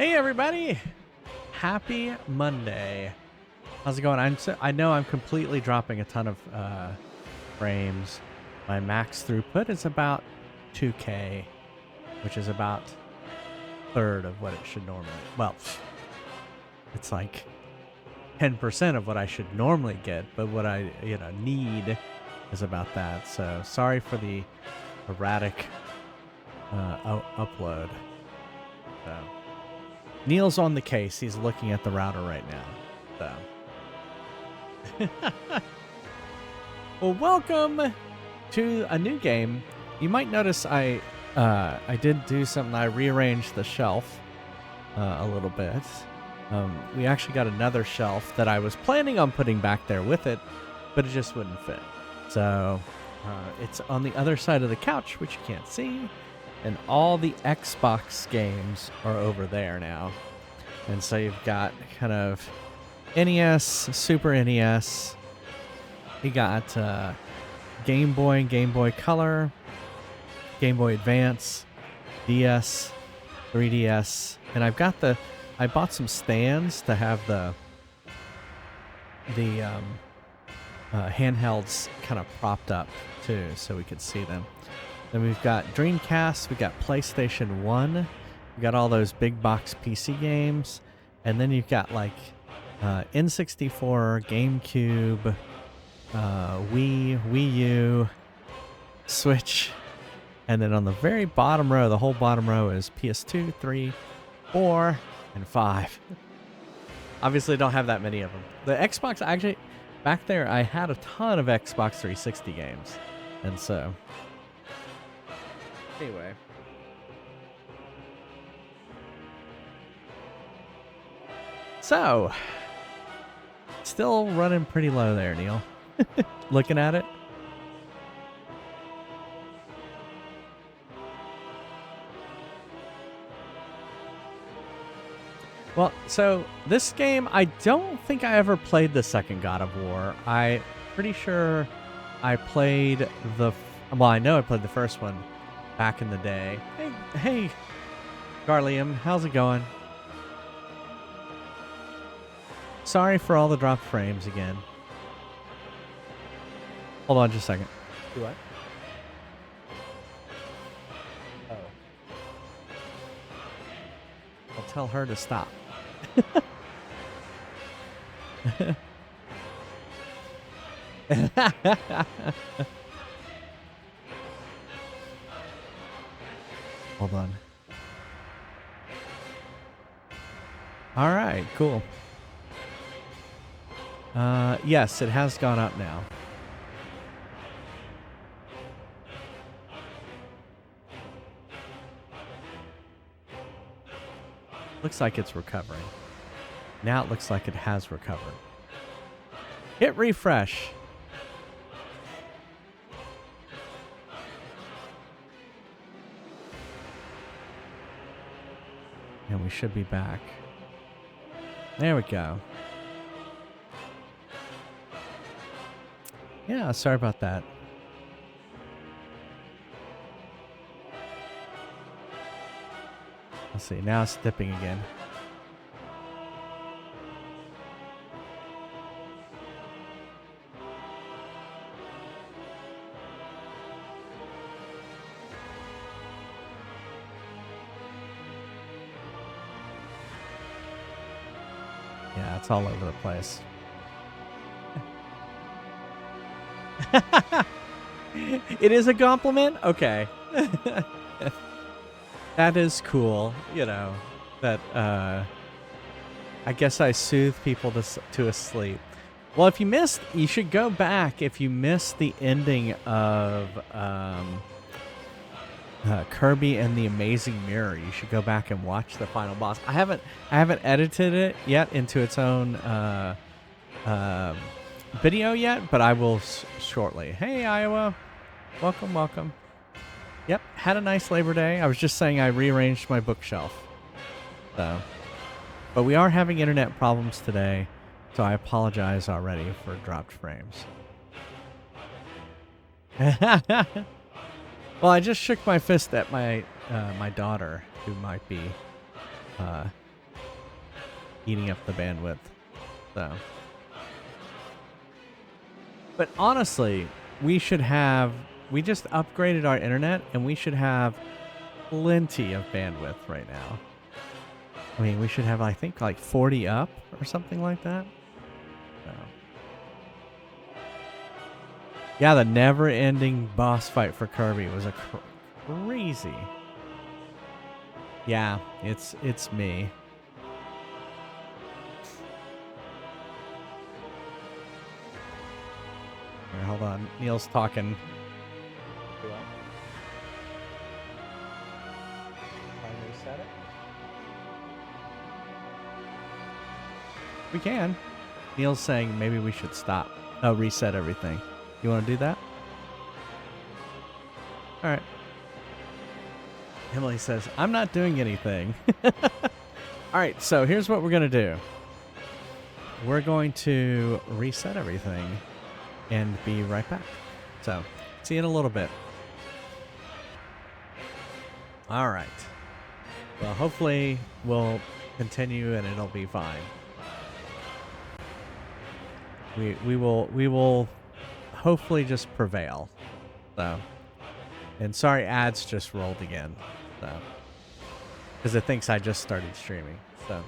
Hey everybody! Happy Monday. How's it going? I know I'm completely dropping a ton of frames. My max throughput is about 2K, which is about a third of what it should normally. Well, it's like 10% of what I should normally get, but what I need is about that. So sorry for the erratic upload. So. Neil's on the case. He's looking at the router right now. So. Well, welcome to a new game. You might notice I did do something. I rearranged the shelf a little bit. We actually got another shelf that I was planning on putting back there with it, but it just wouldn't fit. So it's on the other side of the couch, which you can't see. And all the Xbox games are over there now. And so you've got kind of NES, Super NES. You got Game Boy and Game Boy Color, Game Boy Advance, DS, 3DS. And I bought some stands to have the handhelds kind of propped up too, so we could see them. Then we've got Dreamcast, we got PlayStation 1, we got all those big box PC games, and then you've got like N64, GameCube, Wii U, Switch, and then on the very bottom row, the whole bottom row is PS2, 3, 4, and 5. Obviously don't have that many of them. The Xbox, actually, back there I had a ton of Xbox 360 games, and so... Anyway. So, still running pretty low there, Neil. Looking at it. Well, so this game, I don't think I ever played the second God of War. I'm pretty sure I played I know I played the first one back in the day. Hey, Garlium, how's it going? Sorry for all the dropped frames again. Hold on just a second. Do what? Oh. I'll tell her to stop. Hold on. All right, cool. Yes, it has gone up now. Looks like it's recovering. Now it looks like it has recovered. Hit refresh. And we should be back. There we go. Yeah, sorry about that. Let's see, now it's dipping again. Yeah, it's all over the place. It is a compliment? Okay. That is cool, you know, that I guess I soothe people to a sleep. Well, if you missed, you should go back if you missed the ending of Kirby and the Amazing Mirror. You should go back and watch the final boss. I haven't edited it yet into its own video yet, but I will shortly. Hey, Iowa. Welcome. Yep, had a nice Labor Day. I was just saying I rearranged my bookshelf. So, but we are having internet problems today, so I apologize already for dropped frames. Well, I just shook my fist at my daughter, who might be eating up the bandwidth. So, but honestly, we should have. We just upgraded our internet, and we should have plenty of bandwidth right now. I mean, we should have, I think, like 40 up or something like that. So. Yeah, the never-ending boss fight for Kirby was a crazy. Yeah, it's me. Here, hold on. Neil's talking. Reset it? We can. Neil's saying maybe we should stop. Oh, reset everything. You want to do that? All right. Emily says, I'm not doing anything. All right, so here's what we're going to do. We're going to reset everything and be right back. So, see you in a little bit. All right. Well, hopefully we'll continue and it'll be fine. We will hopefully just prevail. So, and sorry, ads just rolled again. So, because it thinks I just started streaming. So,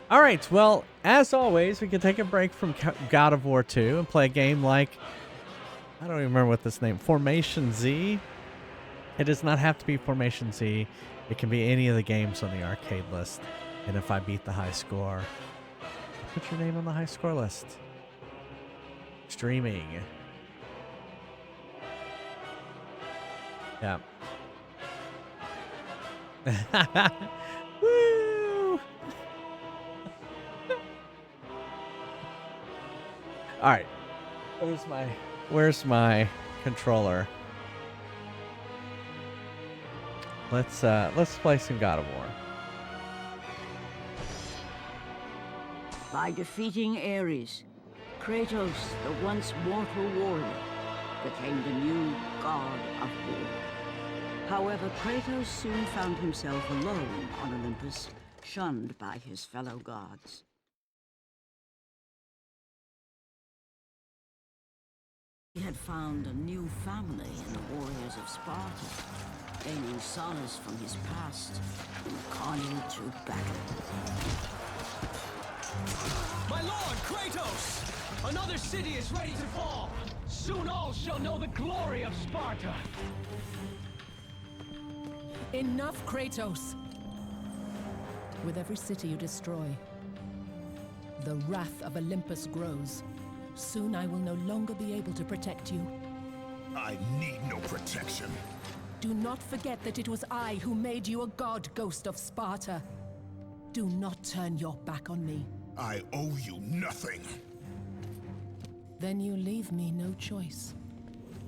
all right. Well, as always, we can take a break from God of War 2 and play a game like, I don't even remember what this name, Formation Z. It does not have to be Formation Z. It can be any of the games on the arcade list. And if I beat the high score, I'll put your name on the high score list. Streaming. Yeah. Woo! All right. Where's my controller? Let's play some God of War. By defeating Ares, Kratos, the once mortal warrior, became the new god of war. However, Kratos soon found himself alone on Olympus, shunned by his fellow gods. He had found a new family in the warriors of Sparta, gaining solace from his past in the carnage of battle. My lord, Kratos! Another city is ready to fall! Soon all shall know the glory of Sparta! Enough, Kratos! With every city you destroy, the wrath of Olympus grows. Soon I will no longer be able to protect you. I need no protection. Do not forget that it was I who made you a god, Ghost of Sparta. Do not turn your back on me. I owe you nothing. Then you leave me no choice.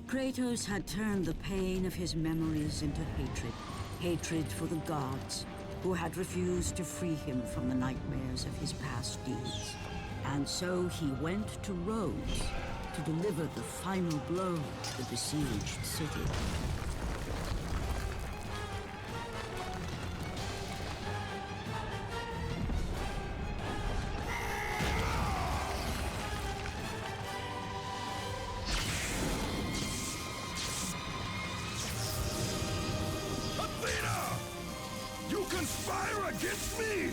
Kratos had turned the pain of his memories into hatred. Hatred for the gods, who had refused to free him from the nightmares of his past deeds. And so he went to Rhodes to deliver the final blow to the besieged city. Conspire against me!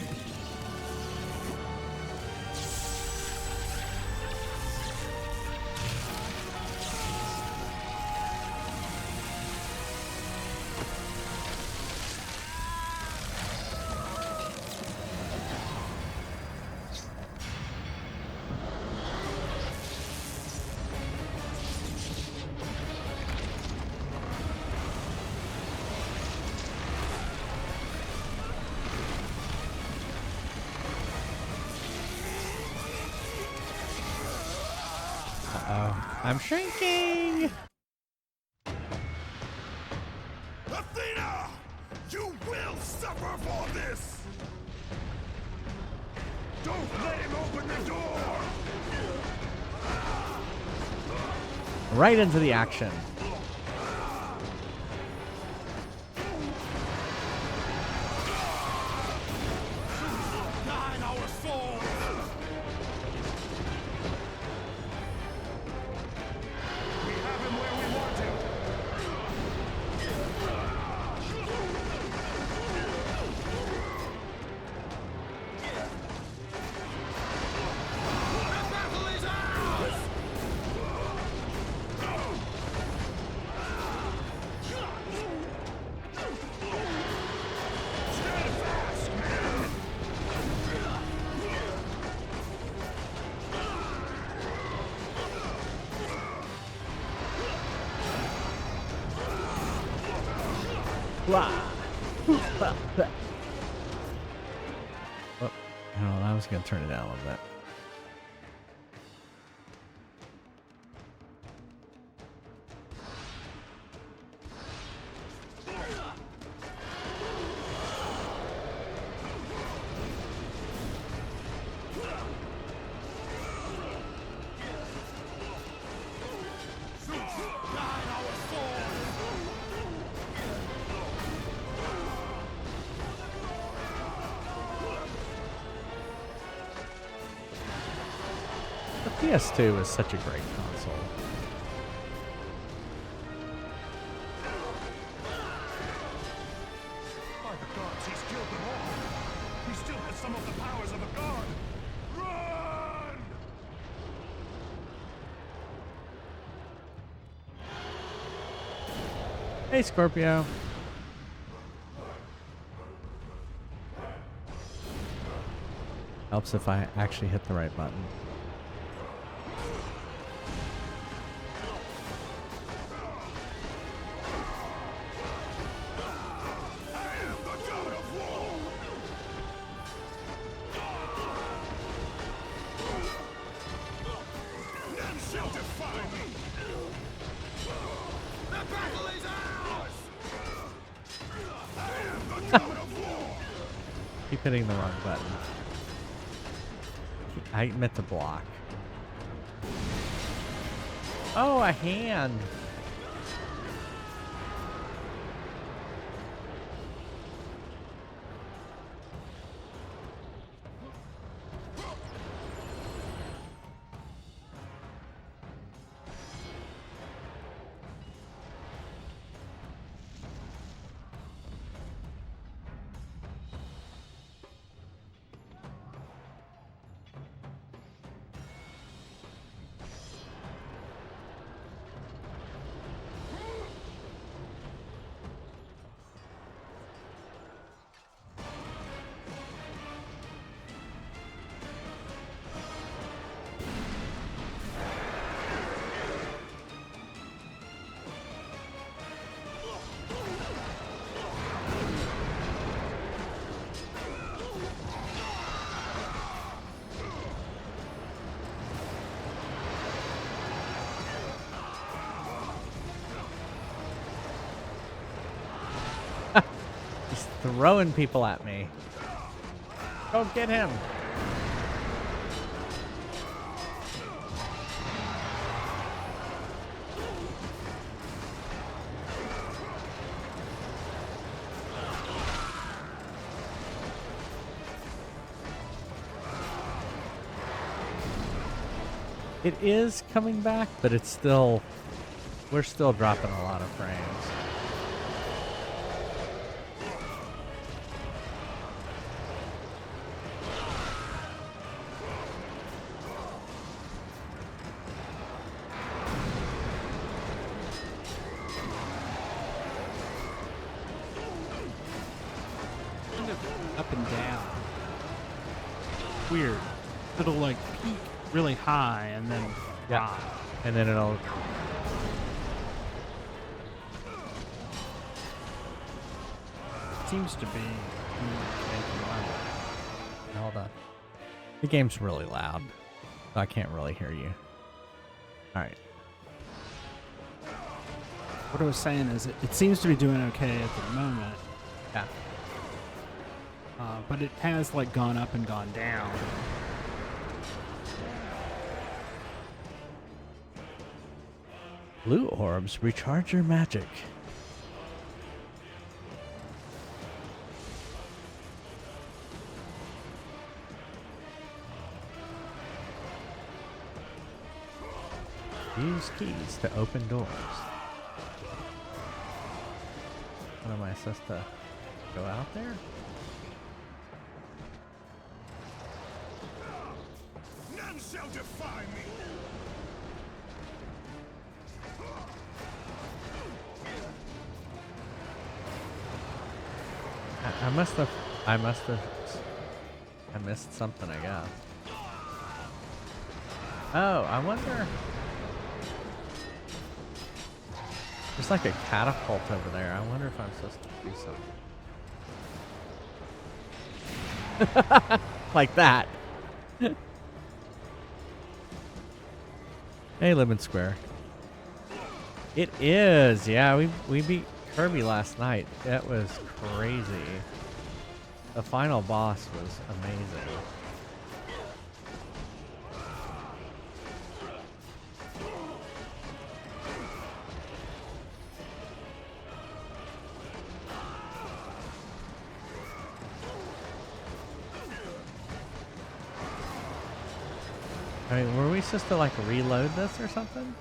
I'm shrinking! Athena! You will suffer for this! Don't let him open the door! Right into the action. Our sword! Oh, no, I was gonna turn it down a little bit. The PS2 is such a great console. By the gods, he's killed them all. He still has some of the powers of a god. Run! Hey, Scorpio. Helps if I actually hit the right button. None shall defy me. The battle is ours. I am the god of war. Keep hitting the wrong button. I meant to block. Oh, a hand. He's throwing people at me. Go get him. It is coming back, but it's still, we're still dropping a lot of frames. Kind of up and down. Weird. It'll like peak really high and then drop. And then it'll, Seems to be. hold on. The game's really loud, so I can't really hear you. All right. What I was saying is it seems to be doing okay at the moment, Yeah. but it has like gone up and gone down. Blue orbs recharge your magic. Use keys to open doors. What am I supposed to go out there? None shall defy me. I missed something, I guess. Oh, I wonder. There's like a catapult over there. I wonder if I'm supposed to do something. Like that. Hey, Lemon Square. It is. Yeah, we beat Kirby last night. That was crazy. The final boss was amazing. I mean, were we supposed to like reload this or something?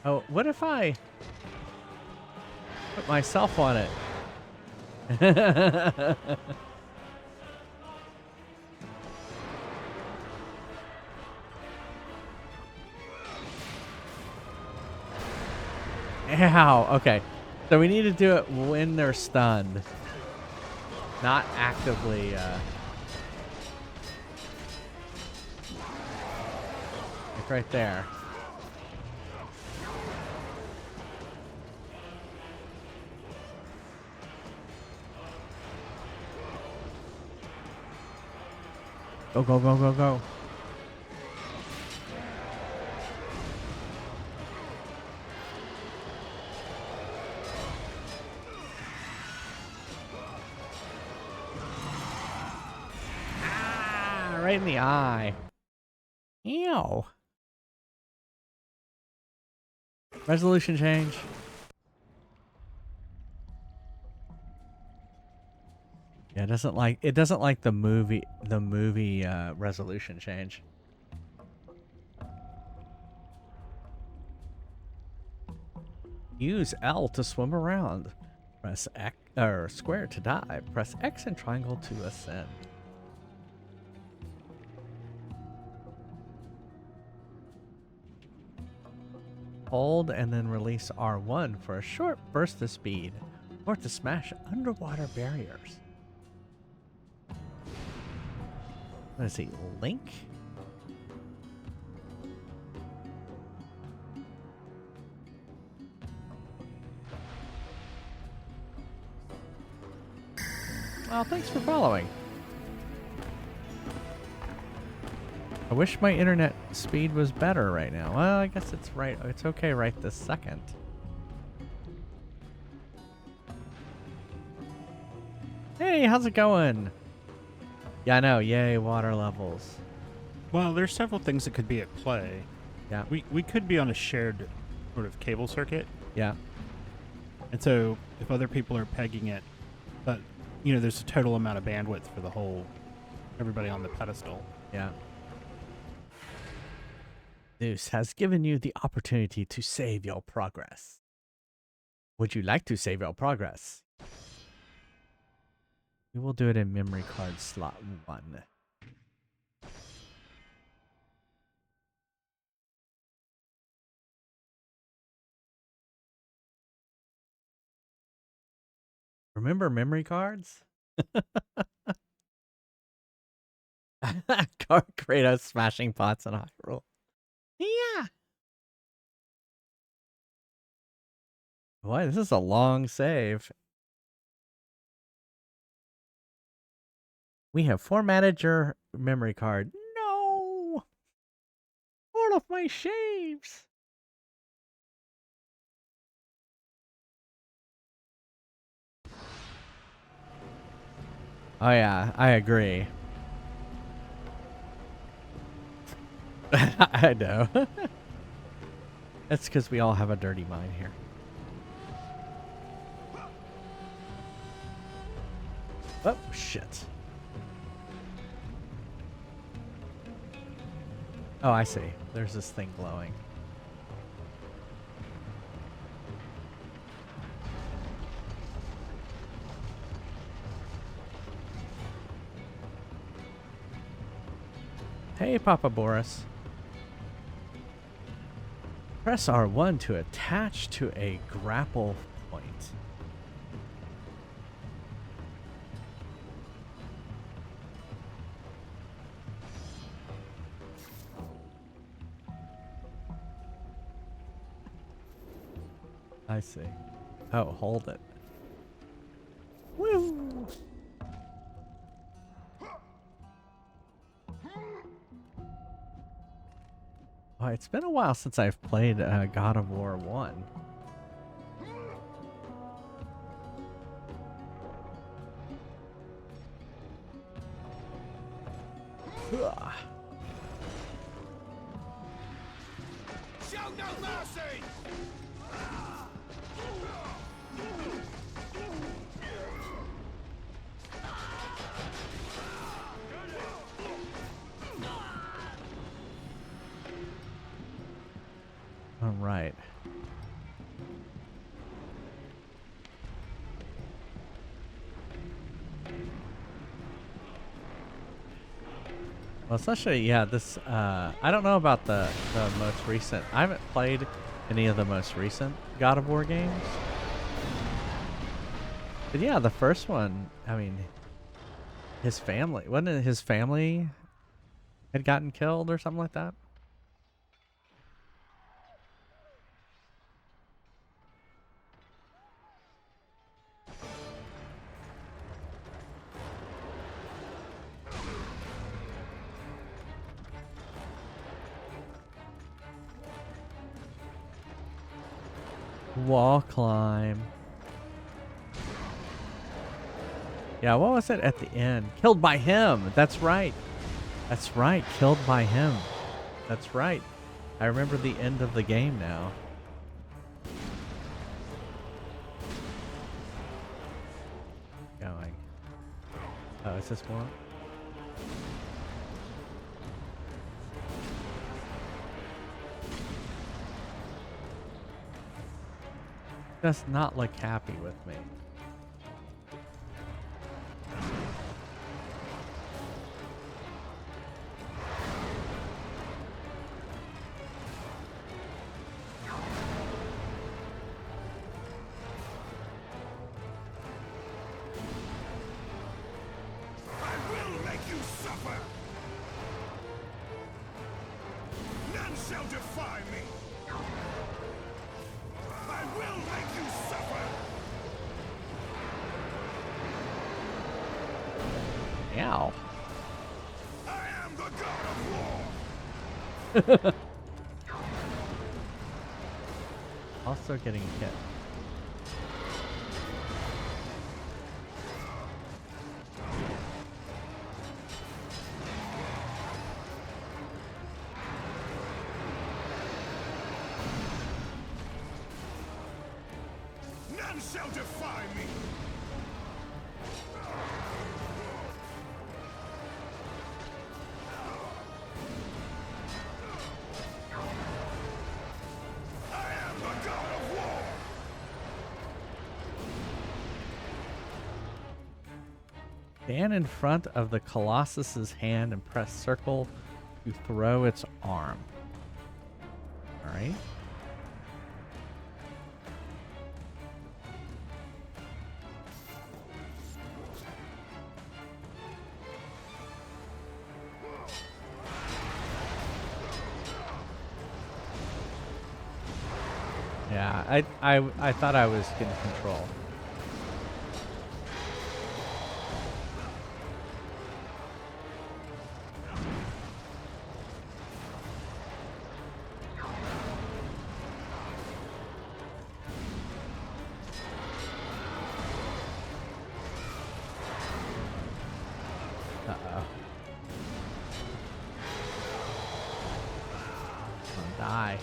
Oh, what if I put myself on it? Ow, okay. So we need to do it when they're stunned. Not actively, like right there. Go, go, go, go, go. Ah, right in the eye. Ew. Resolution change. Yeah, it doesn't like the movie resolution change. Use L to swim around. Press X or square to dive. Press X and triangle to ascend. Hold and then release R1 for a short burst of speed or to smash underwater barriers. Let's see, Link? Well, thanks for following. I wish my internet speed was better right now. Well, I guess it's right. It's okay right this second. Hey, how's it going? Yeah, I know. Yay, water levels. Well, there's several things that could be at play. Yeah. We could be on a shared sort of cable circuit. Yeah. And so if other people are pegging it, but you know, there's a total amount of bandwidth for the whole, everybody on the pedestal. Yeah. Zeus has given you the opportunity to save your progress. Would you like to save your progress? We will do it in memory card slot 1. Remember memory cards? Kratos smashing pots in Hyrule. Yeah. Boy, this is a long save. We have formatted your memory card. No! All of my shaves! Oh yeah, I agree. I know. That's because we all have a dirty mind here. Oh, shit. Oh, I see. There's this thing glowing. Hey, Papa Boris. Press R1 to attach to a grapple point. I see. Oh, hold it. Woo! Oh, it's been a while since I've played God of War 1. Ugh. Show no mercy! All right. Well, especially, yeah, this, I don't know about the most recent. I haven't played any of the most recent God of War games. But yeah, the first one, I mean, his family, wasn't it his family had gotten killed or something like that? Wall climb. Yeah, what was it at the end? Killed by him. That's right. That's right. Killed by him. That's right. I remember the end of the game now. Going. Oh, is this one? Does not look happy with me. I will make you suffer! None shall defy me! I will make you suffer! Ow. I am the god of war! Also getting hit. None shall defy me! I am the god of war! Stand in front of the Colossus's hand and press circle to throw its arm. All right. Yeah, I thought I was getting control. Uh-oh. I'll die.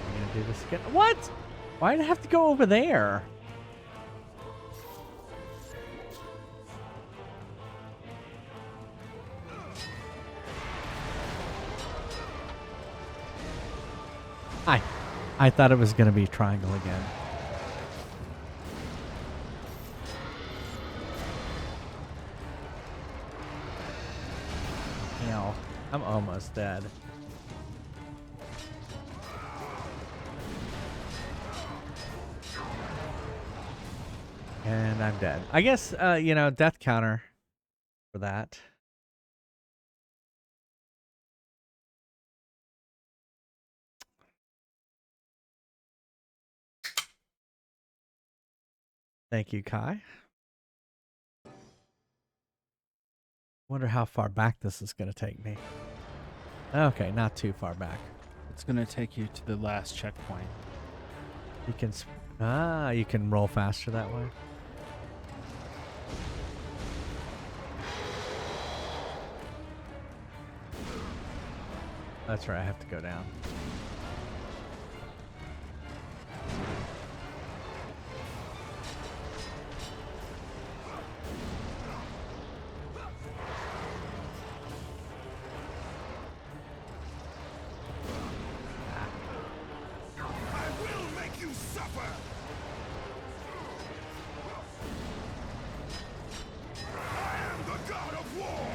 I'm gonna do this again. What? Why'd I have to go over there? I thought it was gonna be triangle again. Ow. I'm almost dead. And I'm dead. I guess, you know, death counter for that. Thank you, Kai. Wonder how far back this is going to take me. Okay, not too far back. It's going to take you to the last checkpoint. You can you can roll faster that way. That's right, I have to go down. I will make you suffer! I am the god of war!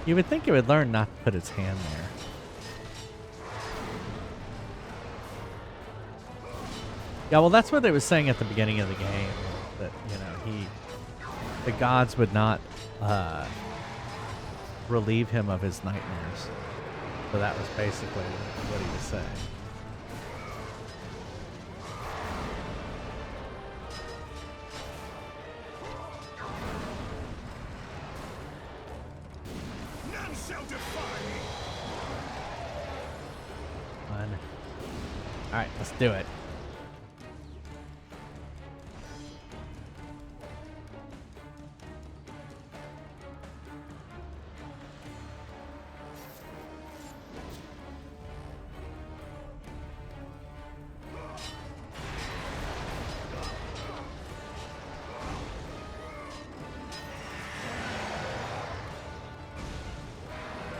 You would think it would learn not to put its hand there. Yeah, well, that's what it was saying at the beginning of the game. That, you know, the gods would not relieve him of his nightmares. So that was basically what he was saying. None shall defy me! Fun. Alright, let's do it.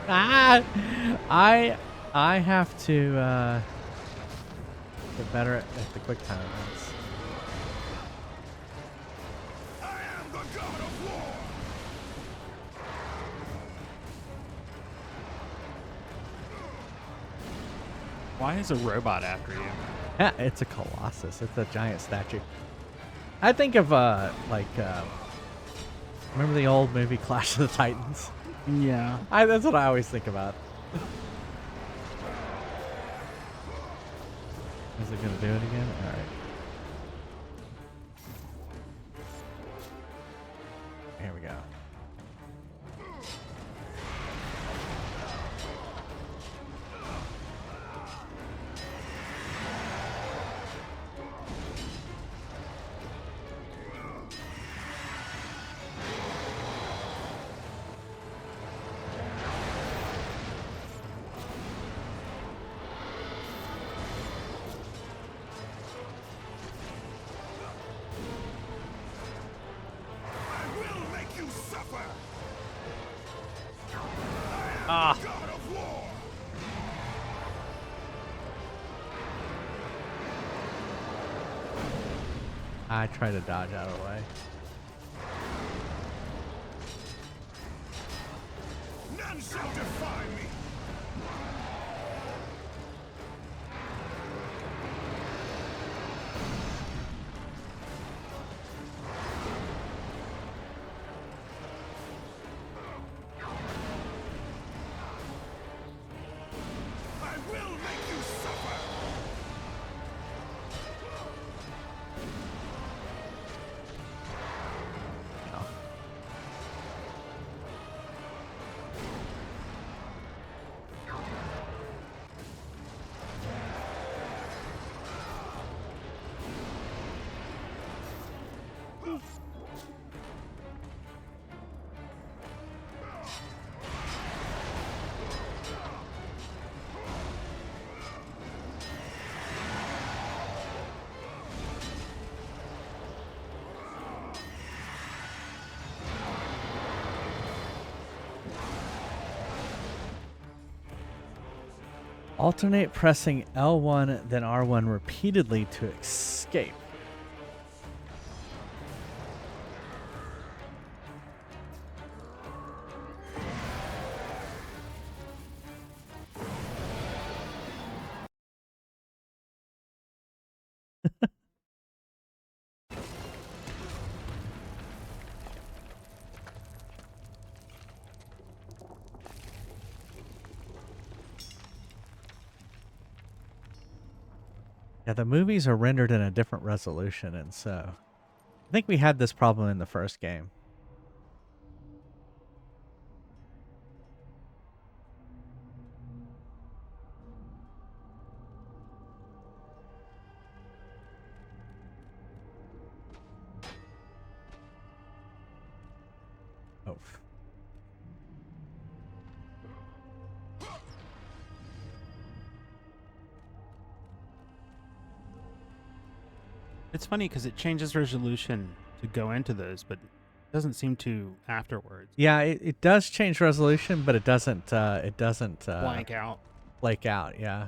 Ah! I have to get better at the quick time events. I am the god of war! Why is a robot after you? Yeah, it's a Colossus. It's a giant statue. I think of remember the old movie Clash of the Titans? Yeah. That's what I always think about. Is it gonna do it again? All right. Here we go. I will make you suffer! Ah. God of war! I try to dodge out of the way. None shall defy me! I will make you suffer! Oh. Alternate pressing L1 then R1 repeatedly to escape. Yeah, the movies are rendered in a different resolution, and so I think we had this problem in the first game. Oh. It's funny because it changes resolution to go into those, but it doesn't seem to afterwards. Yeah, it does change resolution, but it doesn't Blank out. Blank out, yeah.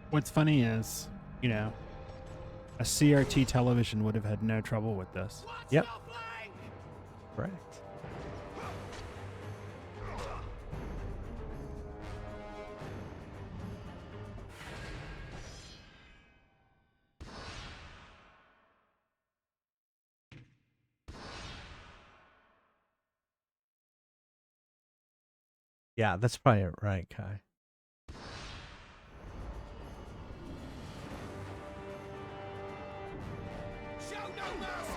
What's funny is, you know, a CRT television would have had no trouble with this. Yep. Correct. Yeah, that's probably right, Kai. Show no mercy!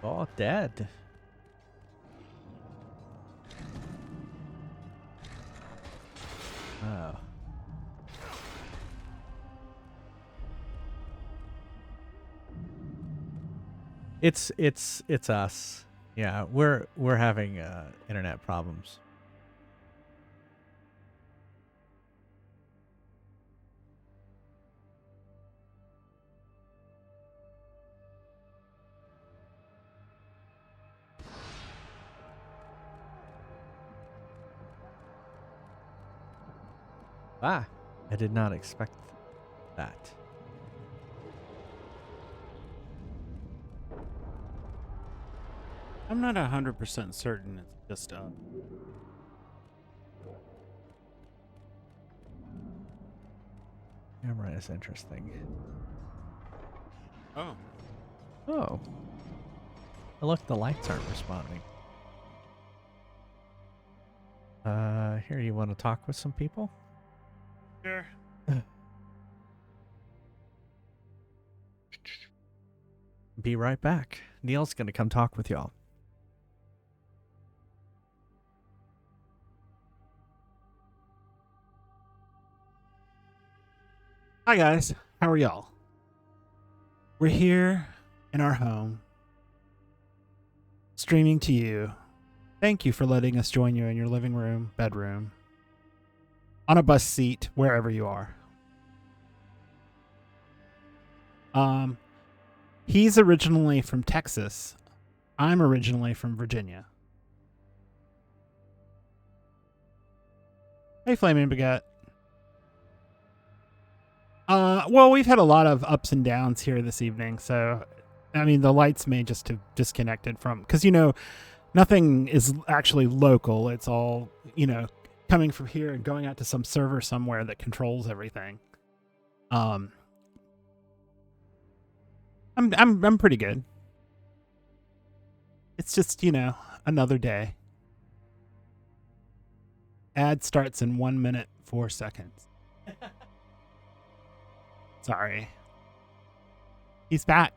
All dead. Oh. It's us. Yeah, we're having internet problems. Ah, I did not expect that. I'm not 100% certain it's just Camera is interesting. Oh. Oh. Oh, look, the lights aren't responding. Here, you want to talk with some people? Sure. Be right back. Neil's gonna come talk with y'all. Hi guys, how are y'all? We're here in our home, streaming to you. Thank you for letting us join you in your living room, bedroom, on a bus seat, wherever you are. He's originally from Texas. I'm originally from Virginia. Hey, Flaming Baguette. Well, we've had a lot of ups and downs here this evening, so I mean, the lights may just have disconnected from, because, you know, nothing is actually local. It's all, you know, coming from here and going out to some server somewhere that controls everything. I'm pretty good. It's just, you know, another day. Ad starts in 1 minute, 4 seconds. Sorry. He's back.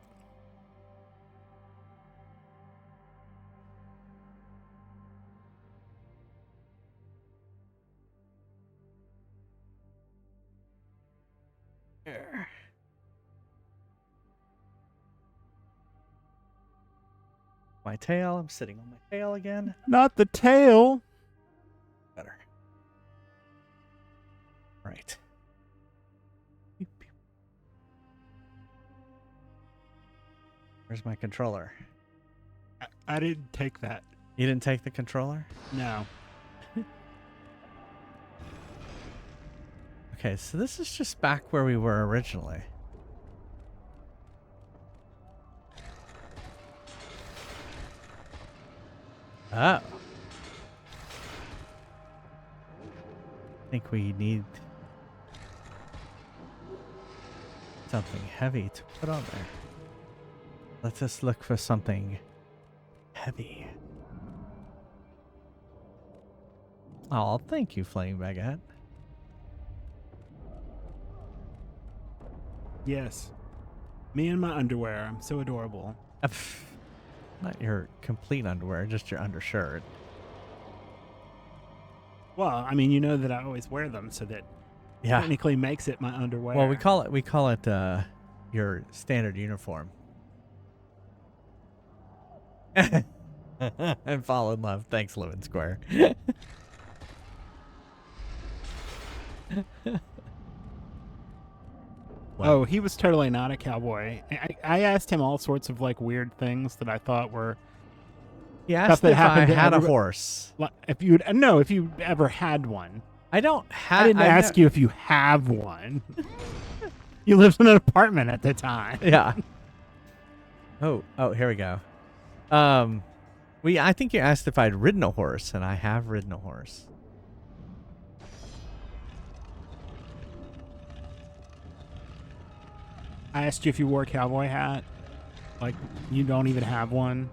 Here. My tail. I'm sitting on my tail again. Not the tail. Better. Right. Where's my controller? I didn't take that. You didn't take the controller? No. Okay, so this is just back where we were originally. Oh. I think we need something heavy to put on there. Let's just look for something heavy. Oh, thank you, Flame Baguette. Yes. Me and my underwear. I'm so adorable. Not your complete underwear, just your undershirt. Well, I mean, you know that I always wear them, so that Yeah. technically makes it my underwear. Well, we call it your standard uniform. And fall in love. Thanks, Lewin Square. Oh, he was totally not a cowboy. I asked him all sorts of like weird things that I thought were. He asked if I had a horse. If you ever had one. I don't have. I didn't ask you if you have one. You lived in an apartment at the time. Yeah. Oh, here we go. I think you asked if I'd ridden a horse, and I have ridden a horse. I asked you if you wore a cowboy hat. Like, you don't even have one.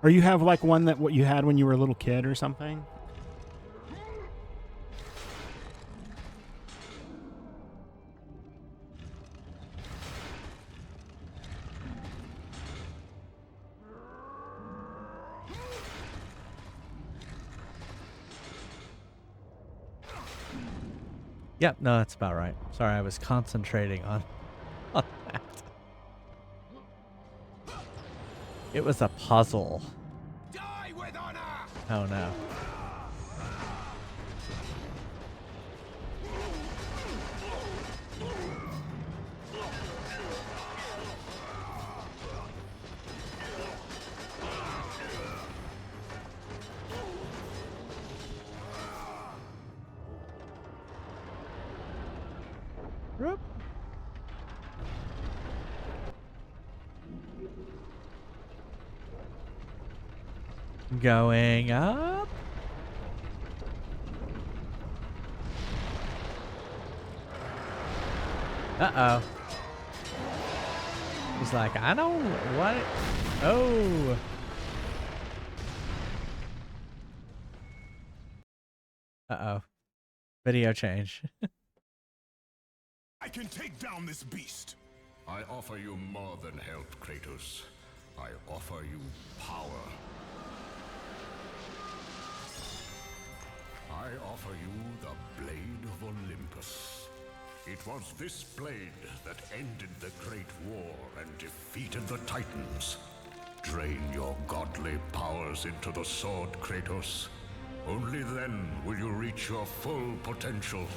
Or you have like one that what you had when you were a little kid or something? Yep, no, that's about right. Sorry, I was concentrating on that. It was a puzzle. Die with honor! Oh no. Whoop. Going up. Uh-oh. He's like, I don't what? Oh. Uh-oh. Video change. I can take down this beast. I offer you more than help, Kratos. I offer you power. I offer you the Blade of Olympus. It was this blade that ended the Great War and defeated the Titans. Drain your godly powers into the sword, Kratos. Only then will you reach your full potential.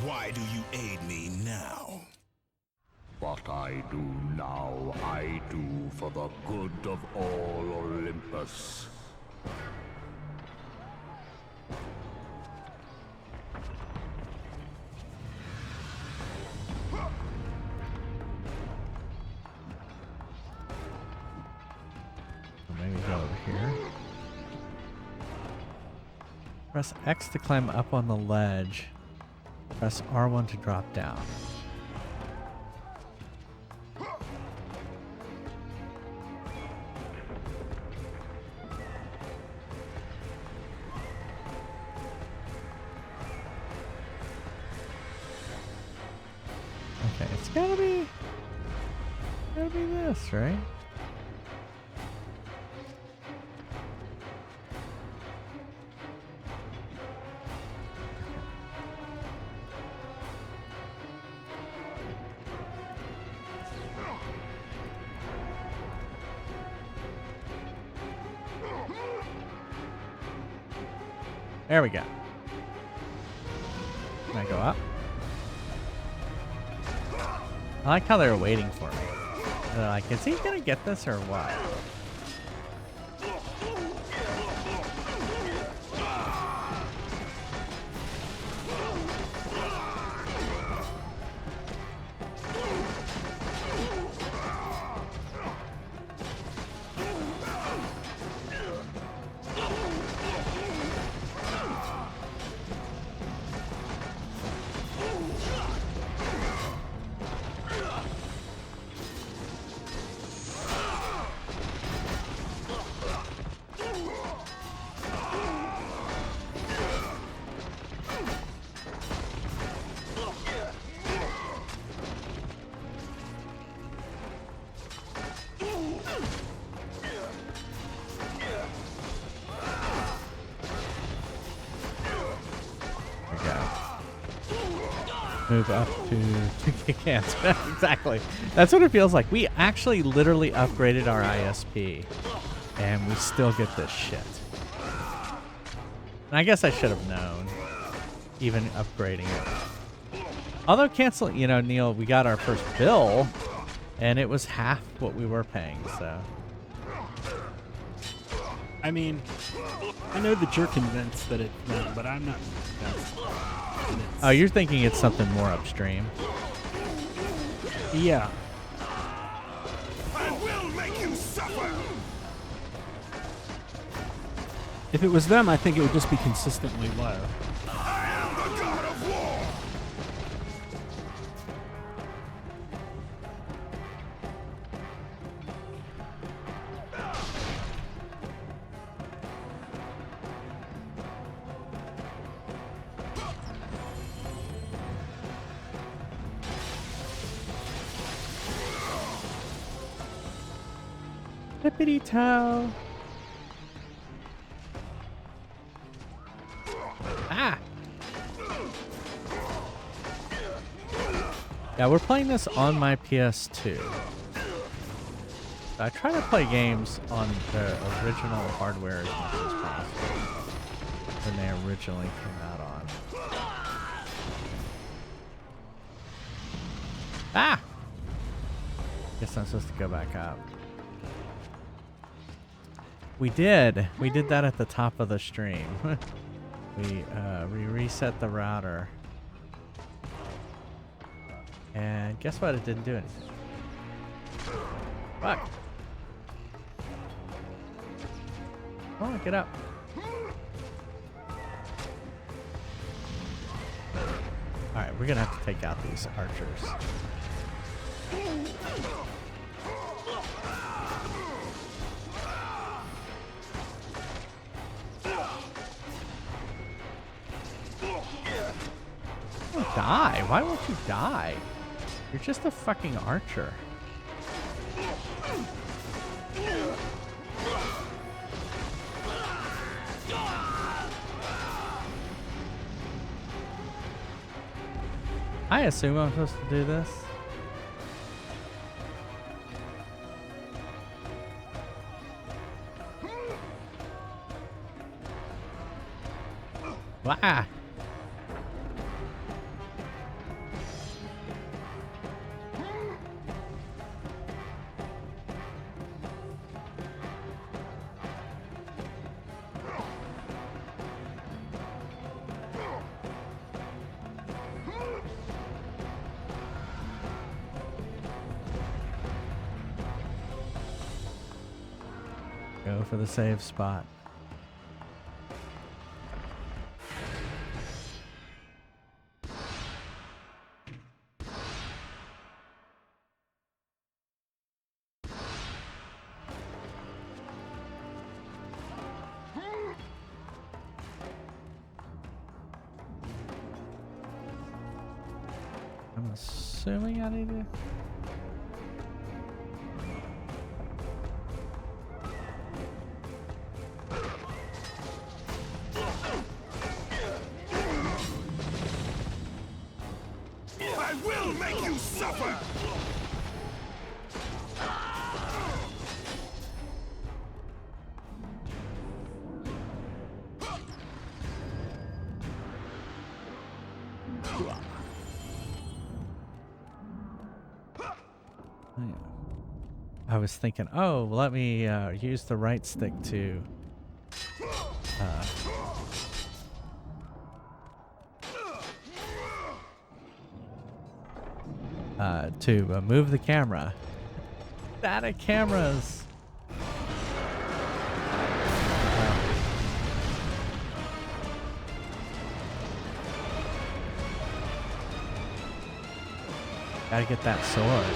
Why do you aid me now? What I do now, I do for the good of all Olympus. Maybe go over here. Press X to climb up on the ledge. Press R1 to drop down. Okay, it's gotta be this, right? There we go. Can I go up? I like how they're waiting for me. They're like, is he gonna get this or what? move up to kick hands. Exactly. That's what it feels like. We actually literally upgraded our ISP, and we still get this shit. And I guess I should have known, even upgrading it. Although canceling, you know, Neil, we got our first bill, and it was half what we were paying, so. I mean, I know that you're convinced that it's them, but I'm not convinced. Oh, you're thinking it's something more upstream. Yeah. I will make you suffer! If it was them, I think it would just be consistently low. I am the god of war! Tippity toe. Ah! Yeah, we're playing this on my PS2. I try to play games on the original hardware as much as possible when they originally came out on. Ah! Guess I'm supposed to go back up. We did that at the top of the stream. we reset the router. And guess what? It didn't do anything. Fuck. Oh, get up. Alright, we're gonna have to take out these archers. Die? Why won't you die? You're just a fucking archer. I assume I'm supposed to do this. Wah! Go for the save spot. I'm assuming I need to... I will make you suffer! I was thinking, oh, let me use the right stick to move the camera. Static cameras. Gotta get that sword.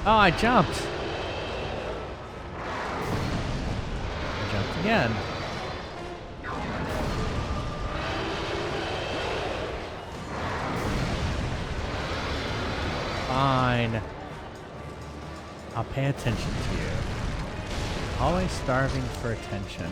Oh, I jumped. I jumped again. fine. I'll pay attention to you. Always starving for attention.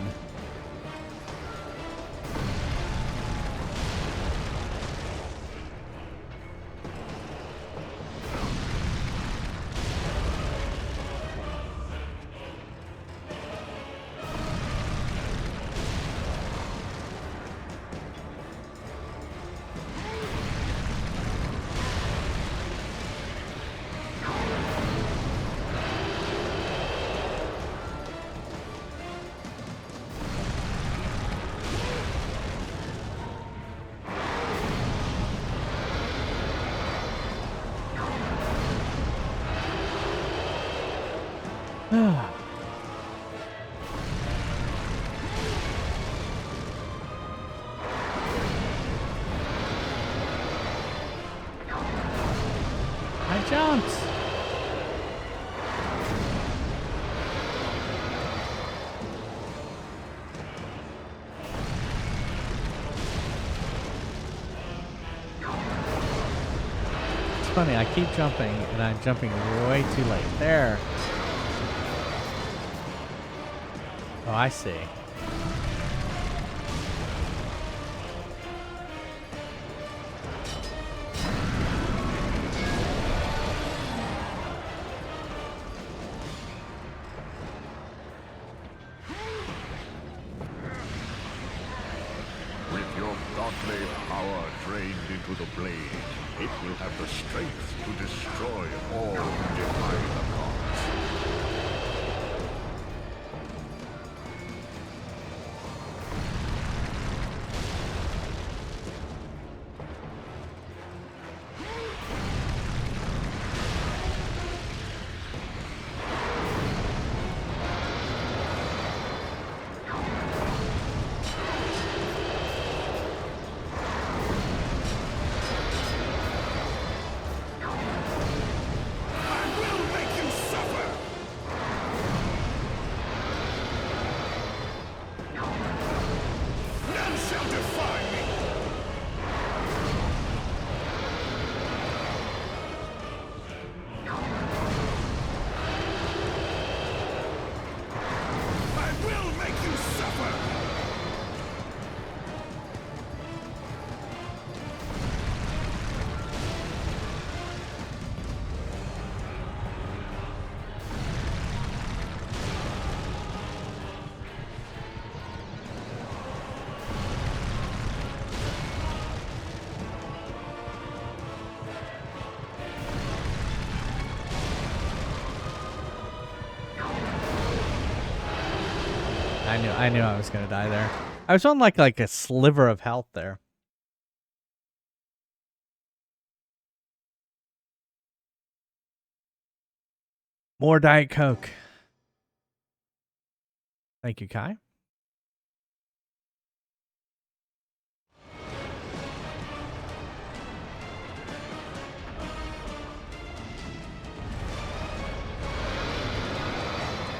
I jumped. It's funny, I keep jumping and I'm jumping way too late. There. Oh, I see. With your godly power drained into the blade, it will have the strength to destroy all who defy the gods. I knew I was gonna die there. I was on like a sliver of health there. More Diet Coke. Thank you, Kai.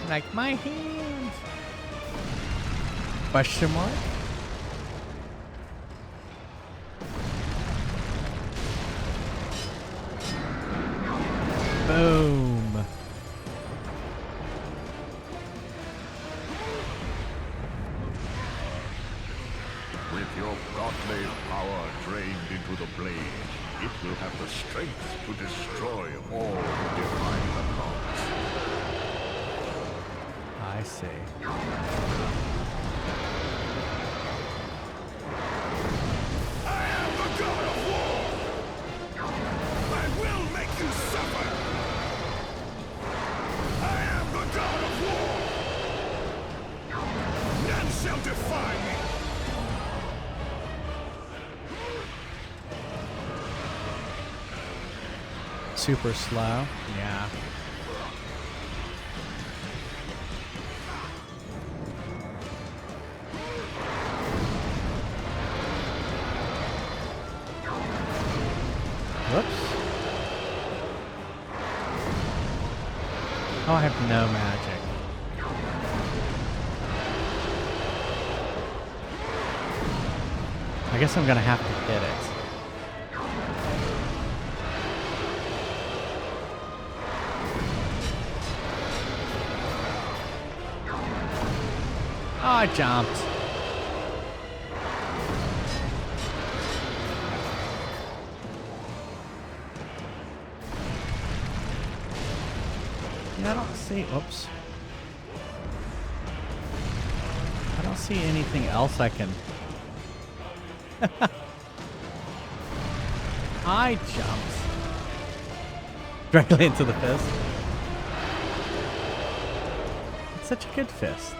Like my hands. Question mark? Boom. With your godly power drained into the blade, it will have the strength to destroy all who defy the gods. I see. I am the god of war! I will make you suffer! I am the god of war! None shall defy me! Super slow. Yeah. Whoops. Oh, I have no magic. I guess I'm gonna have to hit it. I jumped. Yeah, I don't see. Oops. I don't see anything else I can. I jumped directly into the fist. It's such a good fist.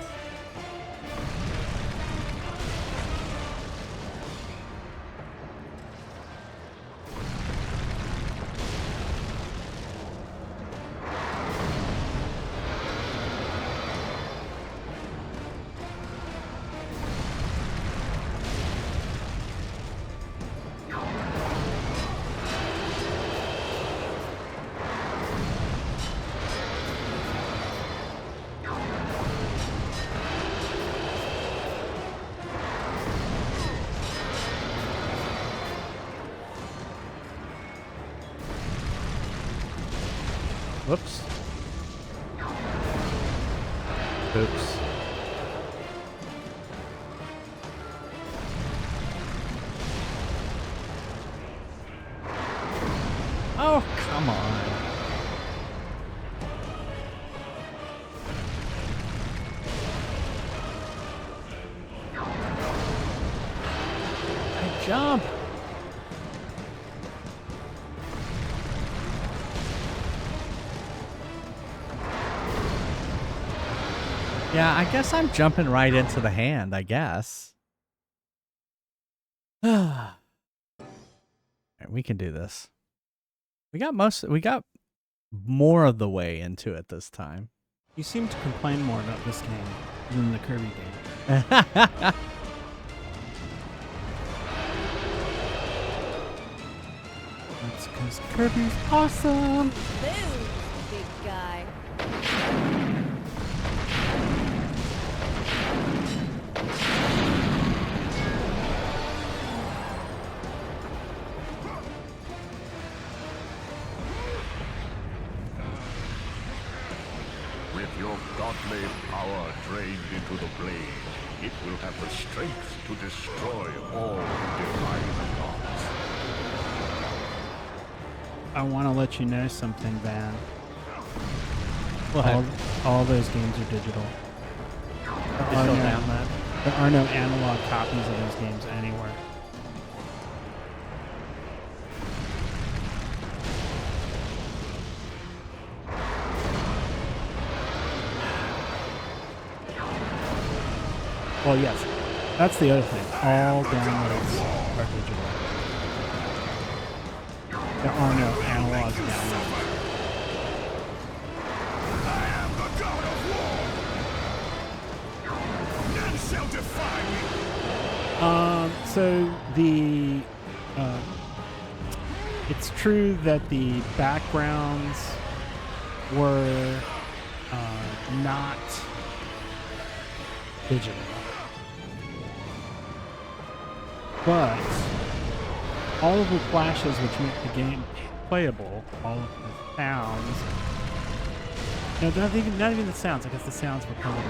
Whoops. Oops. Oh, come on. I jump. Yeah, I guess I'm jumping right into the hand, I guess. Alright, we can do this. We got more of the way into it this time. You seem to complain more about this game than the Kirby game. That's because Kirby's awesome. Boom, big guy. With your godly power drained into the blade, it will have the strength to destroy all who defy the gods. I want to let you know something, Van. What? All those games are digital. Digital download. There are no analog copies of those games anywhere. Well, yes. That's the other thing. All downloads are digital. There are no analog downloads. I am the god of war. None shall defy me. So it's true that the backgrounds were not digital. But all of the flashes which make the game playable, all of the sounds, no, not even the sounds. I guess the sounds were probably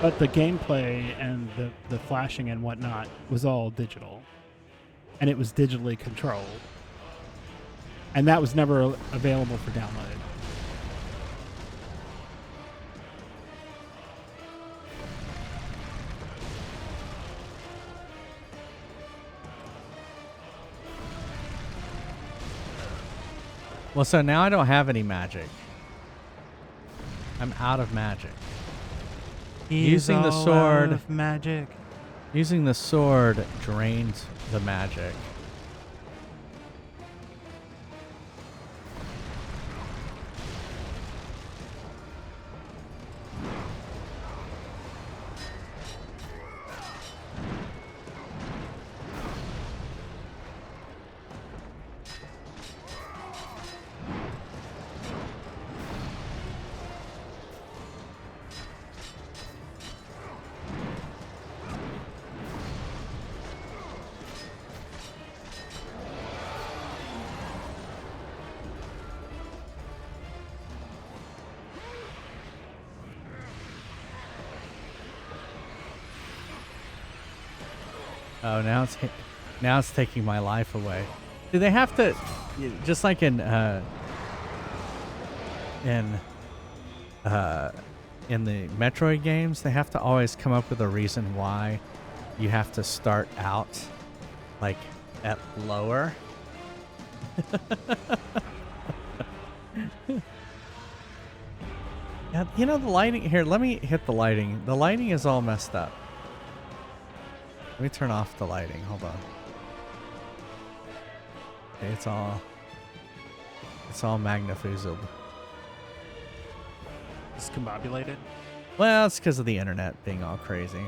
but the gameplay and the flashing and whatnot was all digital, and it was digitally controlled, and that was never available for download. Well, so now I don't have any magic. I'm out of magic. Using the sword. Of magic. Using the sword drains the magic. Oh, now it's taking my life away. Do they have to, just like in the Metroid games, they have to always come up with a reason why you have to start out like at lower. Yeah, you know, the lighting here, let me hit the lighting. The lighting is all messed up. Let me turn off the lighting. Hold on. Okay, it's all magnifizzled. Discombobulated. Well, it's because of the internet being all crazy.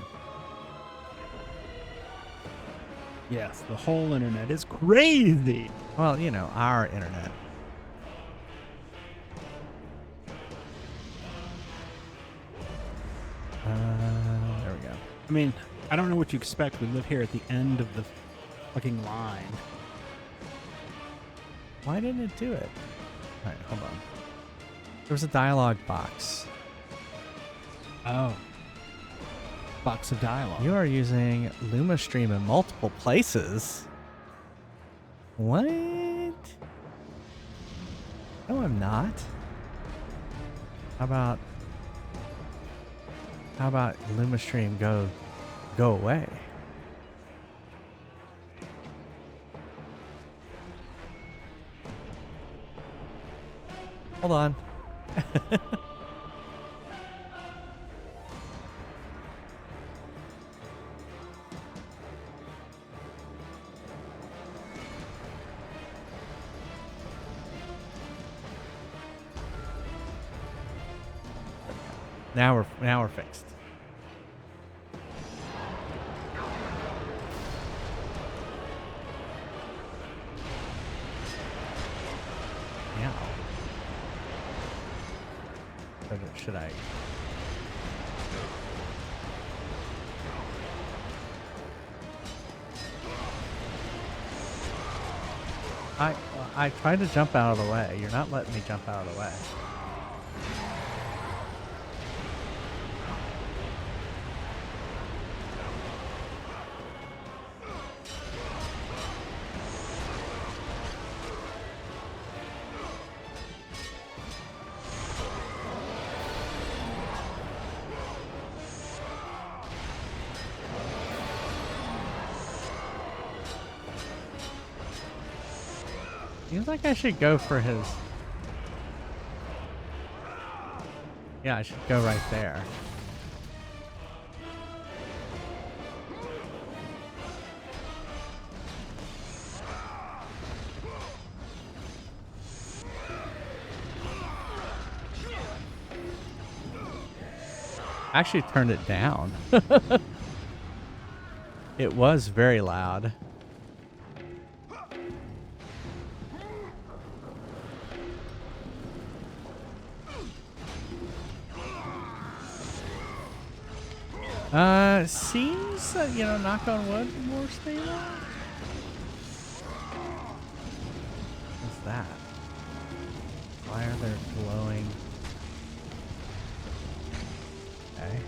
Yes, the whole internet is crazy. Well, you know, our internet. There we go. I mean, I don't know what you expect. We live here at the end of the fucking line. Why didn't it do it? All right, hold on. There was a dialogue box. Oh. Box of dialogue. You are using LumaStream in multiple places. What? No, I'm not. How about LumaStream go away? Hold on. Now we're fixed. Yeah. Should I? I tried to jump out of the way. You're not letting me jump out of the way. Seems like I should go for his... Yeah, I should go right there. I actually turned it down. It was very loud. Seems, you know, knock on wood, more stable. What's that? Why are there glowing? Okay.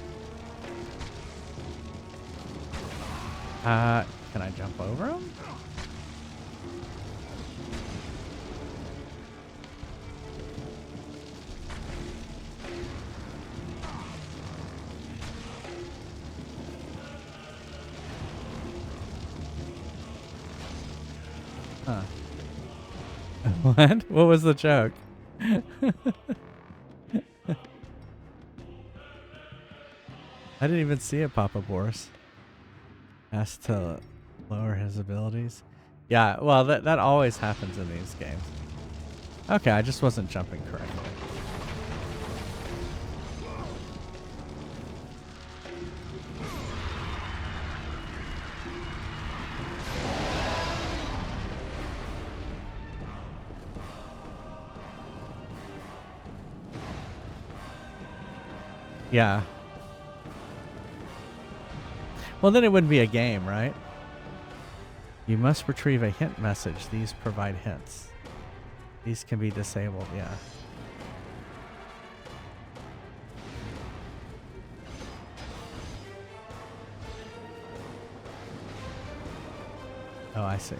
Can I jump over them? Huh. What? What was the joke? I didn't even see it, Papa Boris. Asked to lower his abilities. Yeah, well, that always happens in these games. Okay, I just wasn't jumping correctly. Yeah. Well, then it wouldn't be a game, right? You must retrieve a hint message. These provide hints. These can be disabled, yeah. Oh, I see.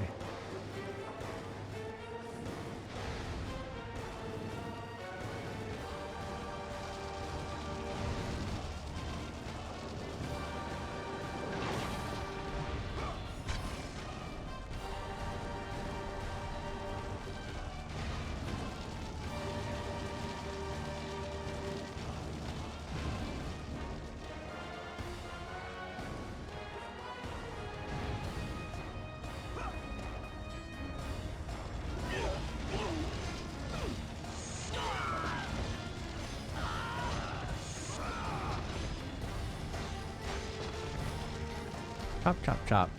Chop, chop, chop.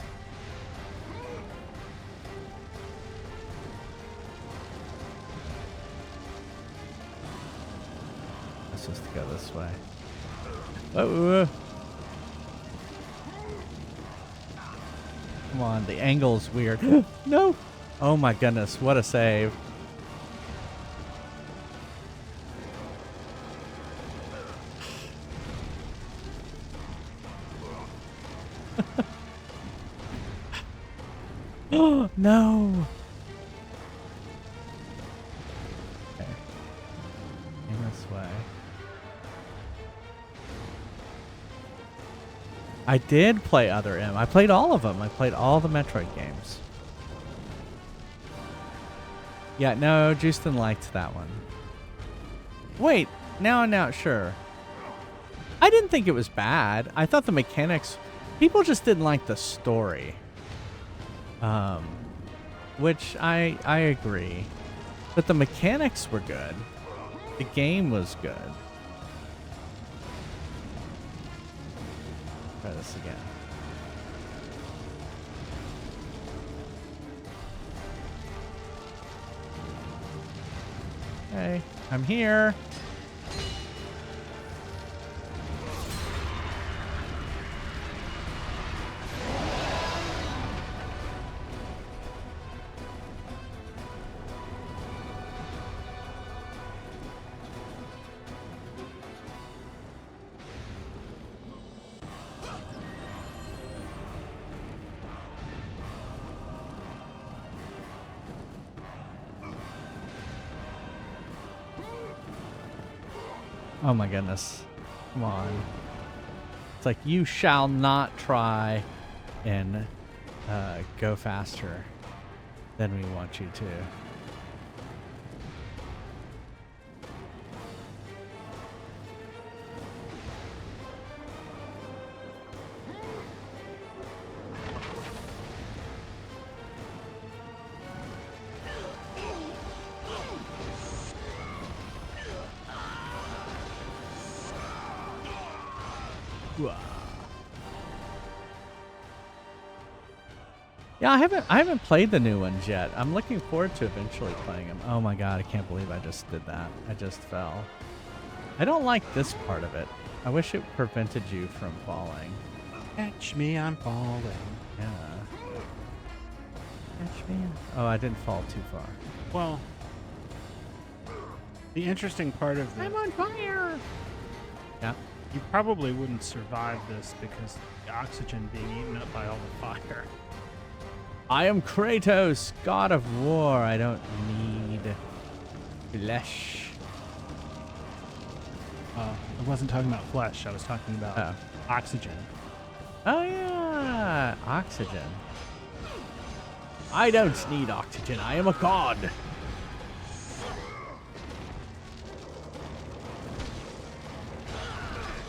Let's just go this way. Oh, come on, the angle's weird. No! Oh my goodness, what a save. Oh, no. Okay. In this way. I did play Other M. I played all of them. I played all the Metroid games. Yeah, no, Justin liked that one. Wait, now I'm not sure. I didn't think it was bad. I thought the mechanics... People just didn't like the story. Which I agree. But the mechanics were good. The game was good. Try this again. Okay, I'm here. Oh my goodness. Come on. It's like, you shall not try and go faster than we want you to. Yeah, I haven't played the new ones yet. I'm looking forward to eventually playing them. Oh my god, I can't believe I just did that. I just fell. I don't like this part of it. I wish it prevented you from falling. Catch me, I'm falling. Yeah. Catch me. Oh, I didn't fall too far. Well, the interesting part of this... I'm on fire! Yeah. You probably wouldn't survive this because the oxygen being eaten up by all the fire. I am Kratos, god of war. I don't need flesh. I wasn't talking about flesh. I was talking about oxygen. Oh, yeah. Oxygen. I don't need oxygen. I am a god.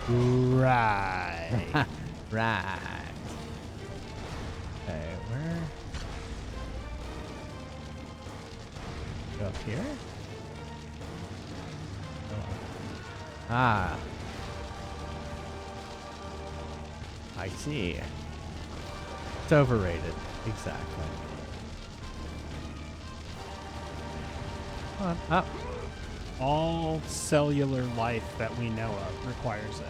Right. Right. Okay, where? Go up here? Oh. Ah. I see. It's overrated. Exactly. Come on, up. All cellular life that we know of requires it.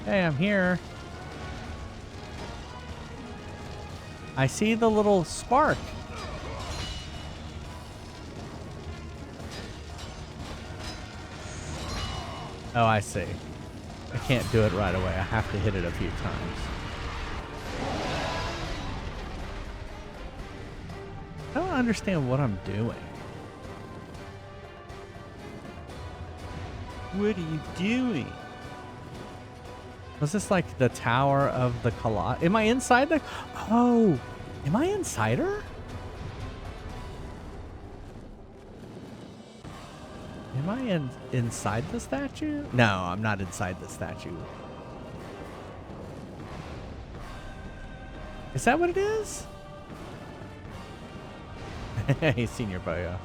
Hey, I'm here. I see the little spark. Oh, I see. I can't do it right away. I have to hit it a few times. understand what I'm doing. What are you doing? Was this like the tower of the Colossus? Am I inside the... Oh, am I inside her? Am I inside the statue? No, I'm not inside the statue. Is that what it is? Hey, Senior Boyo.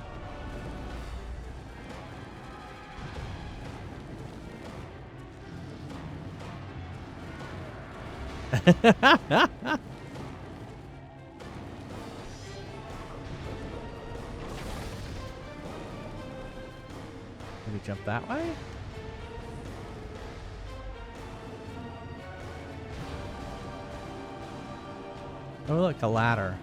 Can we jump that way? Oh, look, a ladder.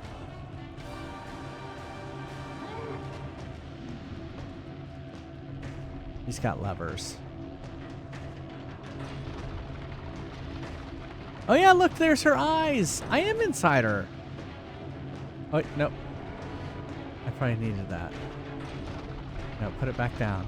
He's got levers. Oh yeah, look, there's her eyes. I am inside her. Oh, no. I probably needed that. No, put it back down.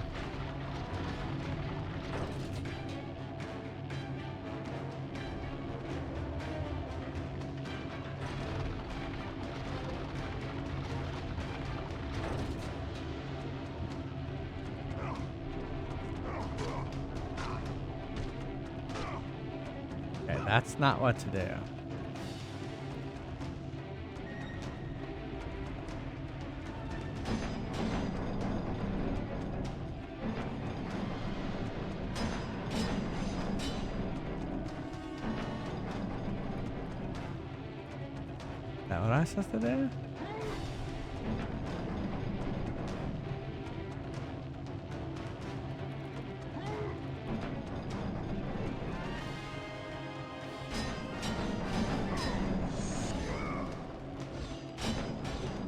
Okay, that's not what to do. Is that what I'm supposed to do?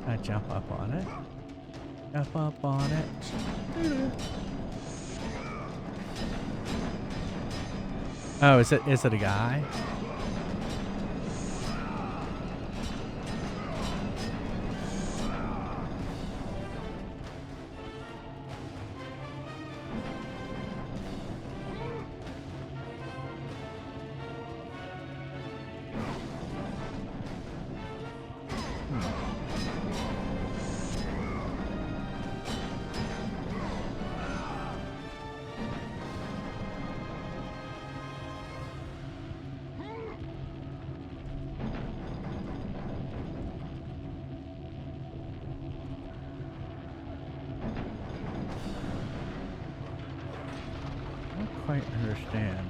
I jump up on it. Jump up on it. Oh, is it a guy? Quite understand.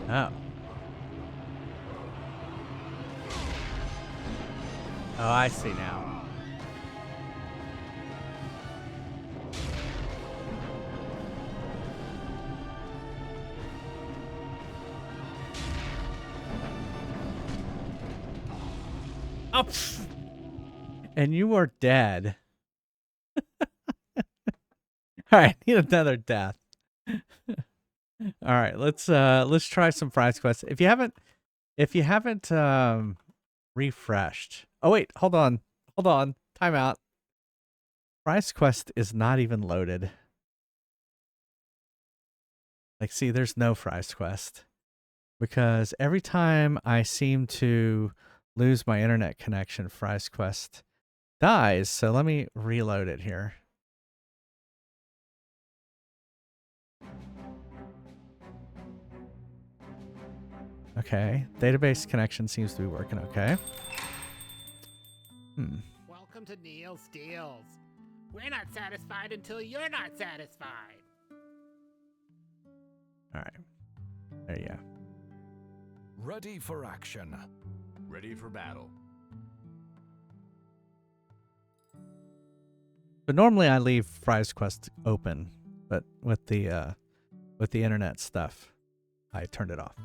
Oh. Oh, I see now. Oh, pfft. And you are dead. All right, need another death. All right, let's try some Prize Quest. If you haven't refreshed. Oh wait, hold on. Time out. Prize Quest is not even loaded. Like, see, there's no Prize Quest because every time I seem to lose my internet connection, Prize Quest dies. So let me reload it here. Okay, database connection seems to be working okay. Welcome to Neil's Deals. We're not satisfied until you're not satisfied. All right, there you go. Ready for action. Ready for battle. But normally I leave Prize Quest open, but with the internet stuff, I turned it off.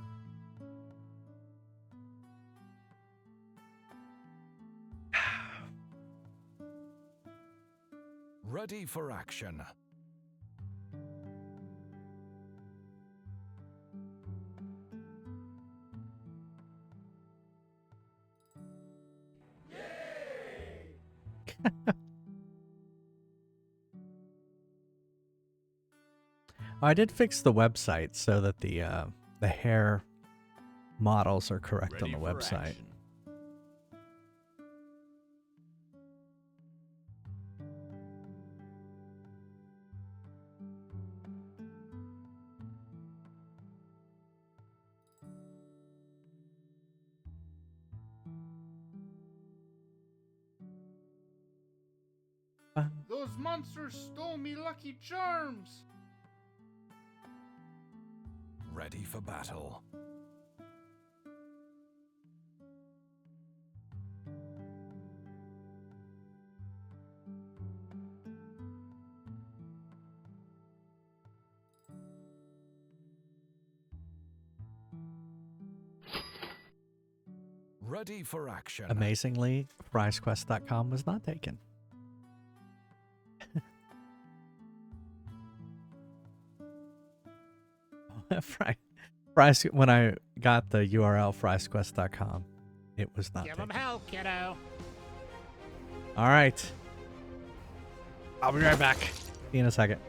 Ready for action. I did fix the website so that the hair models are correct on the website. Those monsters stole me Lucky Charms! Ready for battle. Ready for action. Amazingly, friesquest.com was not taken. Fries, when I got the URL friesquest.com, it was not Give taken. him hell, kiddo. All right. I'll be right back. See you in a second.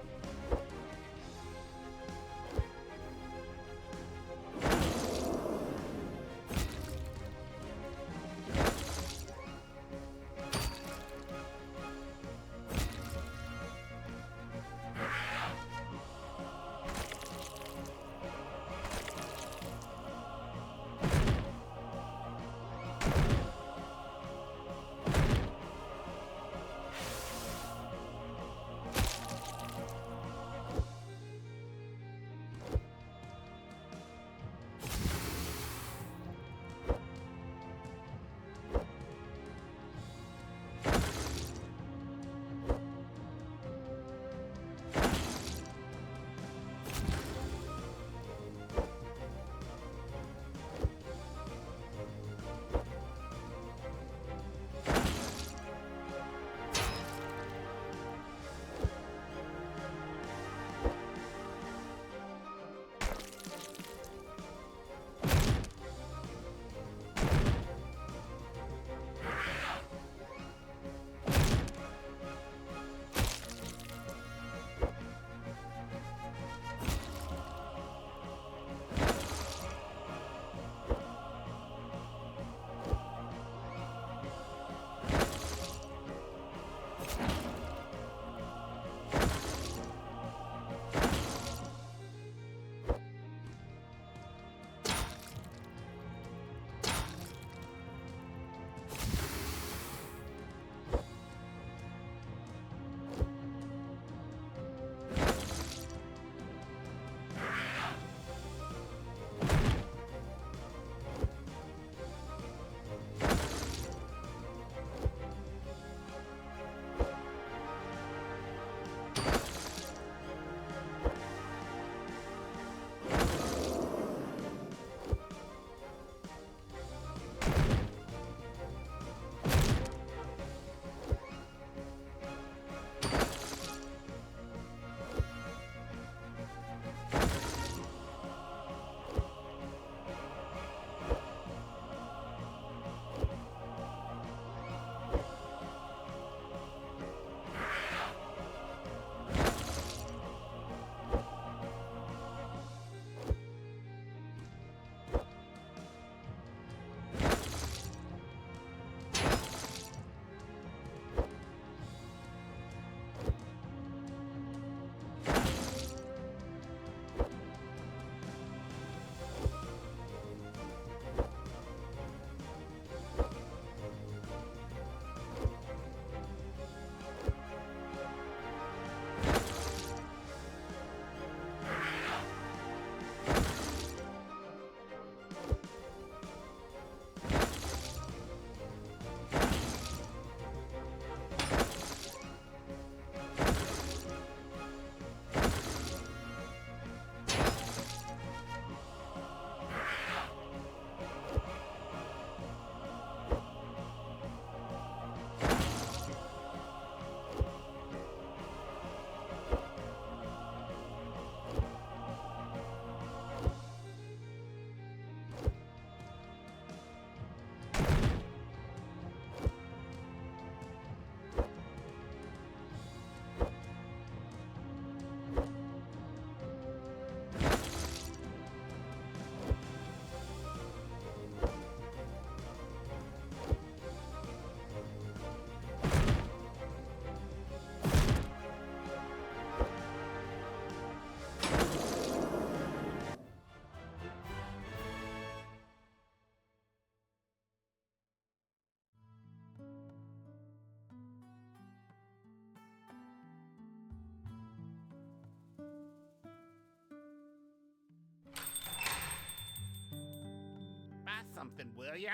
something, will ya?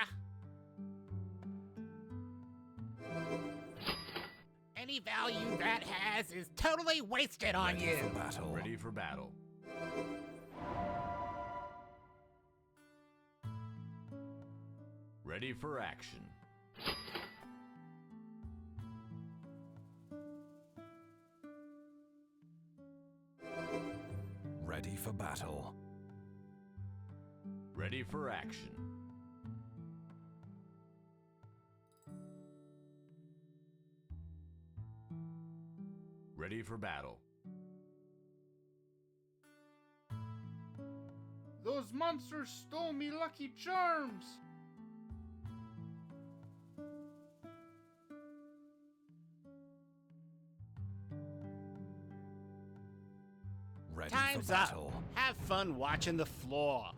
Any value that has is totally wasted on Ready you. for battle. Ready for battle. Ready for action. Ready for battle. Ready for action. Ready for battle. Those monsters stole me Lucky Charms! Ready Time's for up. battle. Have fun watching the floor.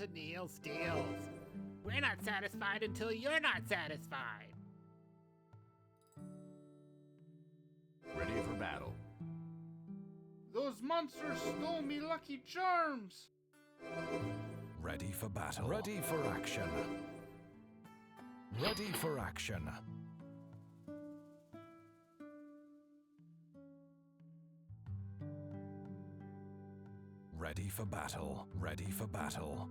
to kneel steals. We're not satisfied until you're not satisfied. Ready for battle. Those monsters stole me Lucky Charms! Ready for battle. Ready for action. Ready for action. Ready for battle. Ready for battle.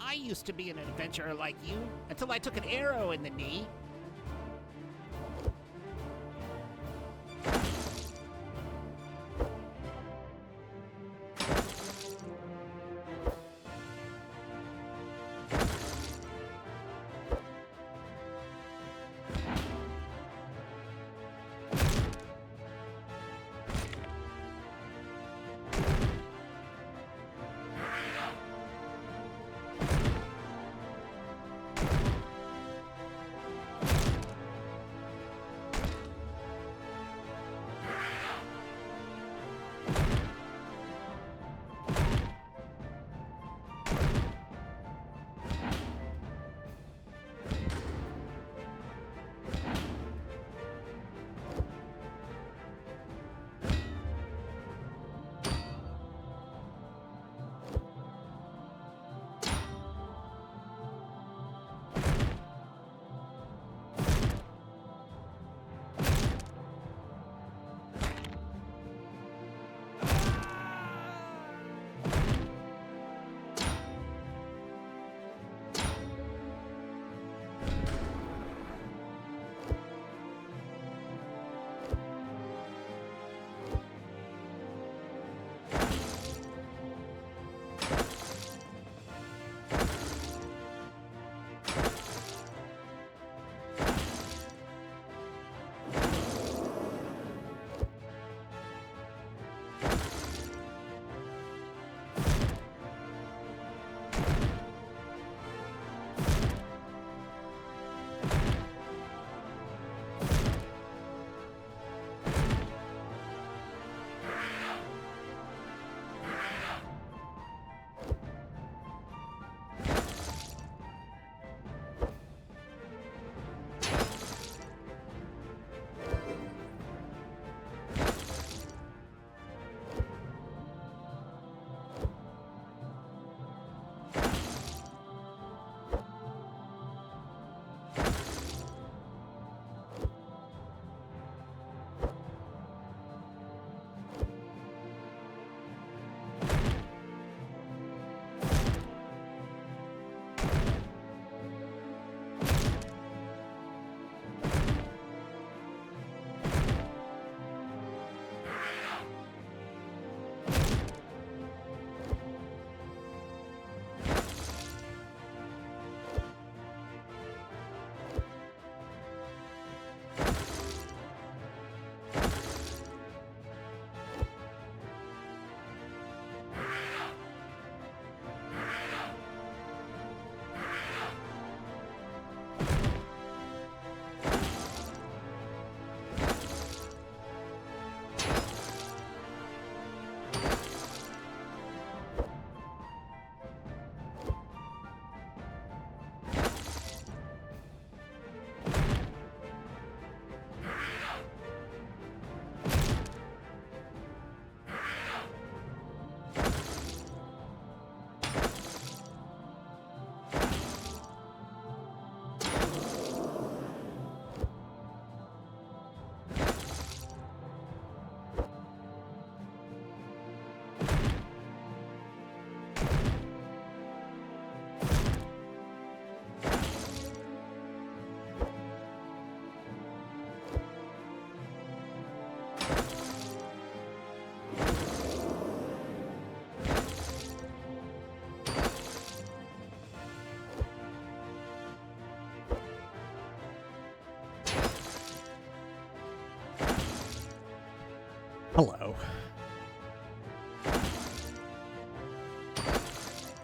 I used to be an adventurer like you until I took an arrow in the knee.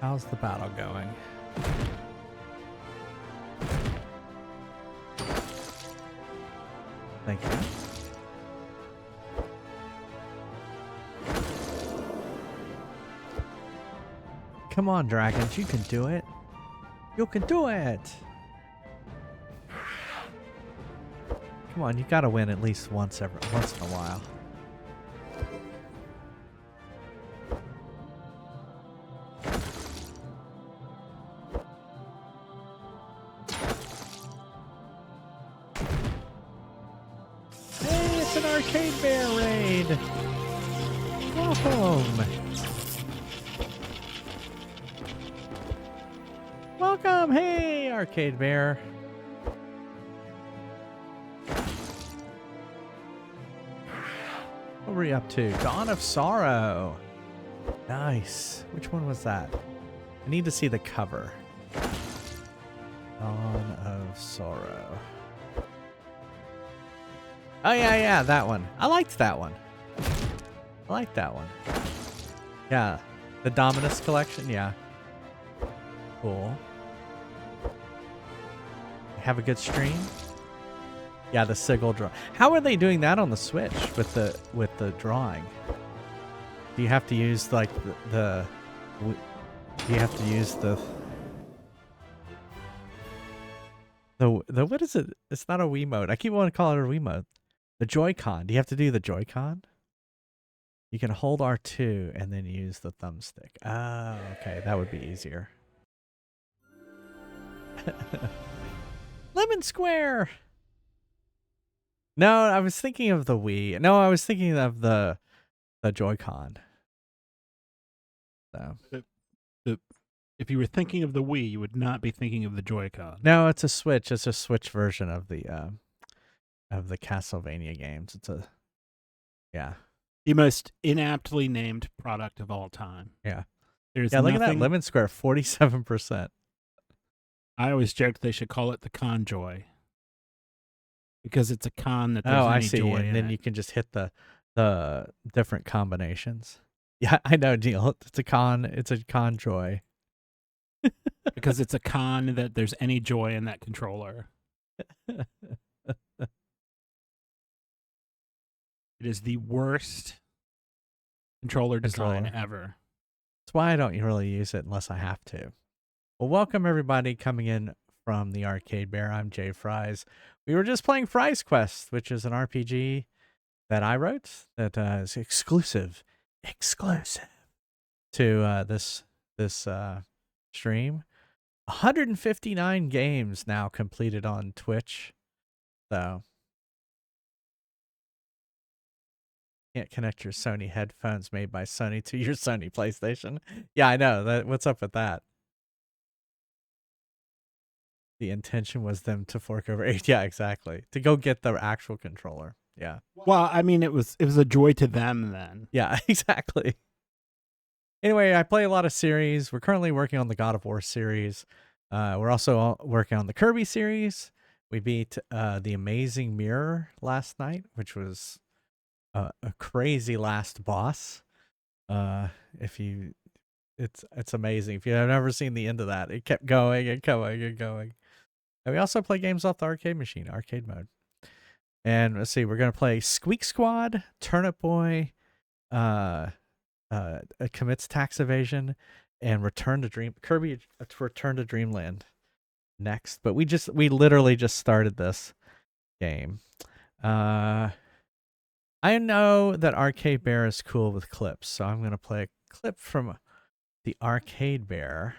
How's the battle going? Thank you. Come on, dragons, you can do it. You can do it. Come on, you gotta win at least once in a while. Hey, it's an Arcade Bear raid. Welcome. Welcome. Hey, Arcade Bear. What were you up to? Dawn of Sorrow. Nice. Which one was that? I need to see the cover. Dawn of Sorrow. Oh, yeah, that one. I liked that one. I like that one. Yeah. The Dominus collection, yeah. Cool. Have a good stream? Yeah, the sigil draw. How are they doing that on the Switch with the drawing? Do you have to use like do you have to use the what is it? It's not a Wiimote. I keep wanting to call it a Wiimote. The Joy-Con. Do you have to do the Joy-Con? You can hold R2 and then use the thumbstick. Oh, okay. That would be easier. Lemon Square. No, I was thinking of the Wii. No, I was thinking of the Joy-Con. So. If you were thinking of the Wii, you would not be thinking of the Joy-Con. No, it's a Switch. It's a Switch version of the Castlevania games. It's the most inaptly named product of all time. Yeah. There's look at that Lemon Square, 47%. I always joked they should call it the Conjoy. Because it's a con that there's I any see. joy And in then it. you can just hit the different combinations. Yeah, I know, Neil. It's a conjoy. Because it's a con that there's any joy in that controller. It is the worst controller design ever. That's why I don't really use it unless I have to. Well, welcome everybody coming in from the Arcade Bear. I'm Jay Fries. We were just playing Fry's Quest, which is an RPG that I wrote that is exclusive to this stream. 159 games now completed on Twitch. So can't connect your Sony headphones made by Sony to your Sony PlayStation. Yeah, I know. What's up with that? The intention was them to fork over 8. Yeah, exactly. To go get the actual controller. Yeah. Well, I mean, it was a joy to them then. Yeah, exactly. Anyway, I play a lot of series. We're currently working on the God of War series. We're also working on the Kirby series. We beat the Amazing Mirror last night, which was a crazy last boss. It's amazing. If you have never seen the end of that, it kept going and going and going. And we also play games off the arcade machine, arcade mode. And let's see, we're gonna play Squeak Squad, Turnip Boy, Commits Tax Evasion, and Kirby Return to Dreamland next. But we literally just started this game. I know that Arcade Bear is cool with clips, so I'm gonna play a clip from the Arcade Bear.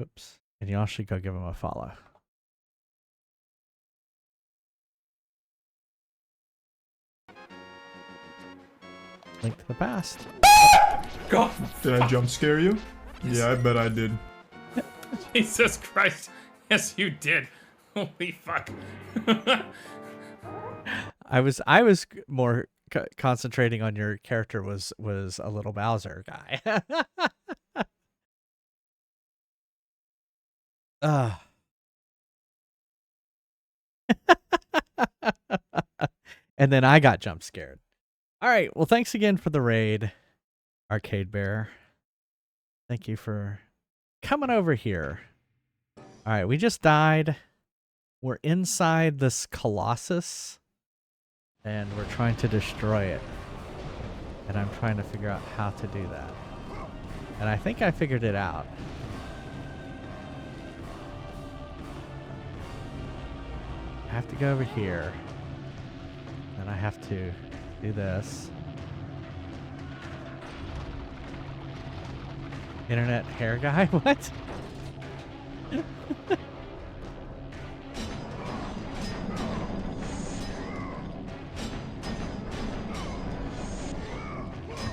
Oops. And y'all should go give him a follow. Link to the past. God! Did I jump scare you? Yeah, I bet I did. Jesus Christ. Yes, you did. Holy fuck. I was more concentrating on your character was a little Bowser guy. And then I got jump scared. All right. Well, thanks again for the raid, Arcade Bear. Thank you for coming over here. All right, we just died. We're inside this Colossus, and we're trying to destroy it. And I'm trying to figure out how to do that. And I think I figured it out. I have to go over here. And I have to do this. Internet hair guy? What?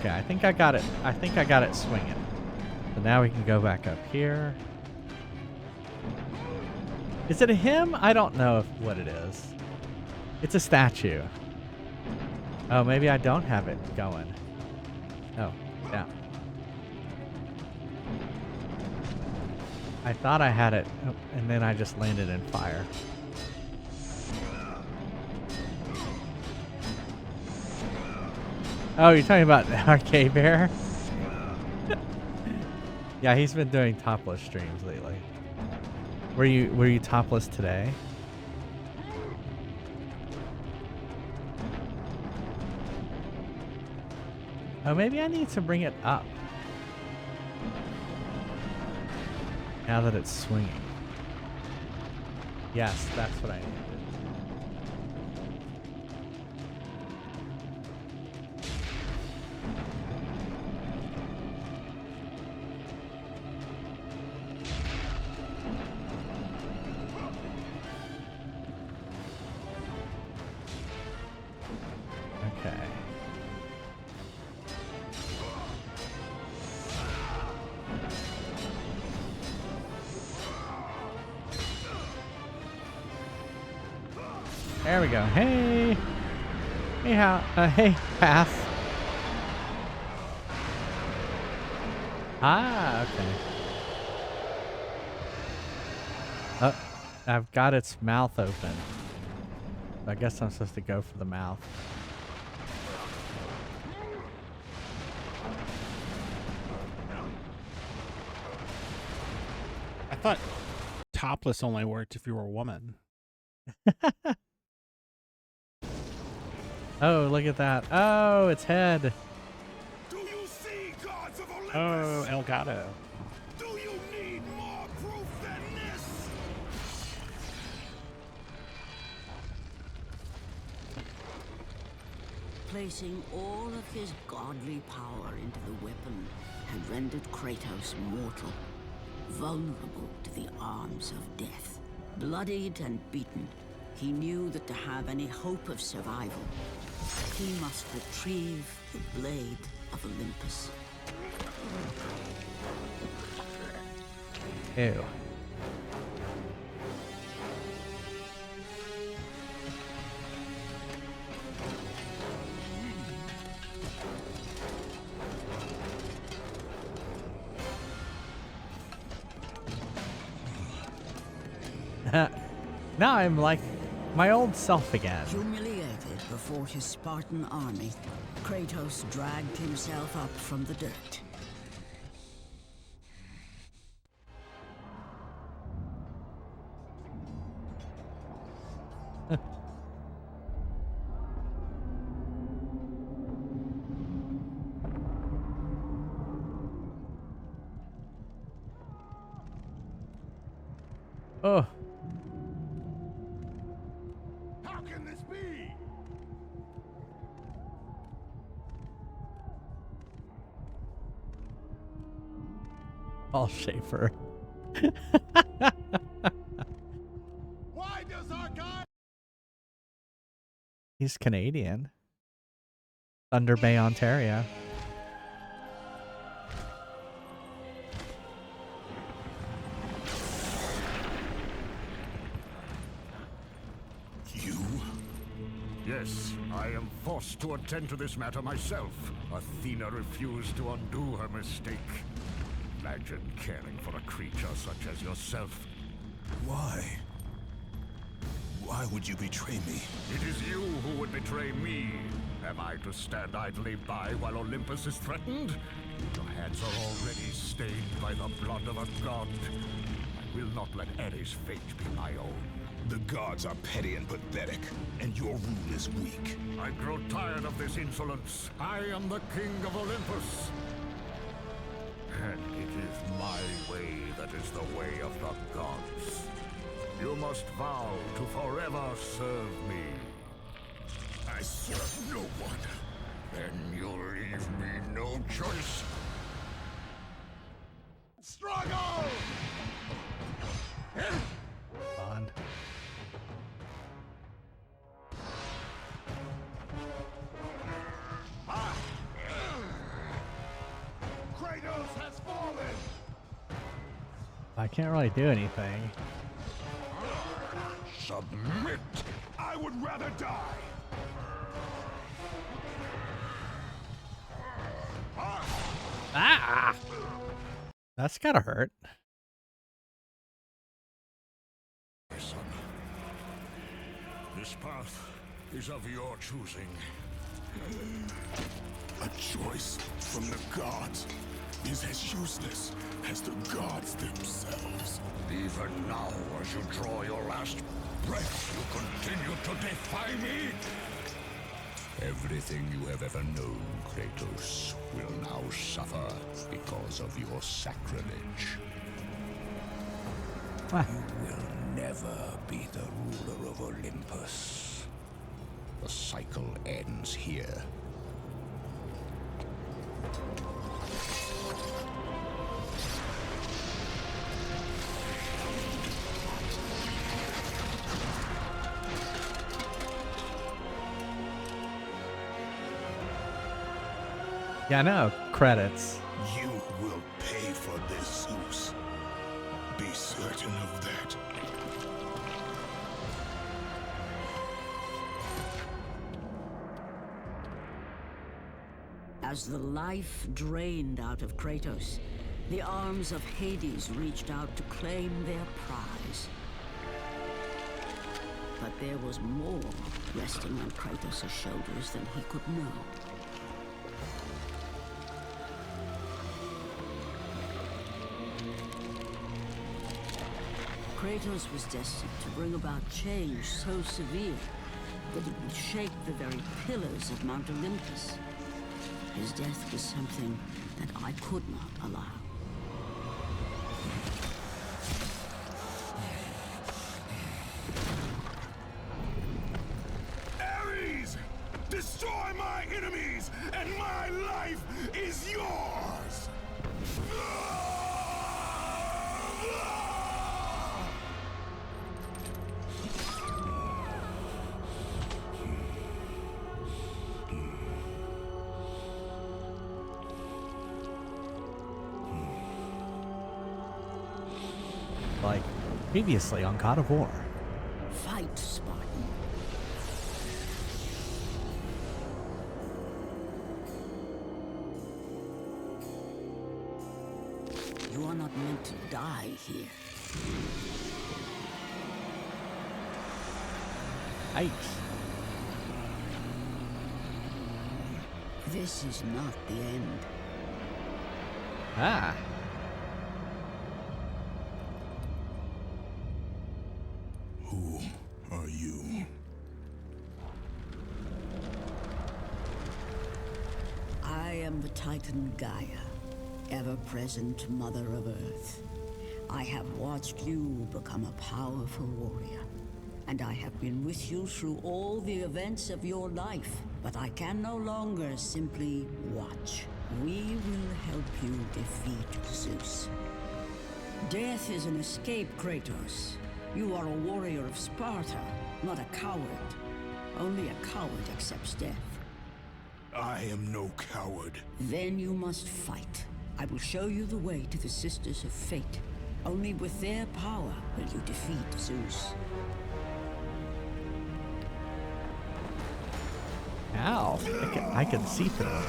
Okay, I think I got it. I think I got it swinging. So now we can go back up here. Is it a him? I don't know what it is. It's a statue. Oh, maybe I don't have it going. Oh, yeah. I thought I had it, and then I just landed in fire. Oh, you're talking about Arcade Bear? Yeah, he's been doing topless streams lately. Were you topless today? Oh, maybe I need to bring it up. Now that it's swinging. Yes, that's what I needed. Okay. There we go. Hey. Hey, hey, path. Ah, okay. Oh, I've got its mouth open. I guess I'm supposed to go for the mouth. I thought topless only worked if you were a woman. Oh, look at that. Oh, its head. Do you see, gods of Olympus? Oh, Elgato. Do you need more proof than this? Placing all of his godly power into the weapon had rendered Kratos mortal, vulnerable to the arms of death. Bloodied and beaten, he knew that to have any hope of survival, he must retrieve the blade of Olympus. Ew. Now I'm like my old self again. Humiliated before his Spartan army, Kratos dragged himself up from the dirt. Oh. How can this be? Paul Schaefer. Why does our guy? He's Canadian. Thunder Bay, Ontario. You? Yes, I am forced to attend to this matter myself. Athena refused to undo her mistake. Imagine caring for a creature such as yourself. Why? Why would you betray me? It is you who would betray me. Am I to stand idly by while Olympus is threatened? Your hands are already stained by the blood of a god. I will not let Ares' fate be my own. The gods are petty and pathetic, and your rule is weak. I grow tired of this insolence. I am the king of Olympus. And it is my way that is the way of the gods. You must vow to forever serve me. I serve no one. Then you leave me no choice. Struggle! Bond. Kratos has fallen! I can't really do anything. Submit! I would rather die! Ah! That's gotta hurt. My son, this path is of your choosing. A choice from the gods is as useless as the gods themselves. Even now, as you draw your last breath, you continue to defy me? Everything you have ever known, Kratos, will now suffer because of your sacrilege. Ah. You will never be the ruler of Olympus. The cycle ends here. Yeah, I know. Credits. You will pay for this, Zeus. Be certain of that. As the life drained out of Kratos, the arms of Hades reached out to claim their prize. But there was more resting on Kratos' shoulders than he could know. Kratos was destined to bring about change so severe that it would shake the very pillars of Mount Olympus. His death was something that I could not allow. Ares! Destroy my enemies, and my life is yours! Like previously on God of War. Fight, Spartan. You are not meant to die here. Yikes. This is not the end. Ah. Who are you? I am the Titan Gaia, ever-present Mother of Earth. I have watched you become a powerful warrior, and I have been with you through all the events of your life, but I can no longer simply watch. We will help you defeat Zeus. Death is an escape, Kratos. You are a warrior of Sparta, not a coward. Only a coward accepts death. I am no coward. Then you must fight. I will show you the way to the Sisters of Fate. Only with their power will you defeat Zeus. Ow. I can see through it.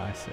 I see.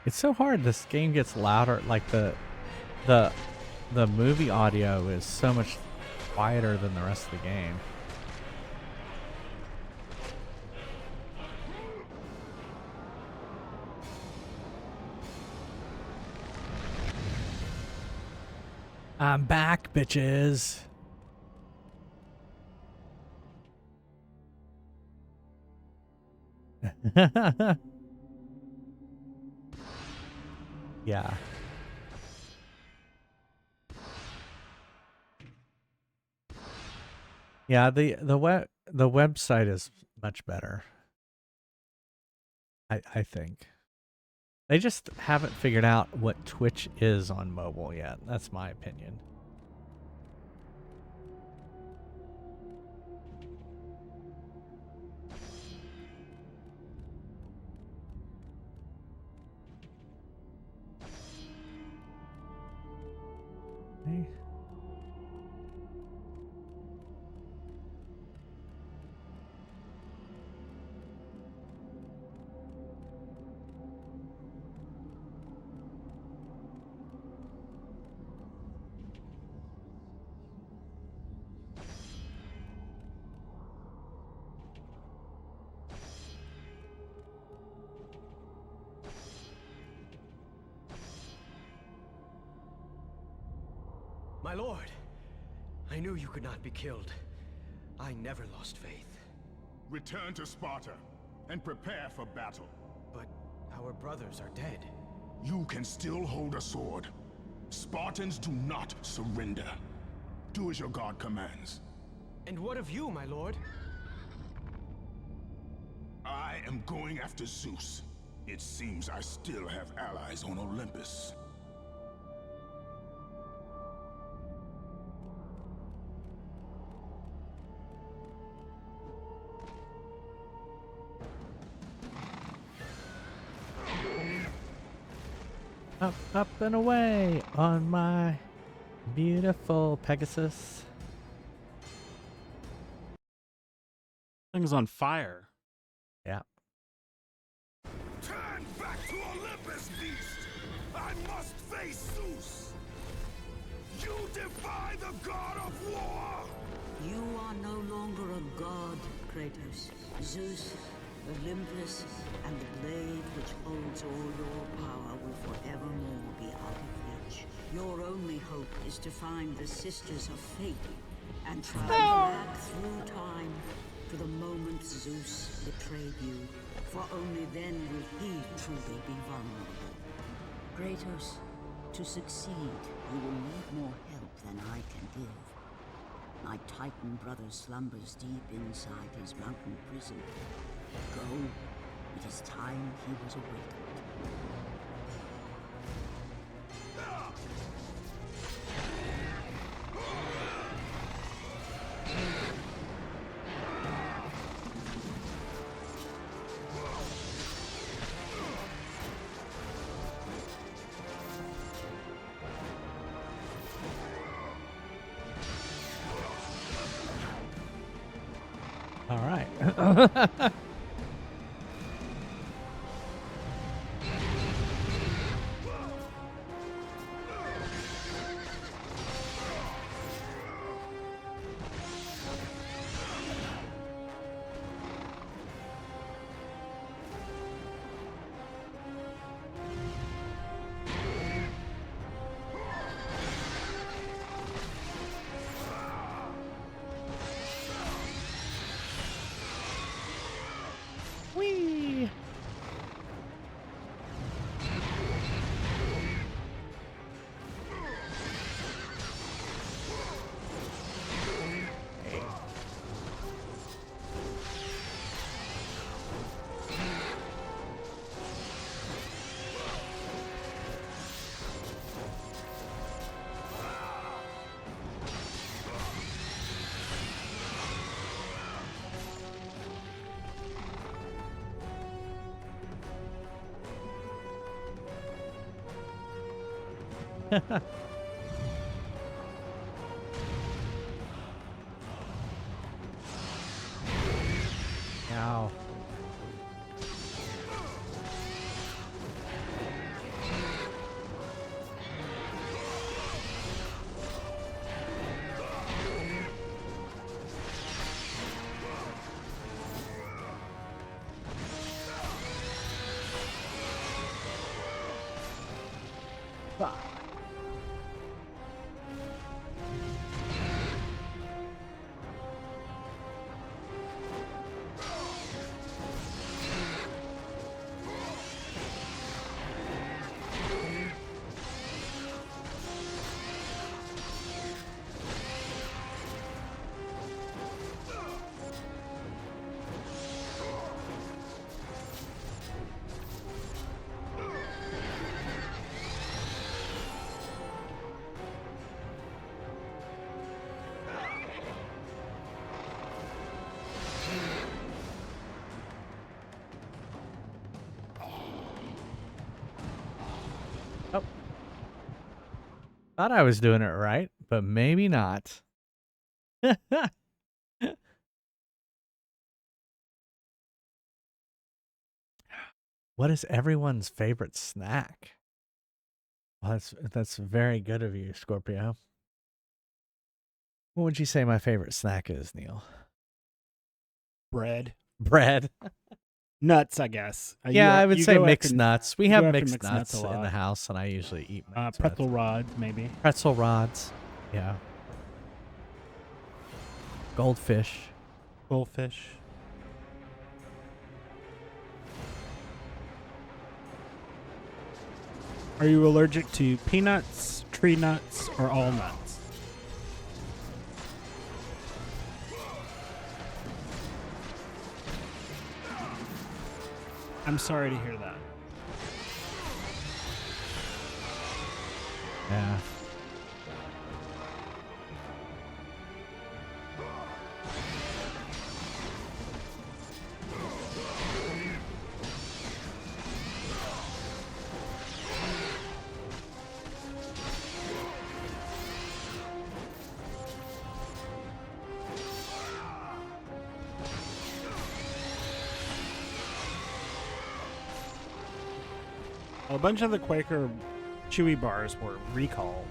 It's so hard. This game gets louder. Like the movie audio is so much quieter than the rest of the game. I'm back, bitches. Yeah. Yeah, the website is much better. I think. They just haven't figured out what Twitch is on mobile yet. That's my opinion. Hey. My lord, I knew you could not be killed. I never lost faith. Return to Sparta and prepare for battle. But our brothers are dead. You can still hold a sword. Spartans do not surrender. Do as your god commands. And what of you, my lord? I am going after Zeus. It seems I still have allies on Olympus. Up, up and away on my beautiful Pegasus. Thing's on fire. Yeah. Turn back to Olympus, beast! I must face Zeus! You defy the god of war! You are no longer a god, Kratos. Zeus, Olympus, and the blade which holds all your power will forevermore be out of reach. Your only hope is to find the Sisters of Fate and travel back through time to the moment Zeus betrayed you, for only then will he truly be vulnerable. Kratos, to succeed, you will need more help than I can give. My Titan brother slumbers deep inside his mountain prison. Go. It is time he was awakened. All right. Ow. Oh. Thought I was doing it right, but maybe not. What is everyone's favorite snack? Well, that's very good of you, Scorpio. What would you say my favorite snack is, Neil? Bread. Bread. Nuts, I guess. Yeah, I would say go mixed after- nuts. We you have go after mixed nuts a in the lot. house, and I usually eat mixed Pretzel nuts. rods, maybe. Pretzel rods. Yeah. Goldfish. Goldfish. Are you allergic to peanuts, tree nuts, or all nuts? I'm sorry to hear that. Yeah. A bunch of the Quaker Chewy bars were recalled.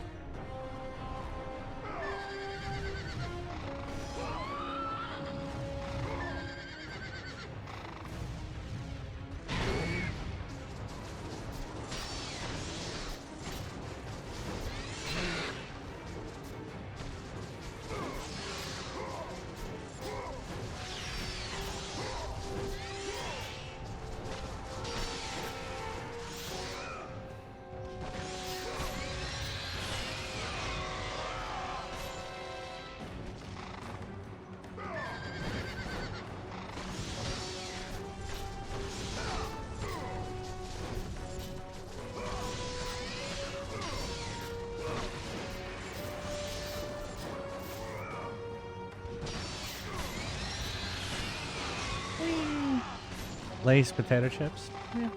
Lay's potato chips. Yeah.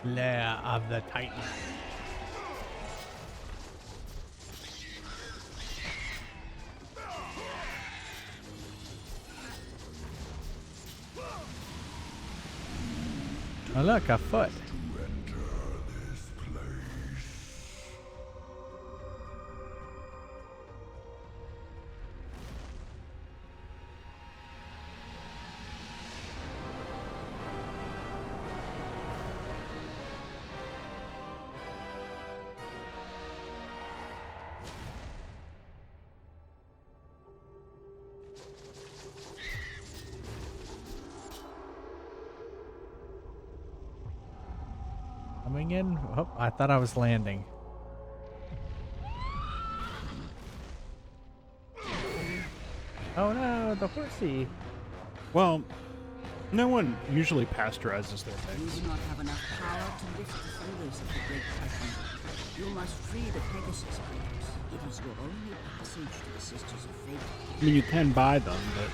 Lair of the Titan. Oh look, a foot. Coming in. Oh, I thought I was landing. Oh no, the horsey. Well, no one usually pasteurizes their You pigs. do not have enough power to lift the fingers of the great Titan. You must free the Pegasus, Kratos. It is your only passage to the Sisters of Fate. I mean, you can buy them, but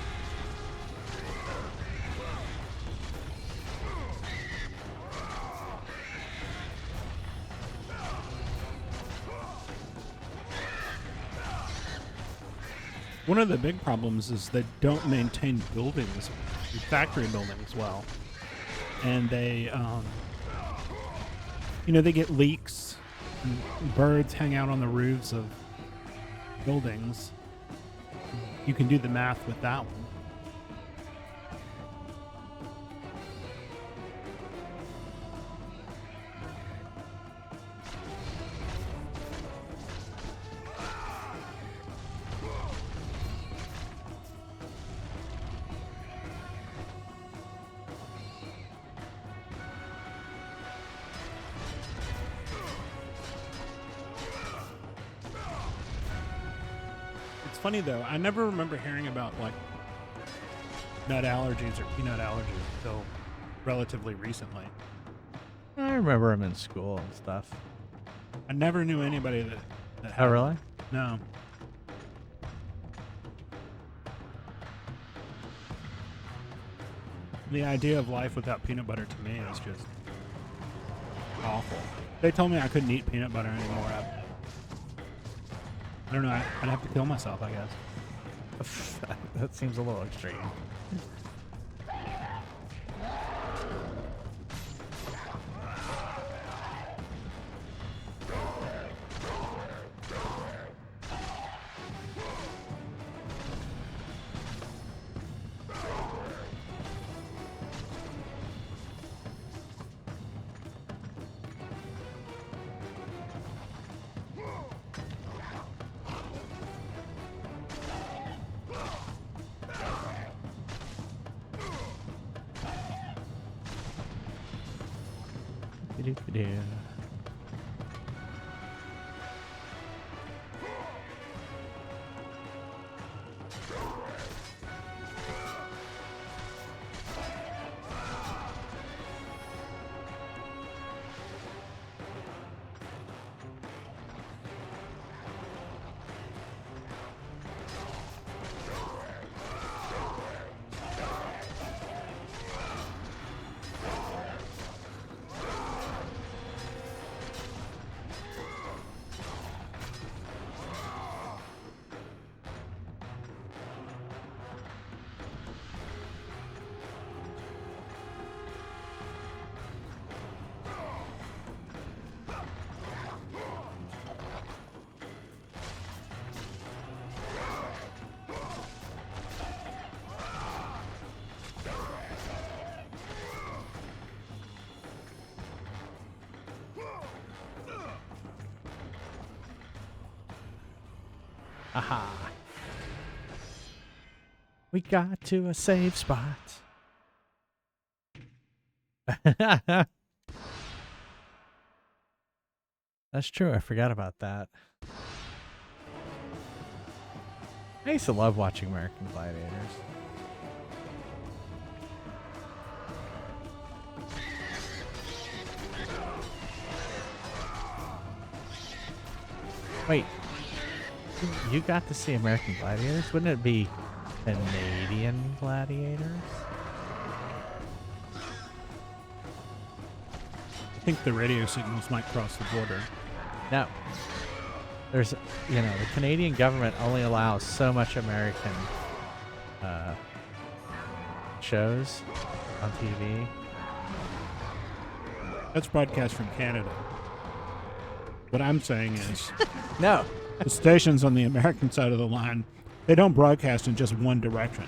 one of the big problems is they don't maintain buildings, factory buildings well. And they, they get leaks, and birds hang out on the roofs of buildings. You can do the math with that one. It's funny though, I never remember hearing about like nut allergies or peanut allergies until relatively recently. I remember him in school and stuff. I never knew anybody that had Oh, really? one. No. The idea of life without peanut butter to me is just awful. They told me I couldn't eat peanut butter anymore. I don't know. I'd have to kill myself, I guess. That seems a little extreme. Ba-doop-ba-doo. Aha. We got to a safe spot. That's true. I forgot about that. I used to love watching American Gladiators. Wait. You got to see American Gladiators? Wouldn't it be Canadian Gladiators? I think the radio signals might cross the border. No. There's, the Canadian government only allows so much American shows on TV. That's broadcast from Canada. What I'm saying is... No. The stations on the American side of the line, they don't broadcast in just one direction.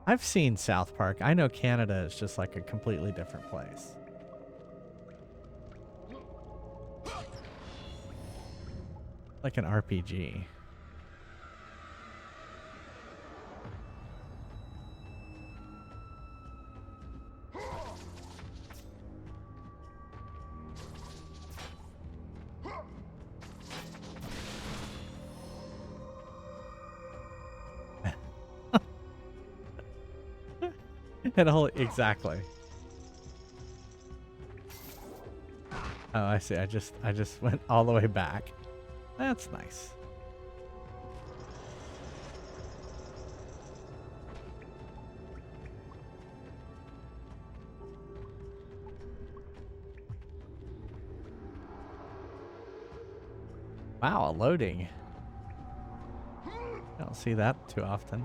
I've seen South Park. I know Canada is just like a completely different place. Like an RPG. Exactly. Oh, I see. I just went all the way back. That's nice. Wow, loading. I don't see that too often.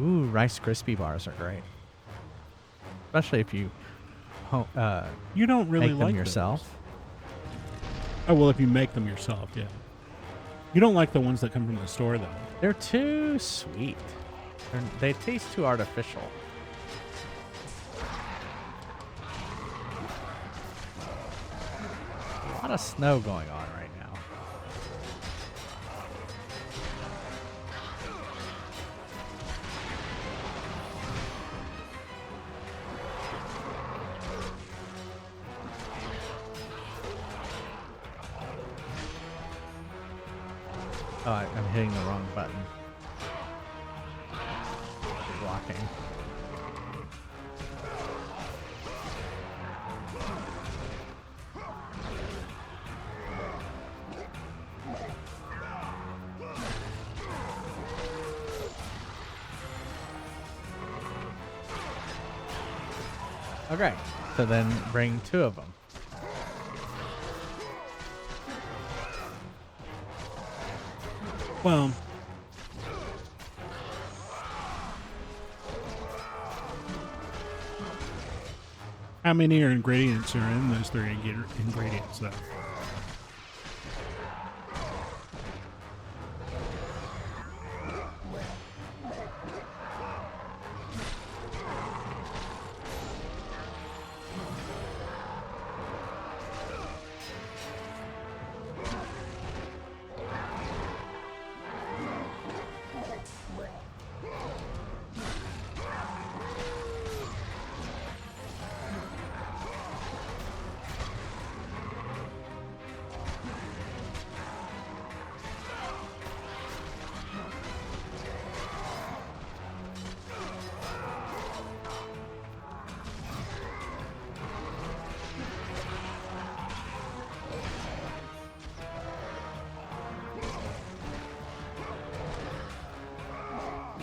Ooh, Rice Krispie bars are great. Especially if you you don't really make them like yourself. Those. Oh, well, if you make them yourself, yeah. You don't like the ones that come from the store, though. They're too sweet. They taste too artificial. A lot of snow going on right now. Oh, I'm hitting the wrong button. Blocking. Okay, so then bring 2 of them. Well, how many ingredients are in those 3 ingredients, though?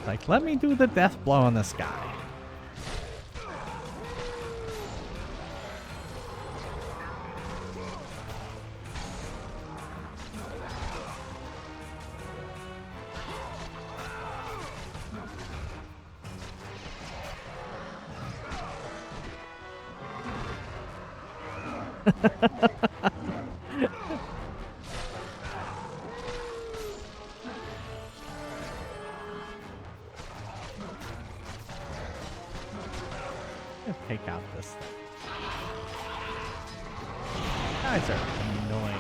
Like, let me do the death blow on this guy. Take out this thing. Guys are annoying.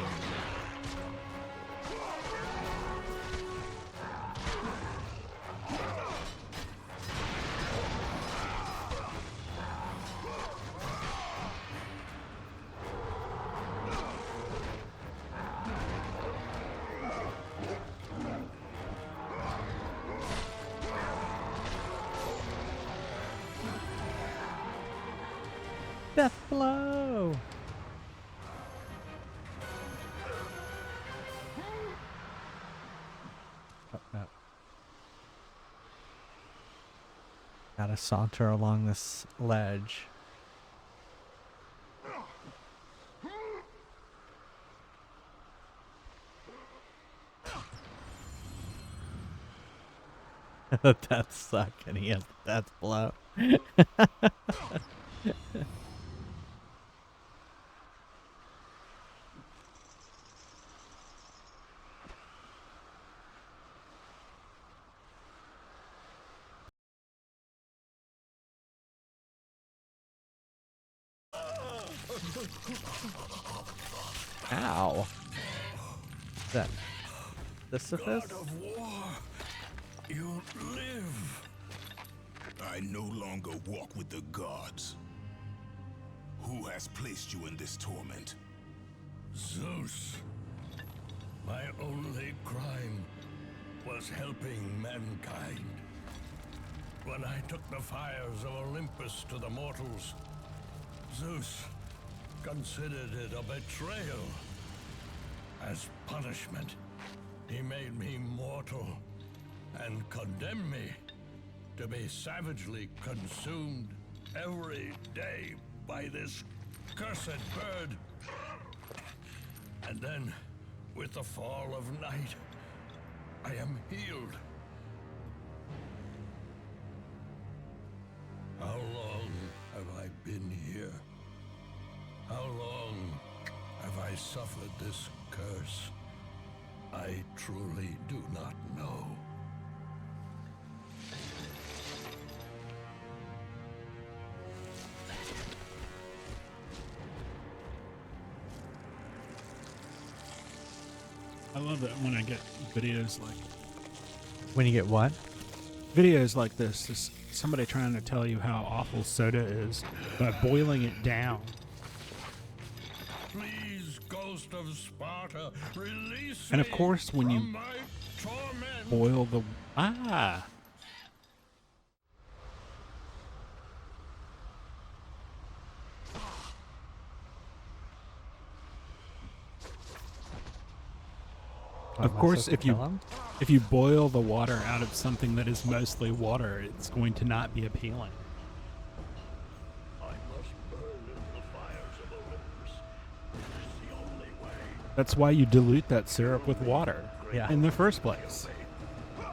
Death blow. Oh, no. Gotta saunter along this ledge. That suck, and he has death blow. Ow. Is that Sisyphus? God of war, you live. I no longer walk with the gods. Who has placed you in this torment? Zeus. My only crime was helping mankind. When I took the fires of Olympus to the mortals, Zeus considered it a betrayal. As punishment, he made me mortal and condemned me to be savagely consumed every day by this cursed bird. And then, with the fall of night, I am healed. How long have I been here? How long have I suffered this curse? I truly do not know. I love it when I get videos like When you get what? videos like this. Is somebody trying to tell you how awful soda is by boiling it down. Please, ghost of Sparta, release And of me course, when you from my torment. boil the Of course, if you boil the water out of something that is mostly water, it's going to not be appealing. I must burn in the fires of Olympus. It is the only way. That's why you dilute that syrup with water Yeah. in the first place. I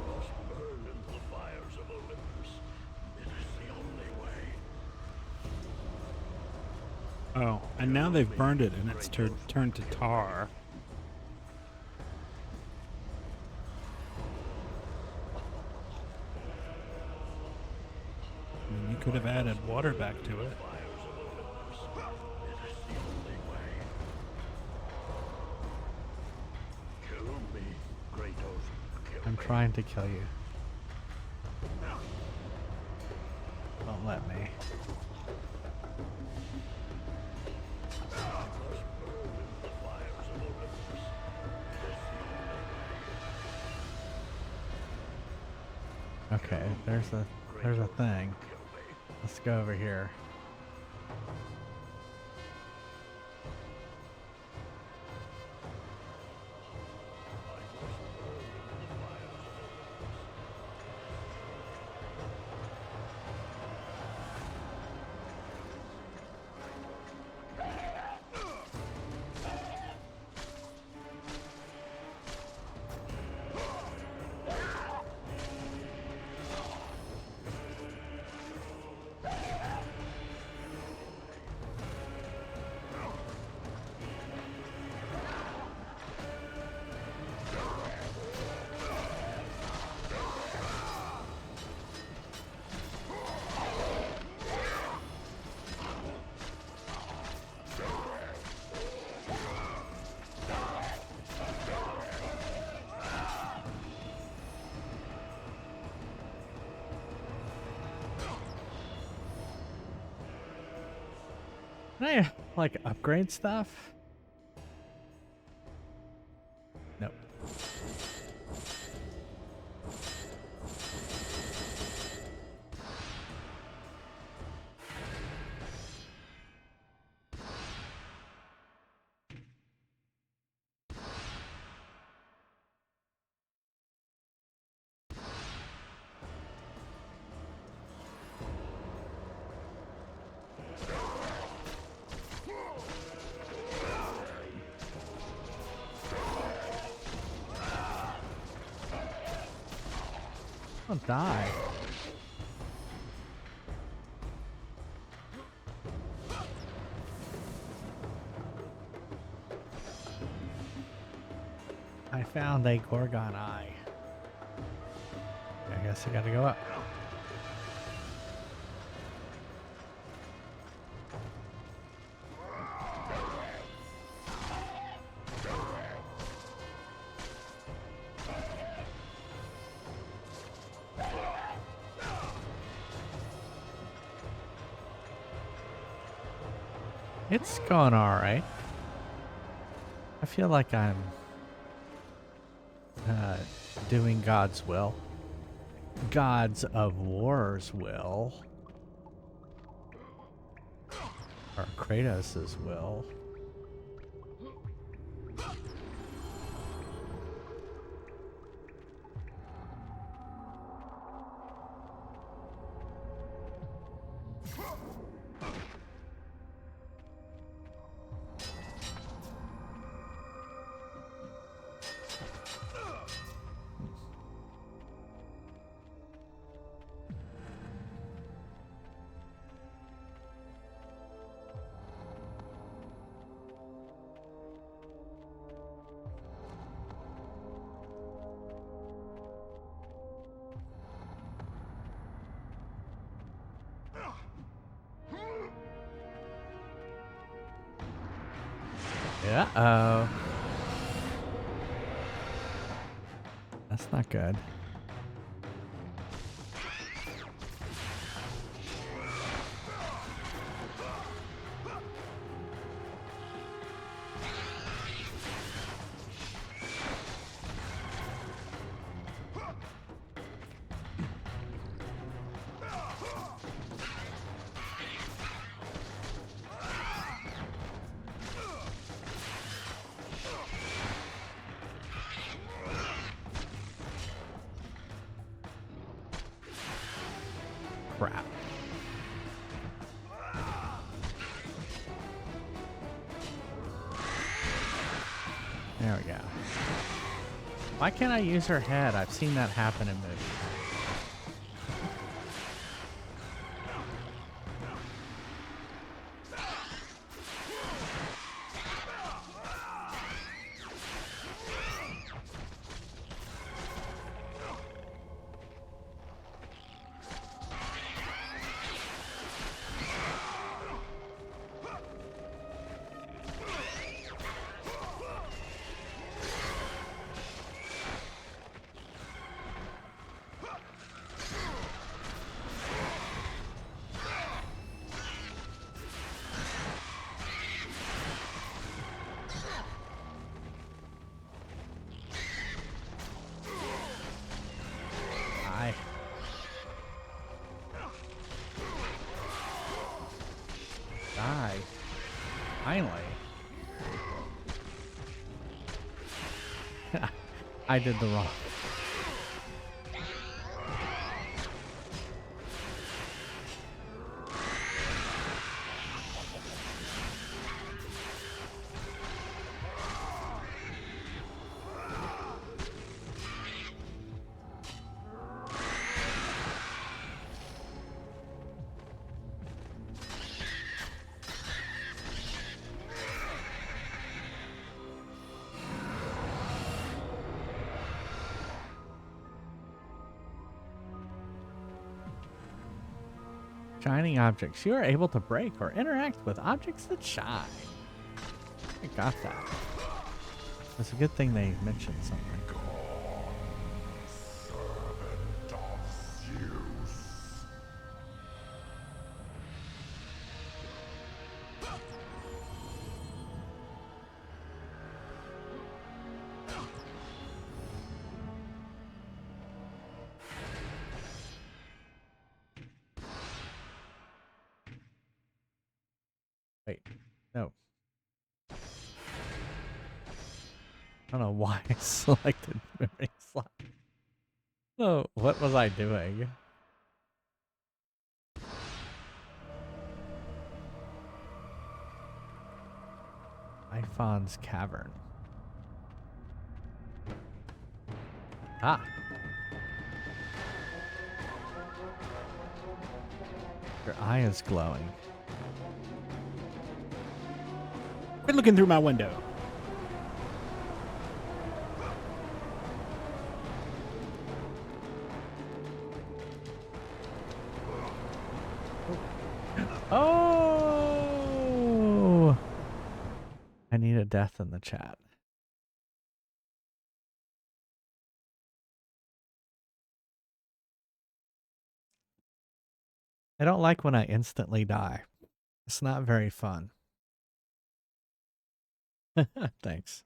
must burn in the fires of Olympus. It is the only way. Oh, and now they've burned it and it's turned to tar. I mean, you could have added water back to it. Kill me, Kratos. Kill I'm trying to kill you. Don't let me. Okay, there's a thing. Let's go over here. Can I, like, upgrade stuff? Nope. Don't die. I found a Gorgon eye. guess I gotta go up. It's going all right. I feel like I'm doing God's will. Gods of War's will. Or Kratos' will. Uh-oh. That's not good. Crap. There we go. Why can't I use her head? I've seen that happen in movies. Die. Finally. I did the wrong. Shining objects. You are able to break or interact with objects that shine. I got that. It's a good thing they mentioned something. Servant of Zeus. Wait, no. I don't know why I selected memory slot. No, what was I doing? Iphon's cavern. Ah. Your eye is glowing. Quit looking through my window. I need a death in the chat. I don't like when I instantly die. It's not very fun. Thanks.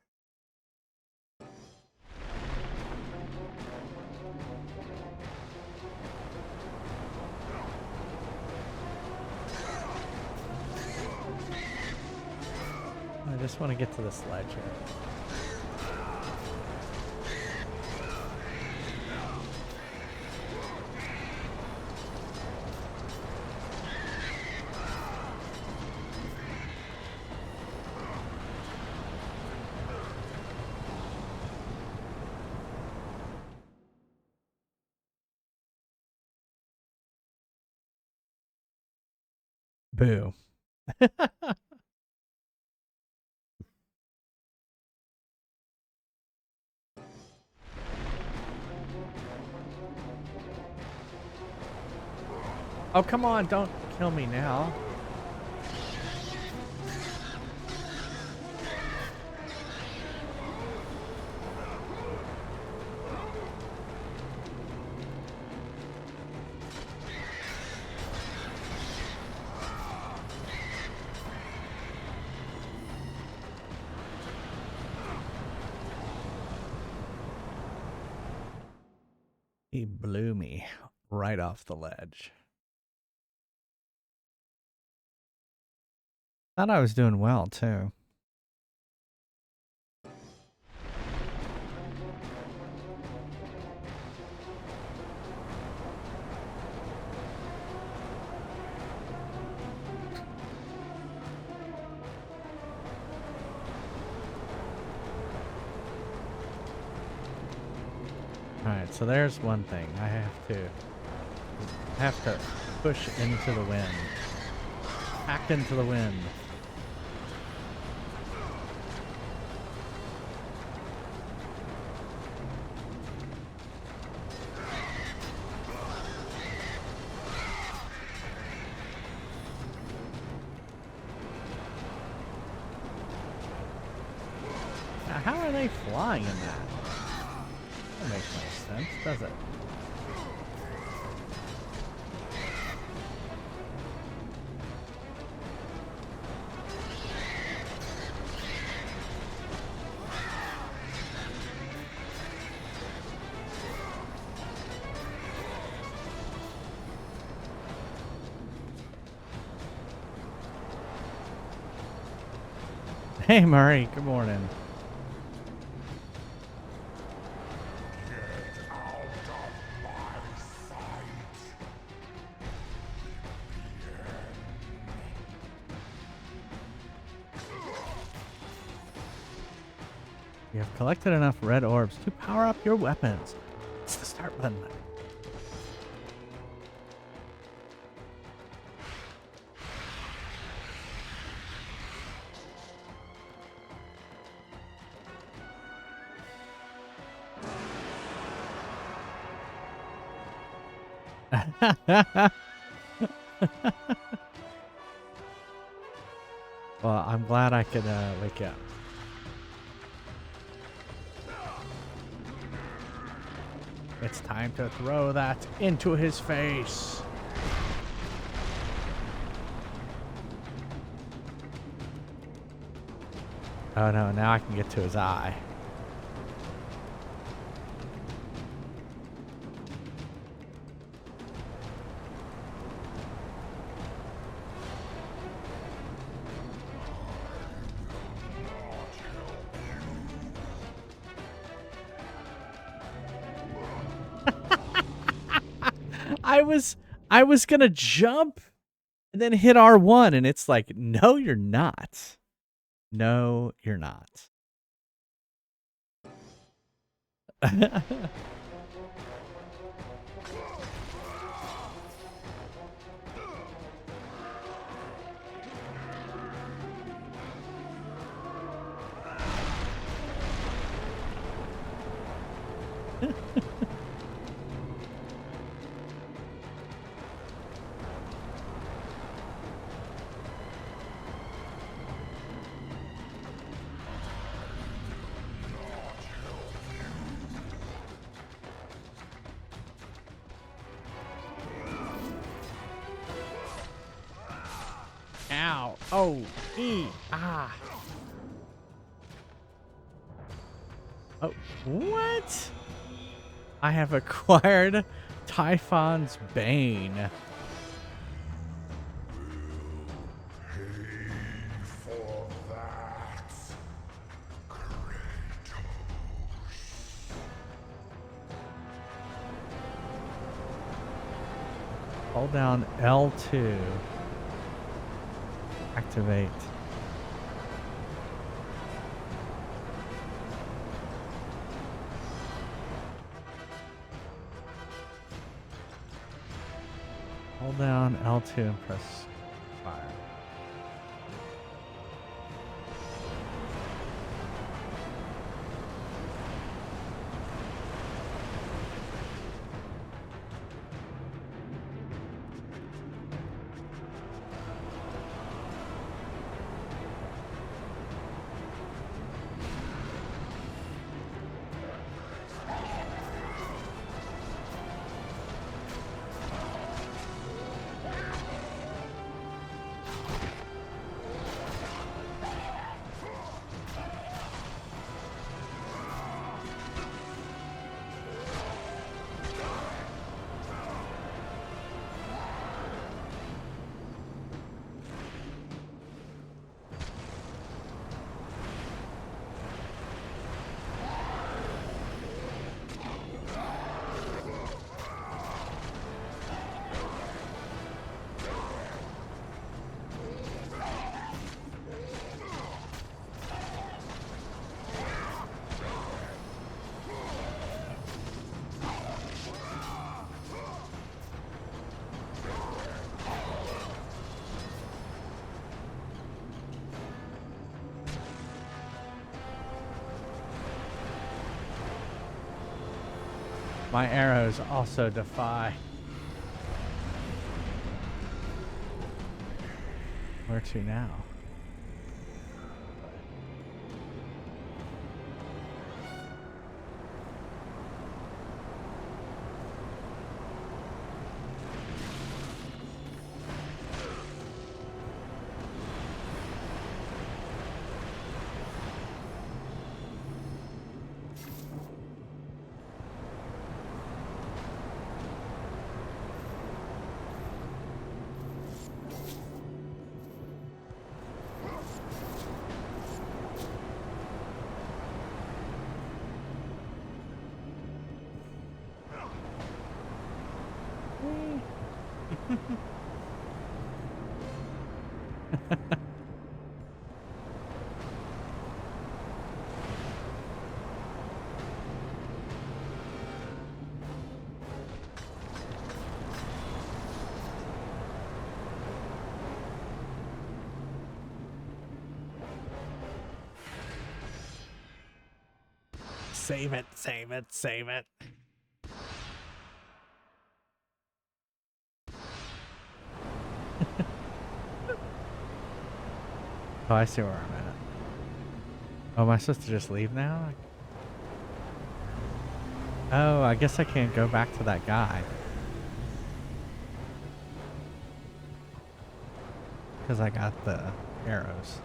I just want to get to the sledge here. Boo. Oh, come on, don't kill me now. He blew me right off the ledge. Thought I was doing well, too. Alright, so there's one thing. I have to push into the wind. Hack into the wind. Now, how are they flying in that? That makes no sense, does it? Hey Murray, good morning. You have collected enough red orbs to power up your weapons. It's the start button. Well, I'm glad I could wake up. It's time to throw that into his face. Oh no, now I can get to his eye. I was gonna jump and then hit R1 and it's like, no, you're not. No, you're not. Oh, ah. Oh, what? I have acquired Typhon's Bane. For that, Hold down L2. Activate. Hold down L2 and press fire. My arrows also defy. Where to now? Save it, save it, save it. Oh, I see where I'm at. Oh, am I supposed to just leave now? Oh, I guess I can't go back to that guy. Because I got the arrows.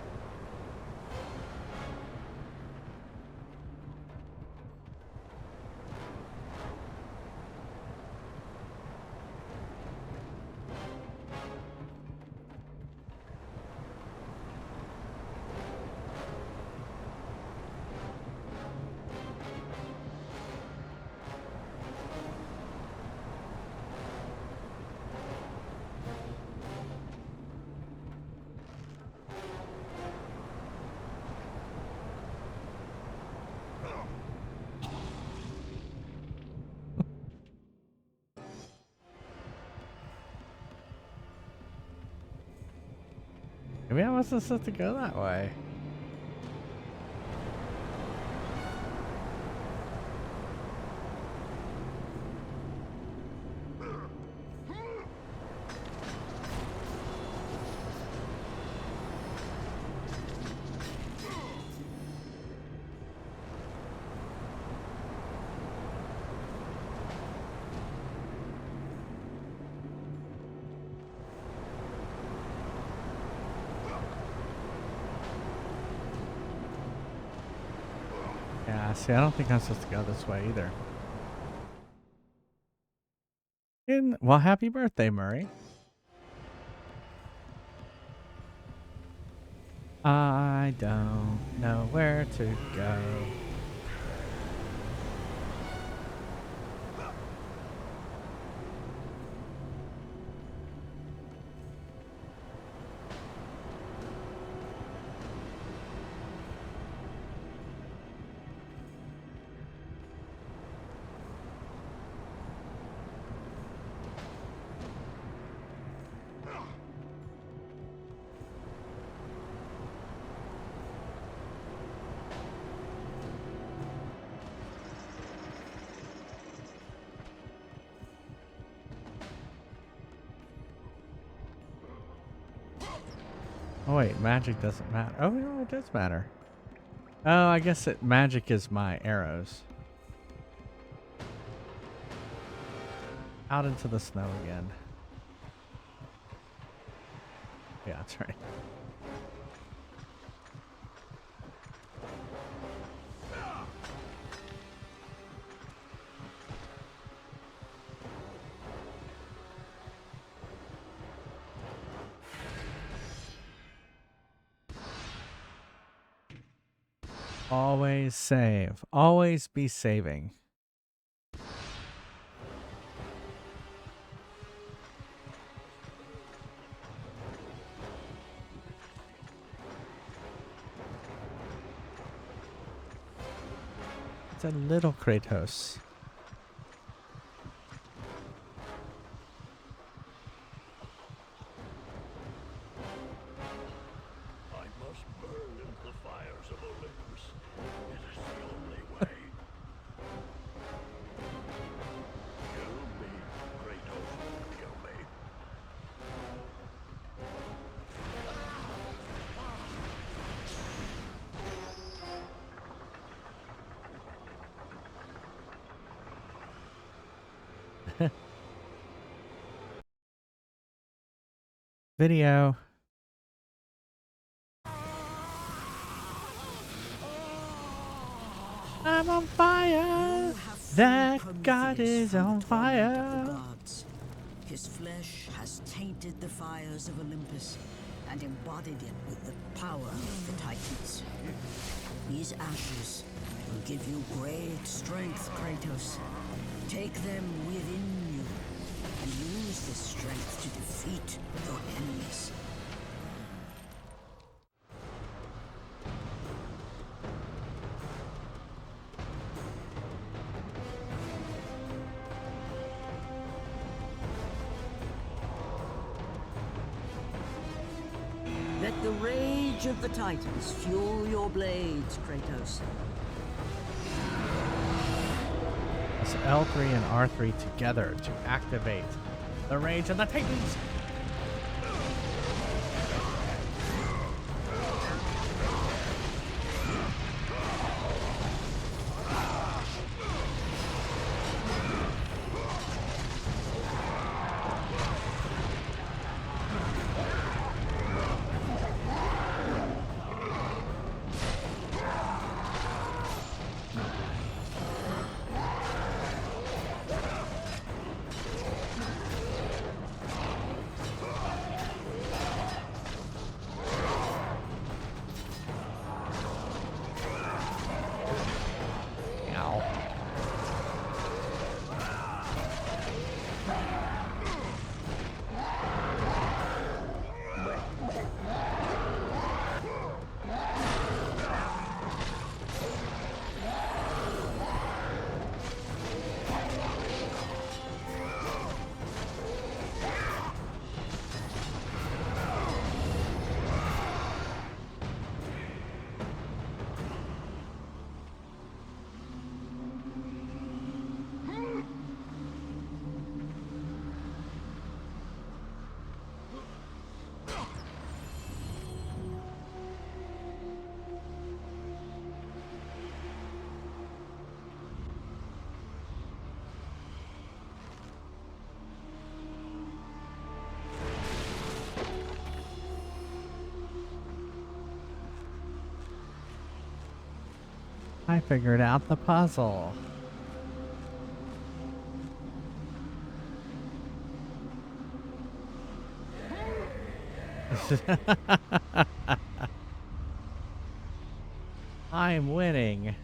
Maybe I wasn't supposed to go that way. Yeah, see, I don't think I'm supposed to go this way either. Well, happy birthday, Murray. I don't know where to go. Oh wait, magic doesn't matter. Oh no, it does matter. Oh, I guess magic is my arrows. Out into the snow again. Yeah, that's right. Always save. Always be saving. It's a little Kratos. I must burn in the fires of Olympus. It is the only way. Kill me, Kratos. Kill me. Video. I'm on fire. That god is on fire. His flesh has tainted the fires of Olympus and embodied it with the power of the Titans. These ashes will give you great strength, Kratos. Take them within you and use this strength to defeat your enemies. Let the rage of the Titans fuel your blades, Kratos. Press L3 and R3 together to activate the rage of the Titans. I figured out the puzzle. I'm winning.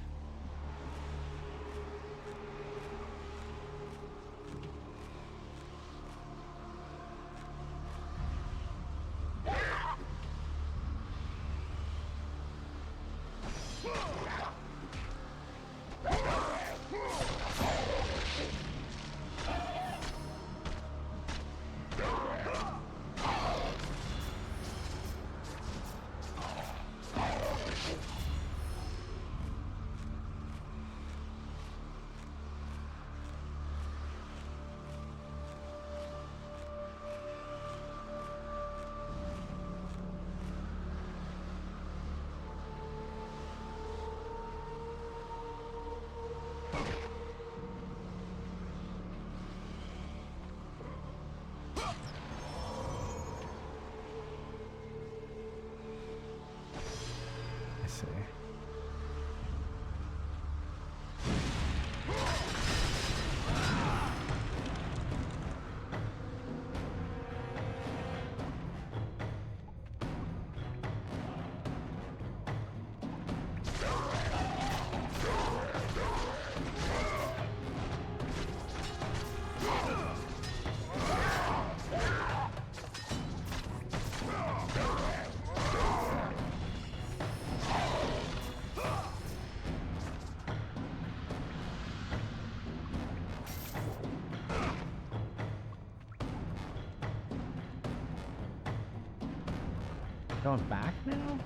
Going back now?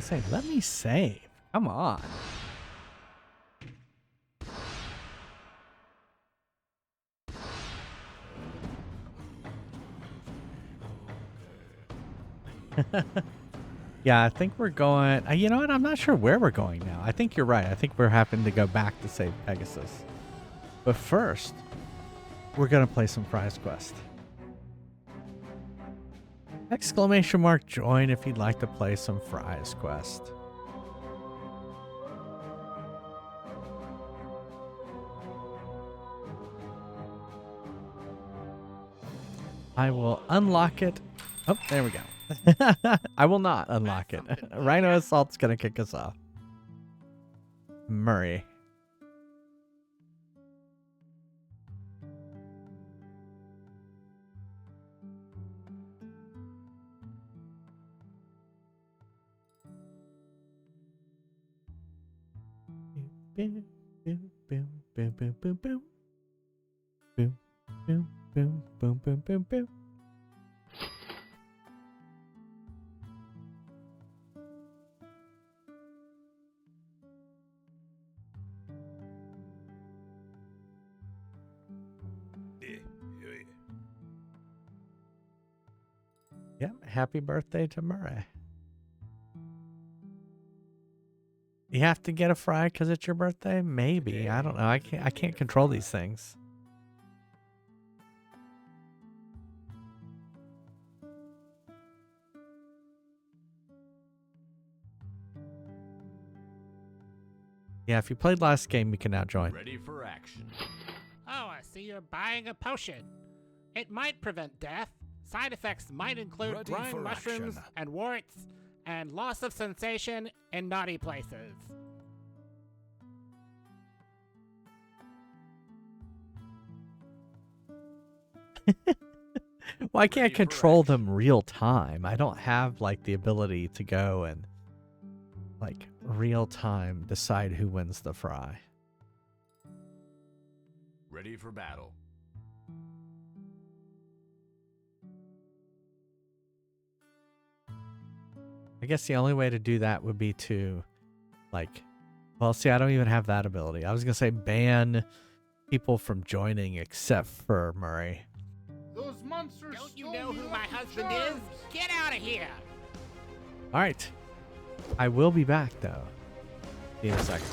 Say, let me save. Come on. Yeah, I think we're going. You know what? I'm not sure where we're going now. I think you're right. I think we're having to go back to save Pegasus. But first, we're going to play some Fry's Quest. Exclamation mark join if you'd like to play some Fry's Quest. I will unlock it. Oh, there we go. I will not unlock it. Rhino Assault's going to kick us off. Murray. Boom, boom, boom, boom, boom, boom, boom. Boom, boom, boom, boom, boom, boom, boom. Yep, happy birthday to Murray. You have to get a fry because it's your birthday? Maybe. I don't know. I can't control these things. Yeah, if you played last game, you can now join. Ready for action. Oh, I see you're buying a potion. It might prevent death. Side effects might include growing mushrooms and warts. and loss of sensation in naughty places. Well, I can't control them real time. I don't have like the ability to go and like real time decide who wins the fry. Ready for battle. I guess the only way to do that would be to like, well, see, I don't even have that ability. I was gonna say ban people from joining except for Murray. Those monsters. Don't you know who my husband is? Get out of here! All right, I will be back though. See you in a second.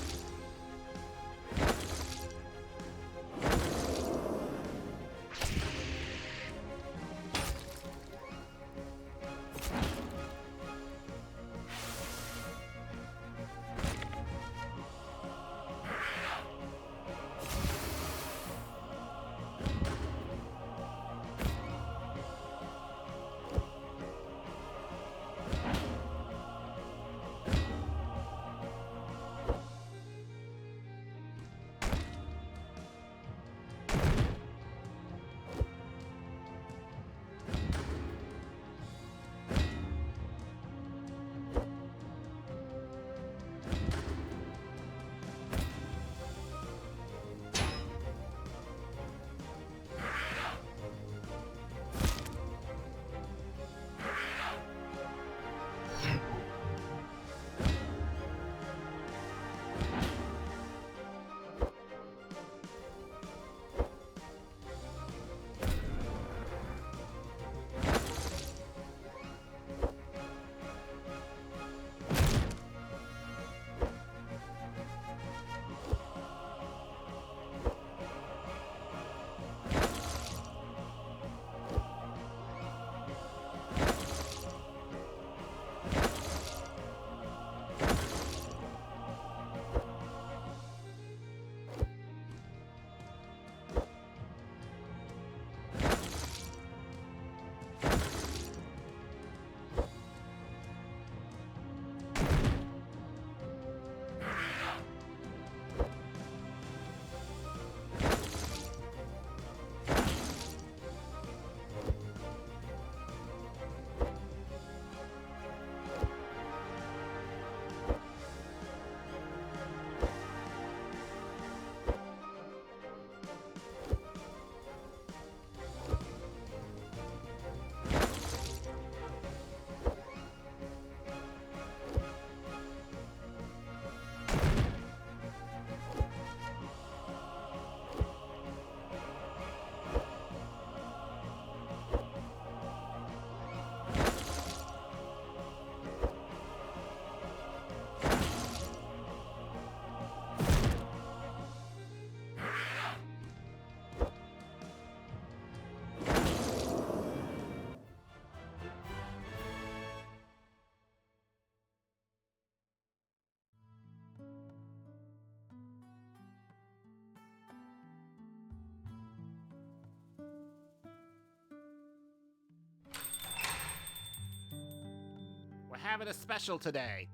We're having a special today.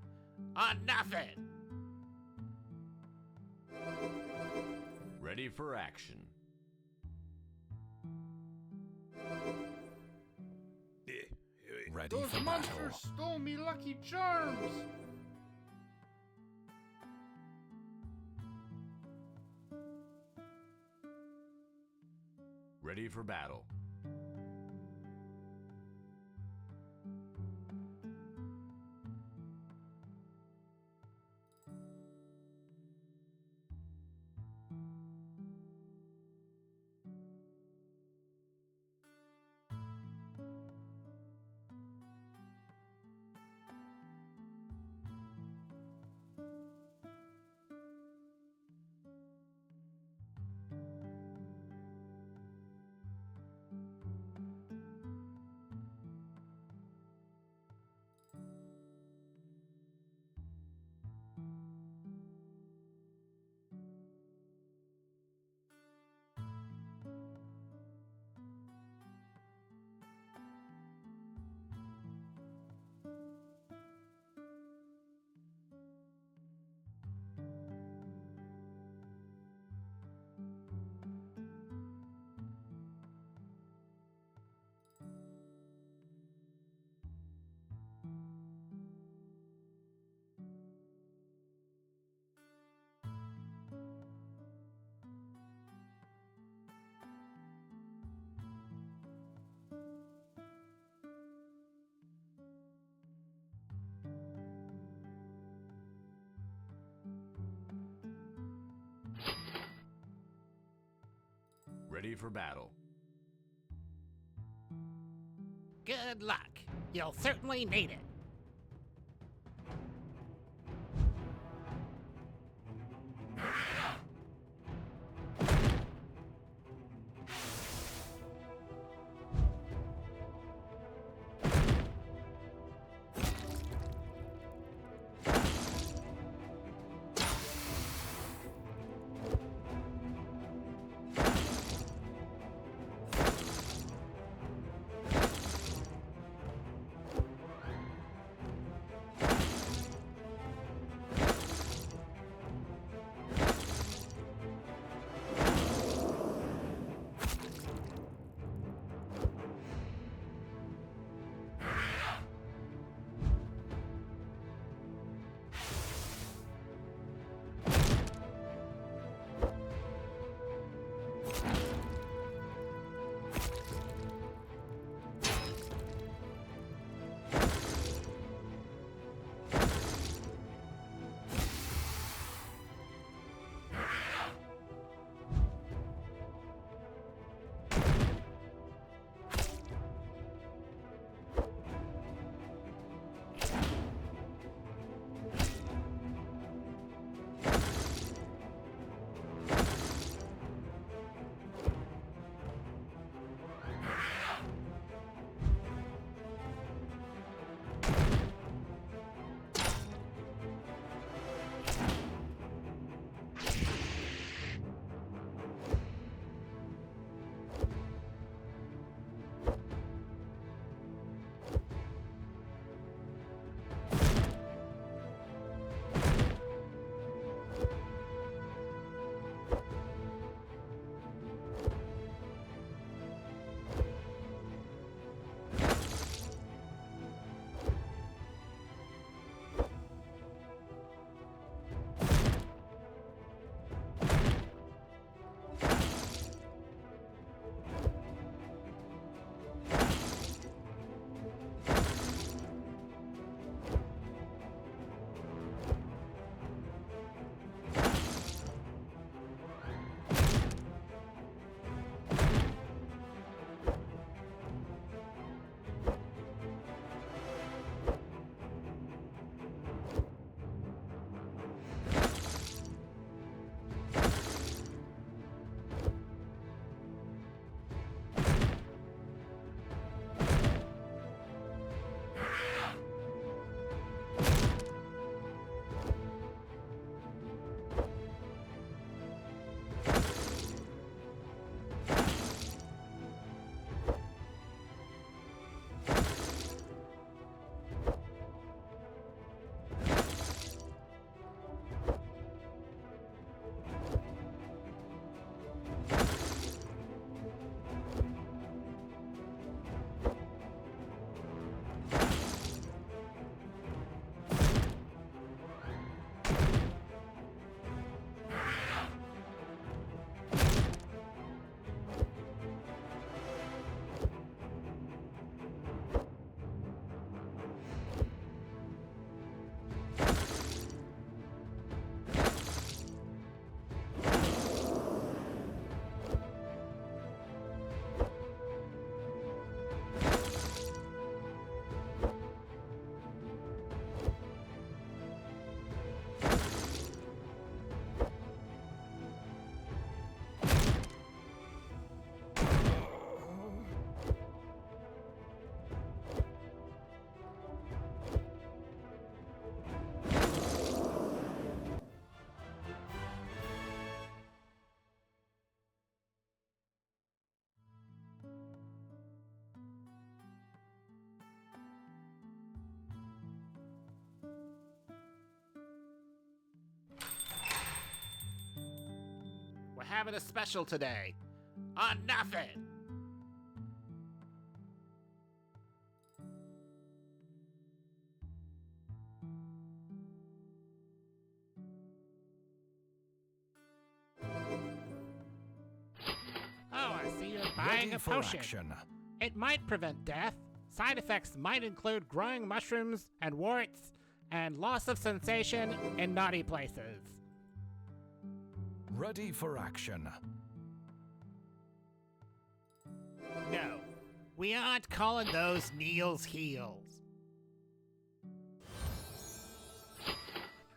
On nothing! Ready for action. Ready Those for monsters battle. stole me Lucky Charms. Ready for battle. ready for battle. Good luck. You'll certainly need it. We're having a special today. On nothing. Oh, I see you're buying a potion. Action. It might prevent death. Side effects might include growing mushrooms and warts and loss of sensation in naughty places. Ready for action. No, we aren't calling those Neil's heels.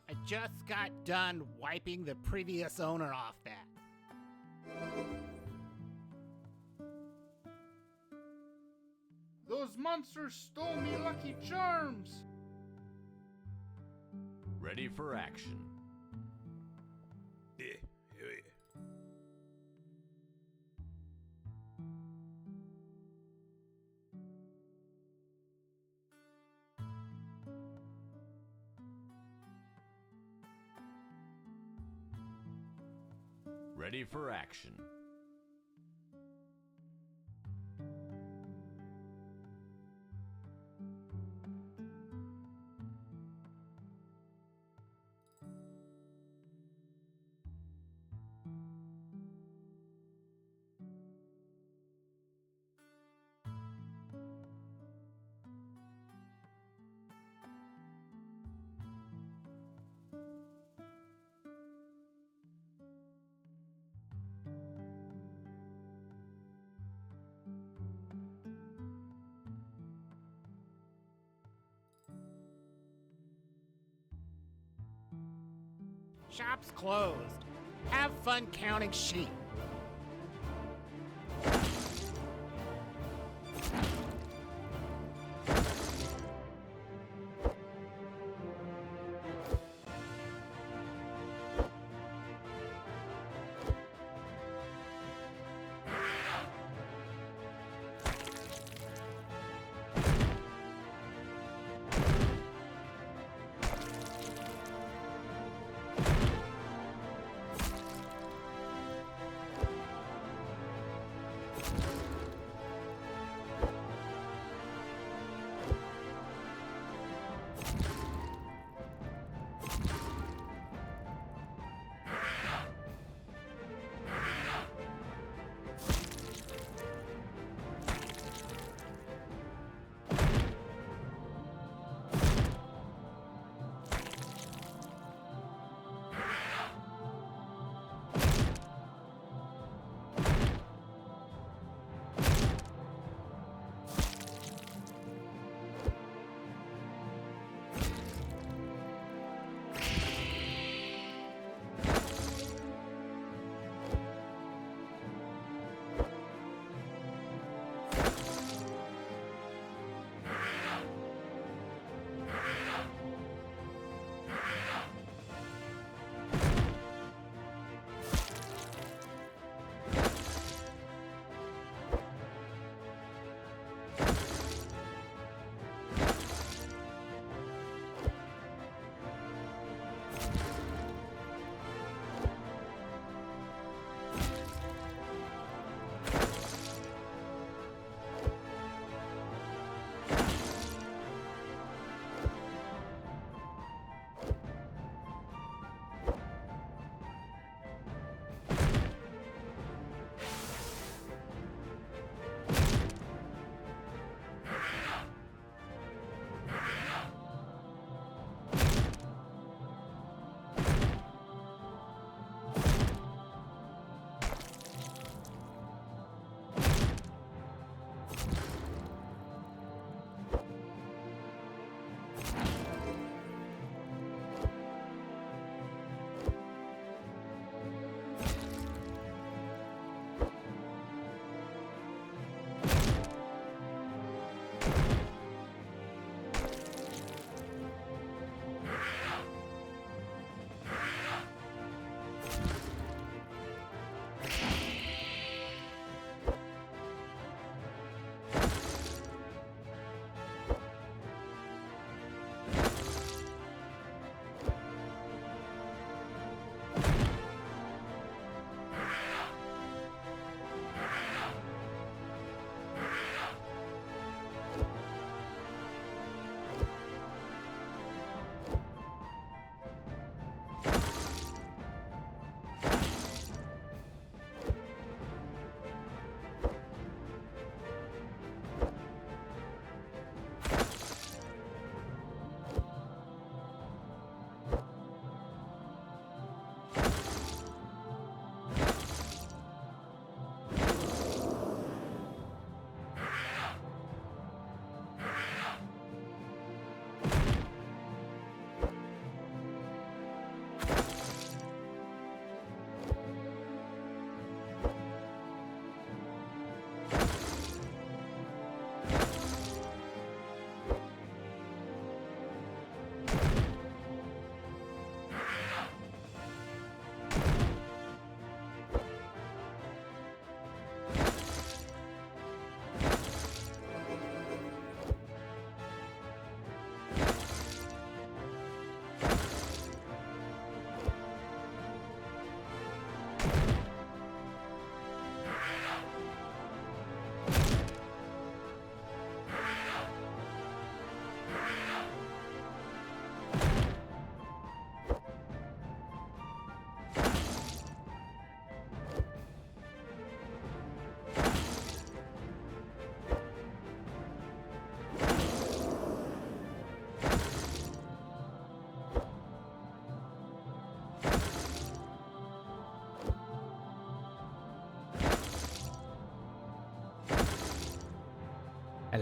I just got done wiping the previous owner off that. Those monsters stole me Lucky Charms! Ready for action. Ready for action. Shop's closed. Have fun counting sheep.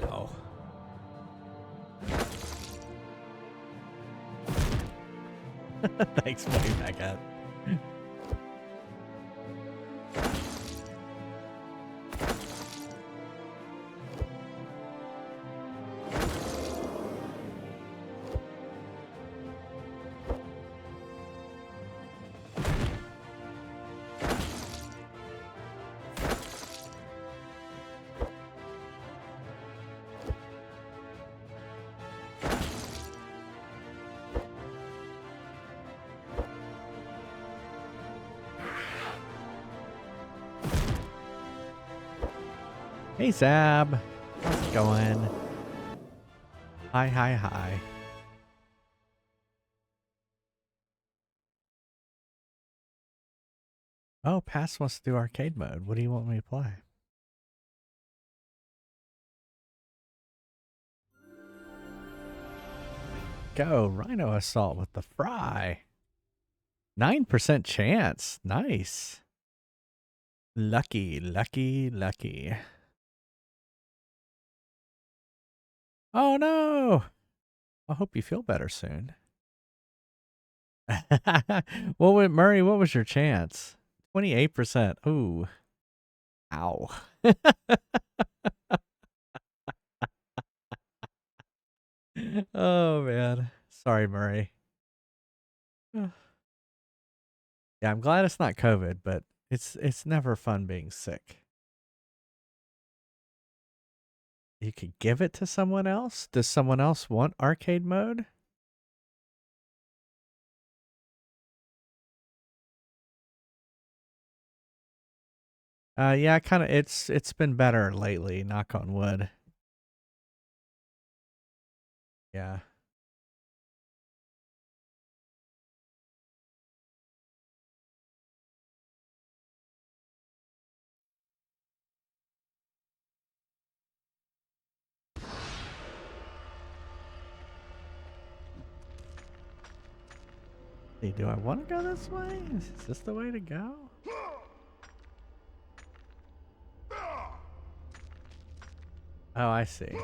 Hello. Thanks, way back at. Hey, Zab. How's it going? Hi, hi, hi. Oh, Pass wants to do arcade mode. What do you want me to play? Go, Rhino Assault with the fry. 9% chance. Nice. Lucky, lucky, lucky. Oh, no. I hope you feel better soon. Murray, what was your chance? 28%. Ooh. Ow. Oh, man. Sorry, Murray. Yeah, I'm glad it's not COVID, but it's never fun being sick. You could give it to someone else? Does someone else want arcade mode? Yeah, kind of. It's been better lately. Knock on wood. Yeah. Hey, do I want to go this way? Is this the way to go? Oh, I see.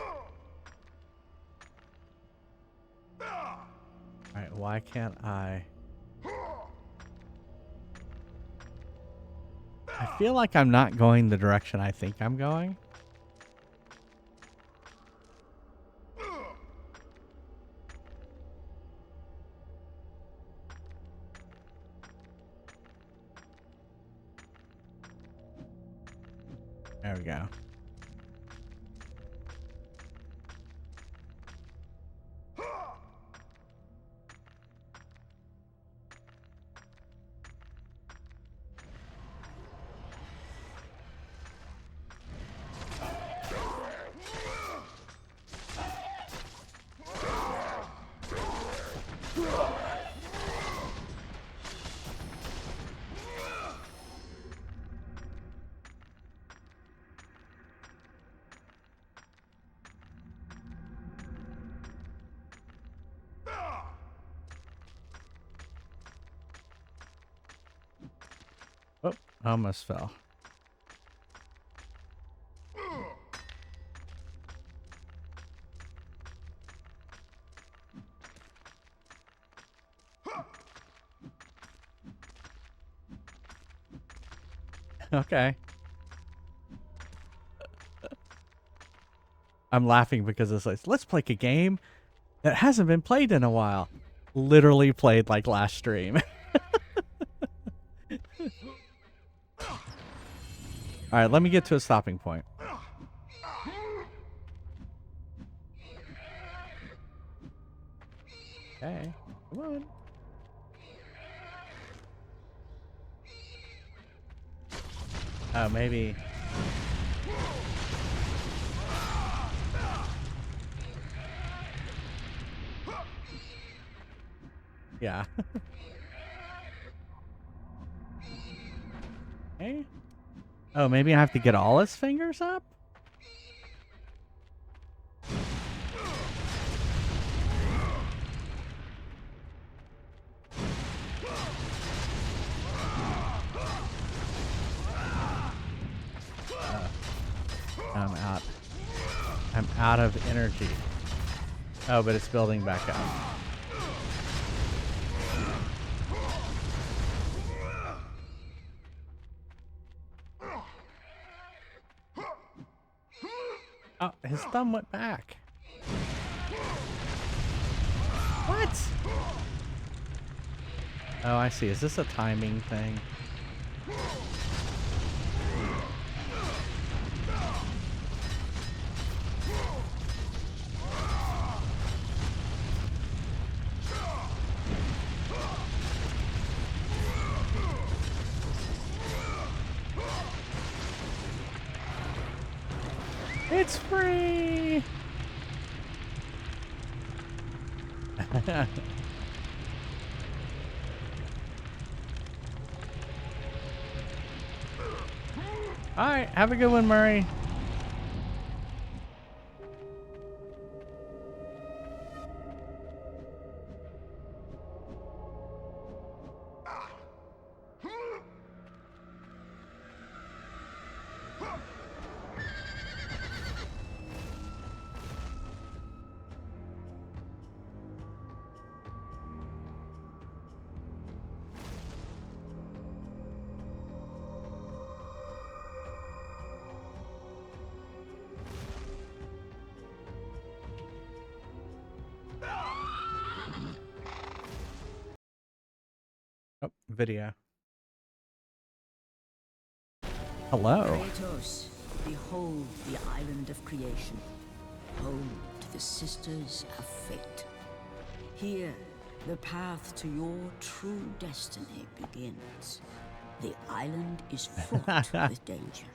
Alright, why can't I? I feel like I'm not going the direction I think I'm going. There we go. Oh, I almost fell. Okay. I'm laughing because it's like, let's play a game that hasn't been played in a while. Literally played like last stream. All right, let me get to a stopping point. Okay, come on. Oh, maybe. Yeah. Okay. Oh, maybe I have to get all his fingers up? I'm out. I'm out of energy. Oh, but it's building back up. Oh, his thumb went back. What? Oh, I see. Is this a timing thing? It's free! Alright, have a good one, Murray. Oh, video. Hello. Kratos, behold the island of creation, home to the Sisters of Fate. Here, the path to your true destiny begins. The island is fraught with danger.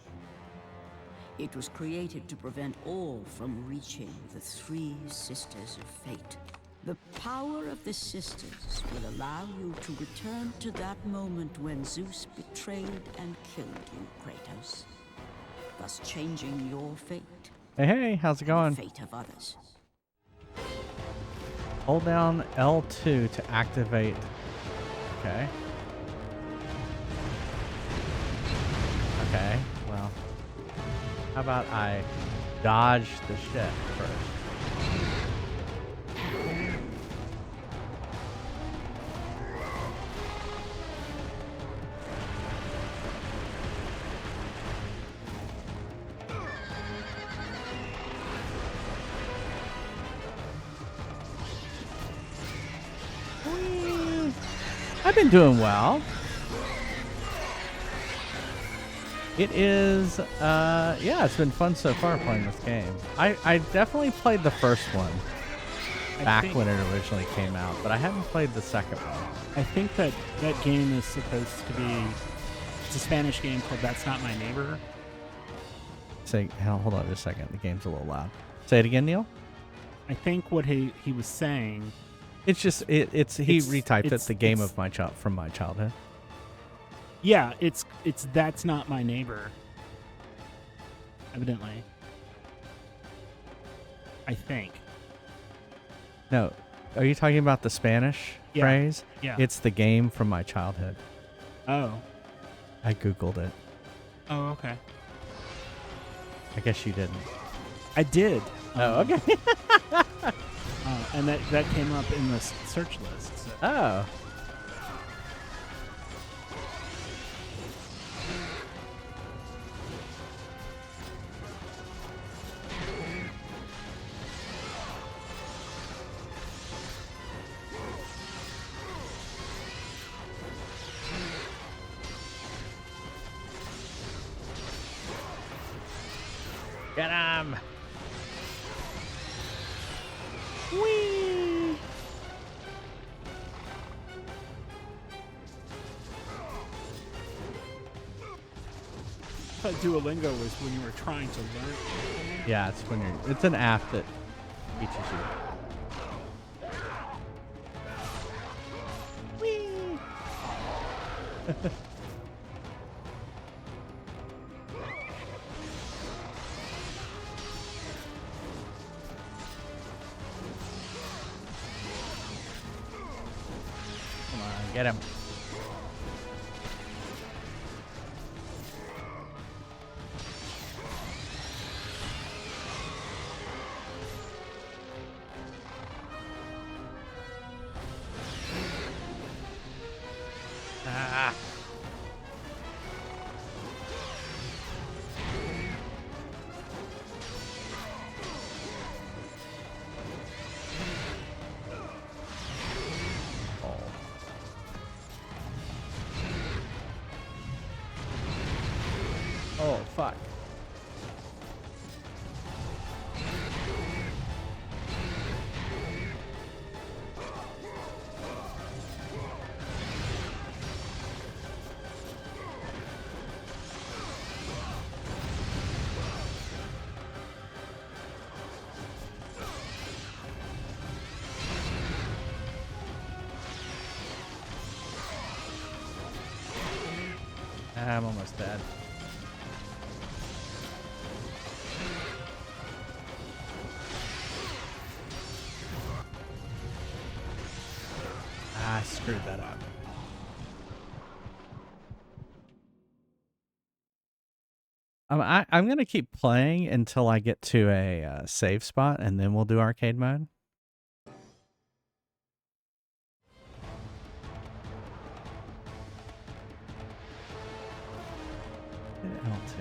It was created to prevent all from reaching the three Sisters of Fate. The power of the Sisters will allow you to return to that moment when Zeus betrayed and killed you, Kratos, thus changing your fate. Hey, how's it going? The fate of others. Hold down L2 to activate. Okay. Okay, well. How about I dodge the shit first? I've been doing well. It is, yeah, it's been fun so far playing this game. I definitely played the first one back when it originally came out, but I haven't played the second one. I think that game is supposed to be, it's a Spanish game called That's Not My Neighbor. Say, hold on just a second. The game's a little loud. Say it again, Neil. I think what he was saying. It's just he retyped it. The game of from my childhood. Yeah, it's That's Not My Neighbor. Evidently. I think. No, are you talking about the Spanish phrase? Yeah. It's the game from my childhood. Oh. I Googled it. Oh, okay. I guess you didn't. I did. Oh, okay. And that came up in the search list. So. Oh. Get him! Whee! I thought Duolingo was when you were trying to learn. Yeah, it's when it's an app that teaches you. Whee! Get him. Ah. Oh, fuck. I'm almost dead. I screwed that up. I'm going to keep playing until I get to a save spot, and then we'll do arcade mode. L2.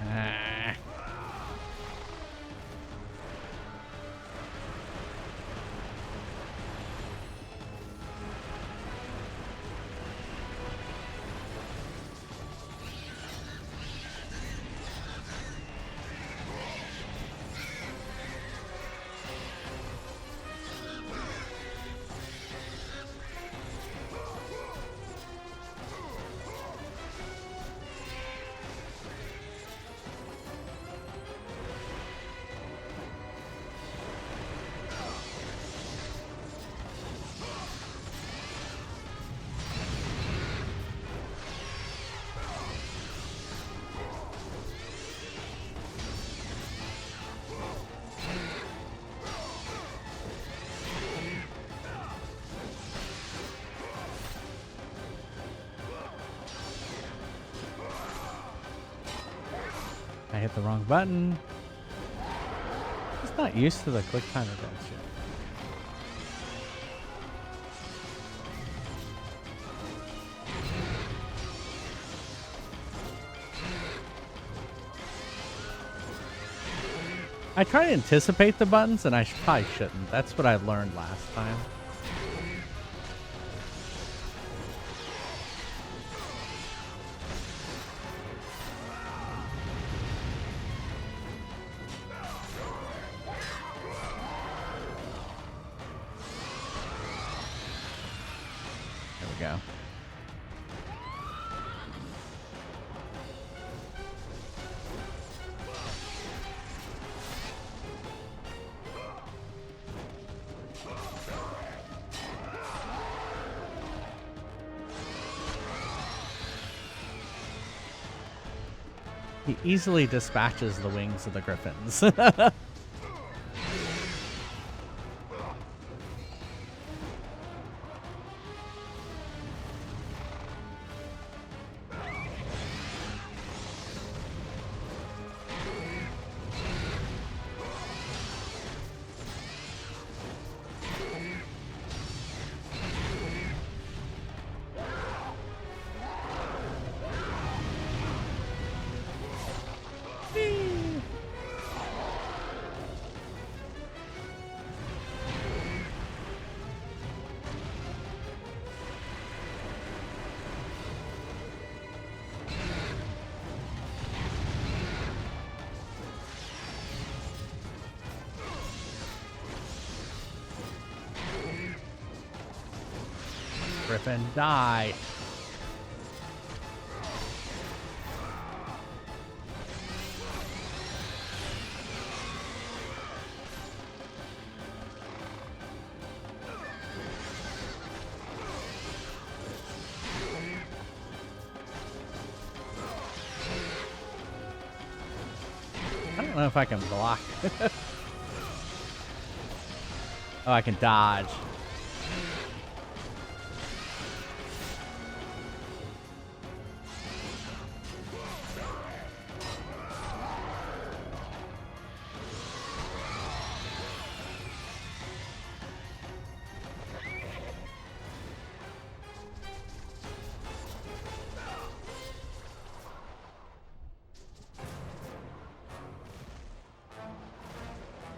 Ah. I hit the wrong button. It's not used to the quick time events yet. I try to anticipate the buttons, and I probably shouldn't. That's what I learned last time. There we go. He easily dispatches the wings of the griffins. Griffin, die. I don't know if I can block. Oh, I can dodge.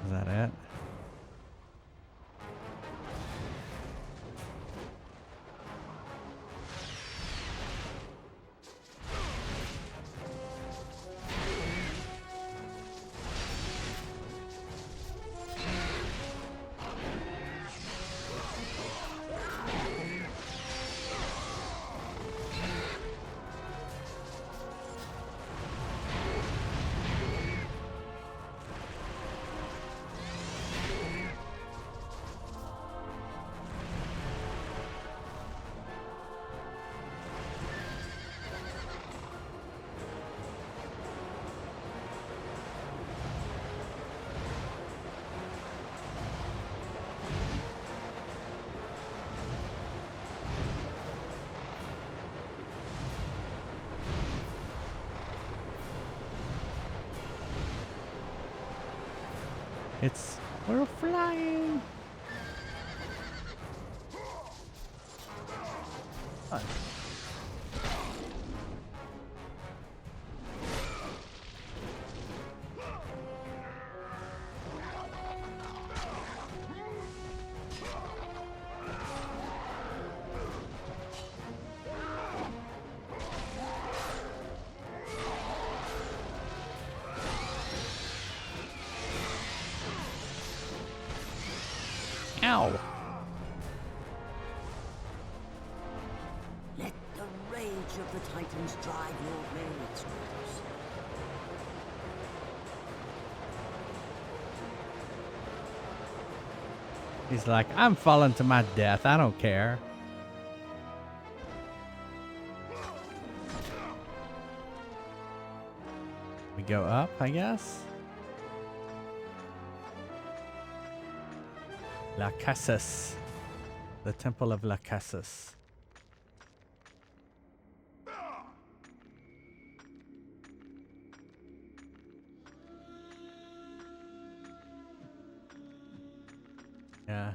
Is that it? We're flying. Fun. Ow. Let the rage of the Titans drive your blades, Kratos. He's like, I'm falling to my death. I don't care. We go up, I guess. Lachesis. The Temple of Lachesis. Yeah.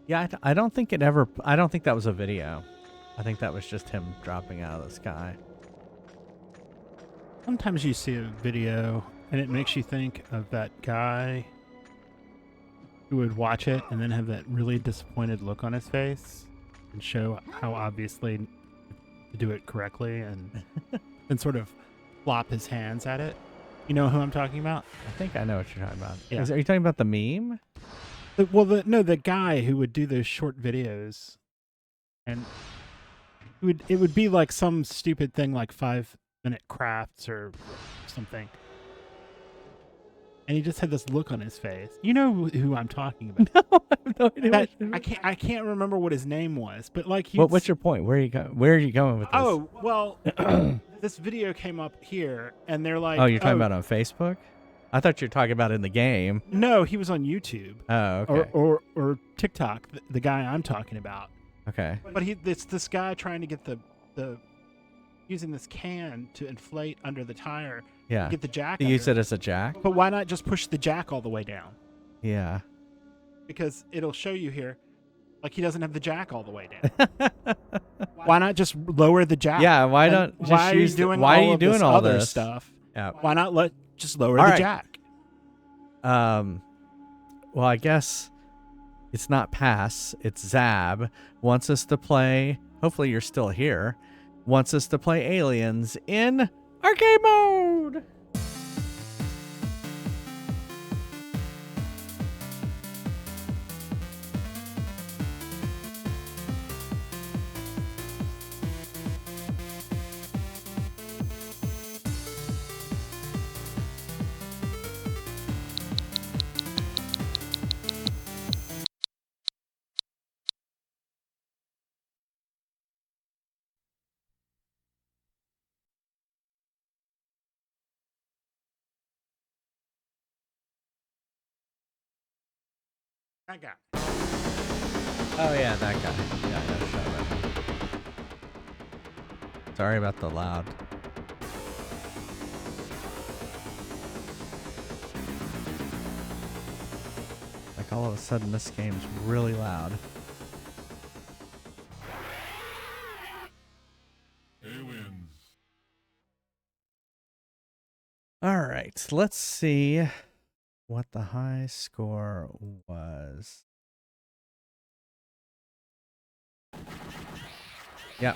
Yeah, I don't think it ever... I don't think that was a video. I think that was just him dropping out of the sky. Sometimes you see a video and it makes you think of that guy who would watch it and then have that really disappointed look on his face and show how obviously to do it correctly and then sort of flop his hands at it. You know who I'm talking about? I think I know what you're talking about. Yeah. Are you talking about the meme? The guy who would do those short videos, and it would be like some stupid thing like 5-minute crafts or something, and he just had this look on his face. You know who I'm talking about? No, I have no idea. I can't remember what his name was, but like what's your point? Where are you going with this? Oh well, this video came up here, and they're like, oh, you're talking about on Facebook? I thought you were talking about in the game. No, he was on YouTube. Oh, okay. Or TikTok, the guy I'm talking about. Okay. But it's this guy trying to get the using this can to inflate under the tire. Yeah. To get the jack. You use it as a jack? But why not just push the jack all the way down? Yeah. Because it'll show you here, like he doesn't have the jack all the way down. Why not just lower the jack? Yeah. Why not? Just why are you doing all this other stuff? Yeah. Why not just lower all the right. jack? Well, I guess it's not Pass. It's Zab wants us to play. Hopefully, you're still here. Wants us to play Aliens in arcade mode. That guy. Oh yeah, that guy. Yeah, I gotta show that. Sorry about the loud. Like all of a sudden, this game's really loud. Aliens. All right, let's see what the high score was. Yep.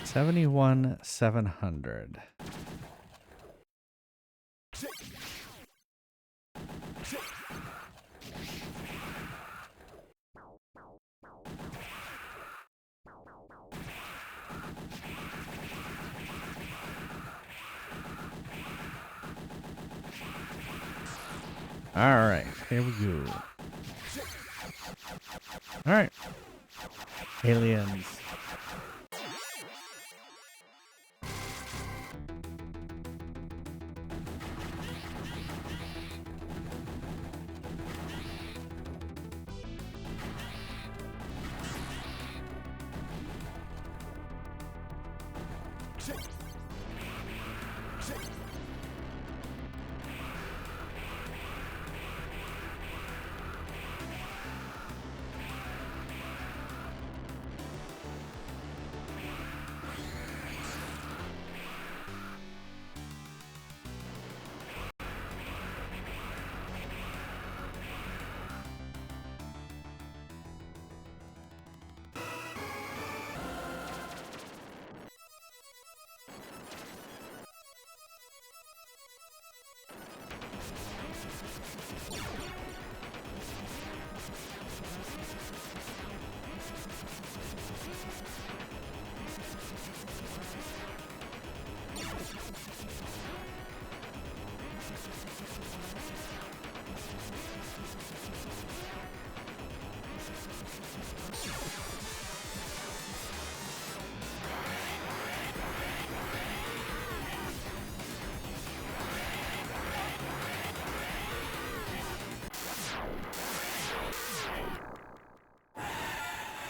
$71,700. All right, here we go. All right, aliens.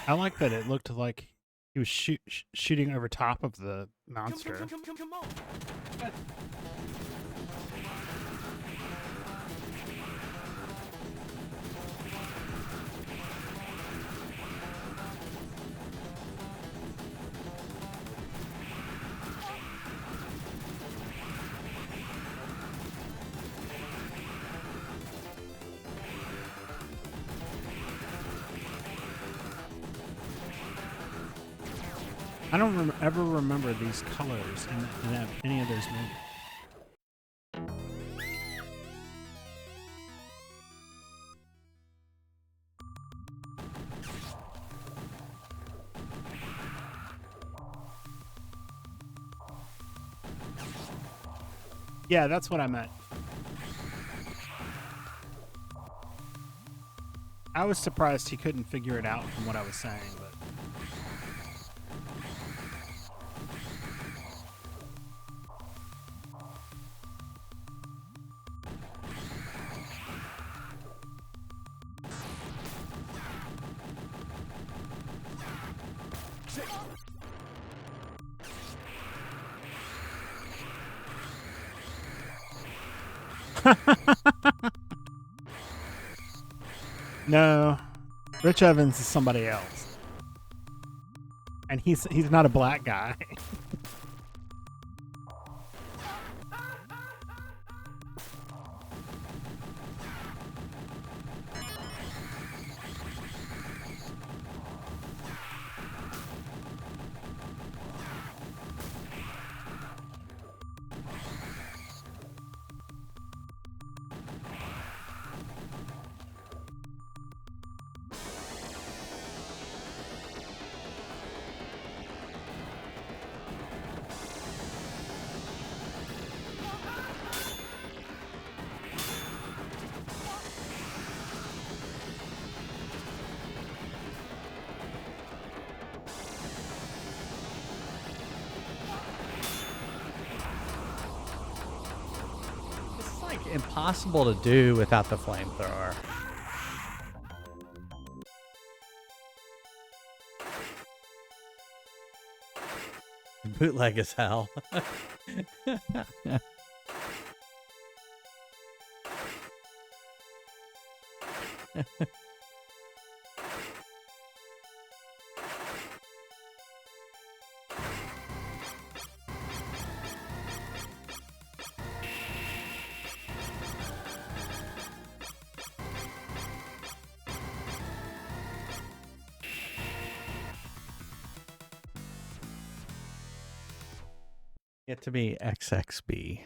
I like that it looked like he was shooting over top of the monster. Come on. I don't ever remember these colors in any of those movies. Yeah, that's what I meant. I was surprised he couldn't figure it out from what I was saying, but... No, Rich Evans is somebody else, and he's not a black guy. Impossible to do without the flamethrower. Bootleg as hell. Get to be XXB.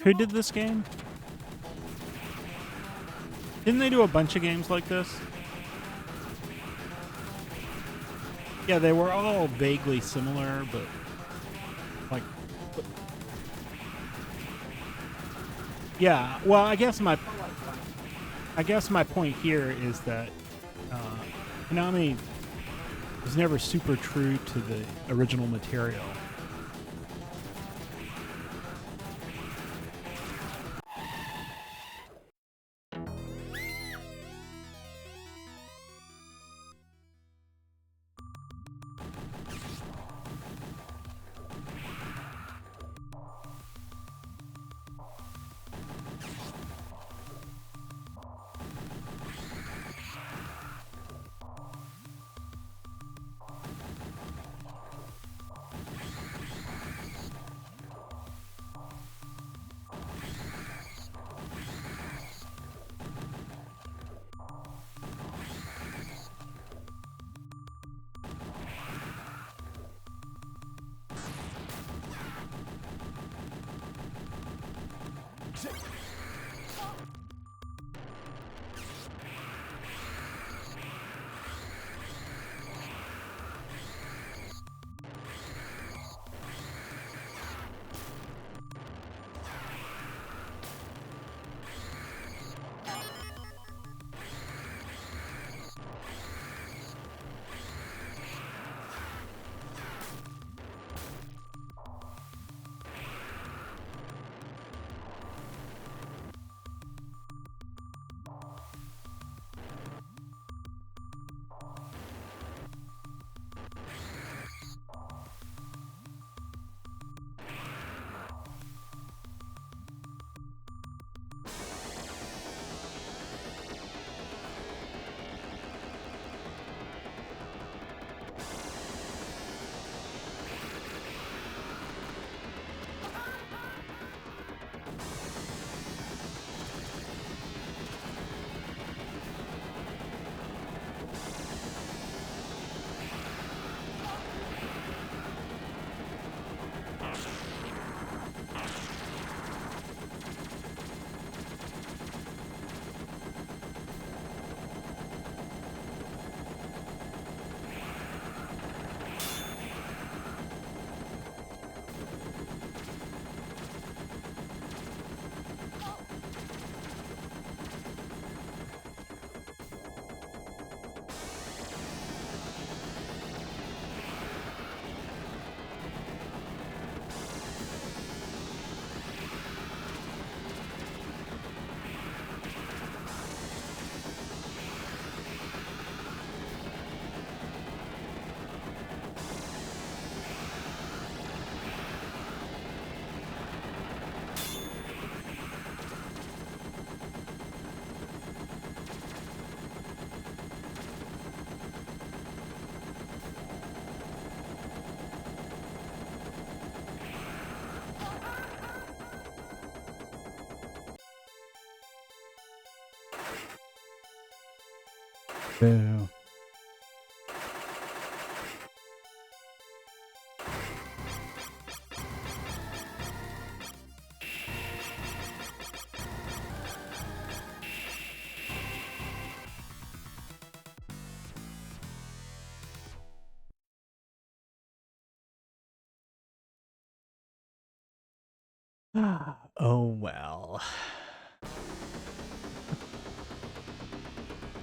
Who did this game? Didn't they do a bunch of games like this? Yeah, they were all vaguely similar, but like, yeah. Well, I guess my point here is that Konami was never super true to the original material. Boo. Oh well.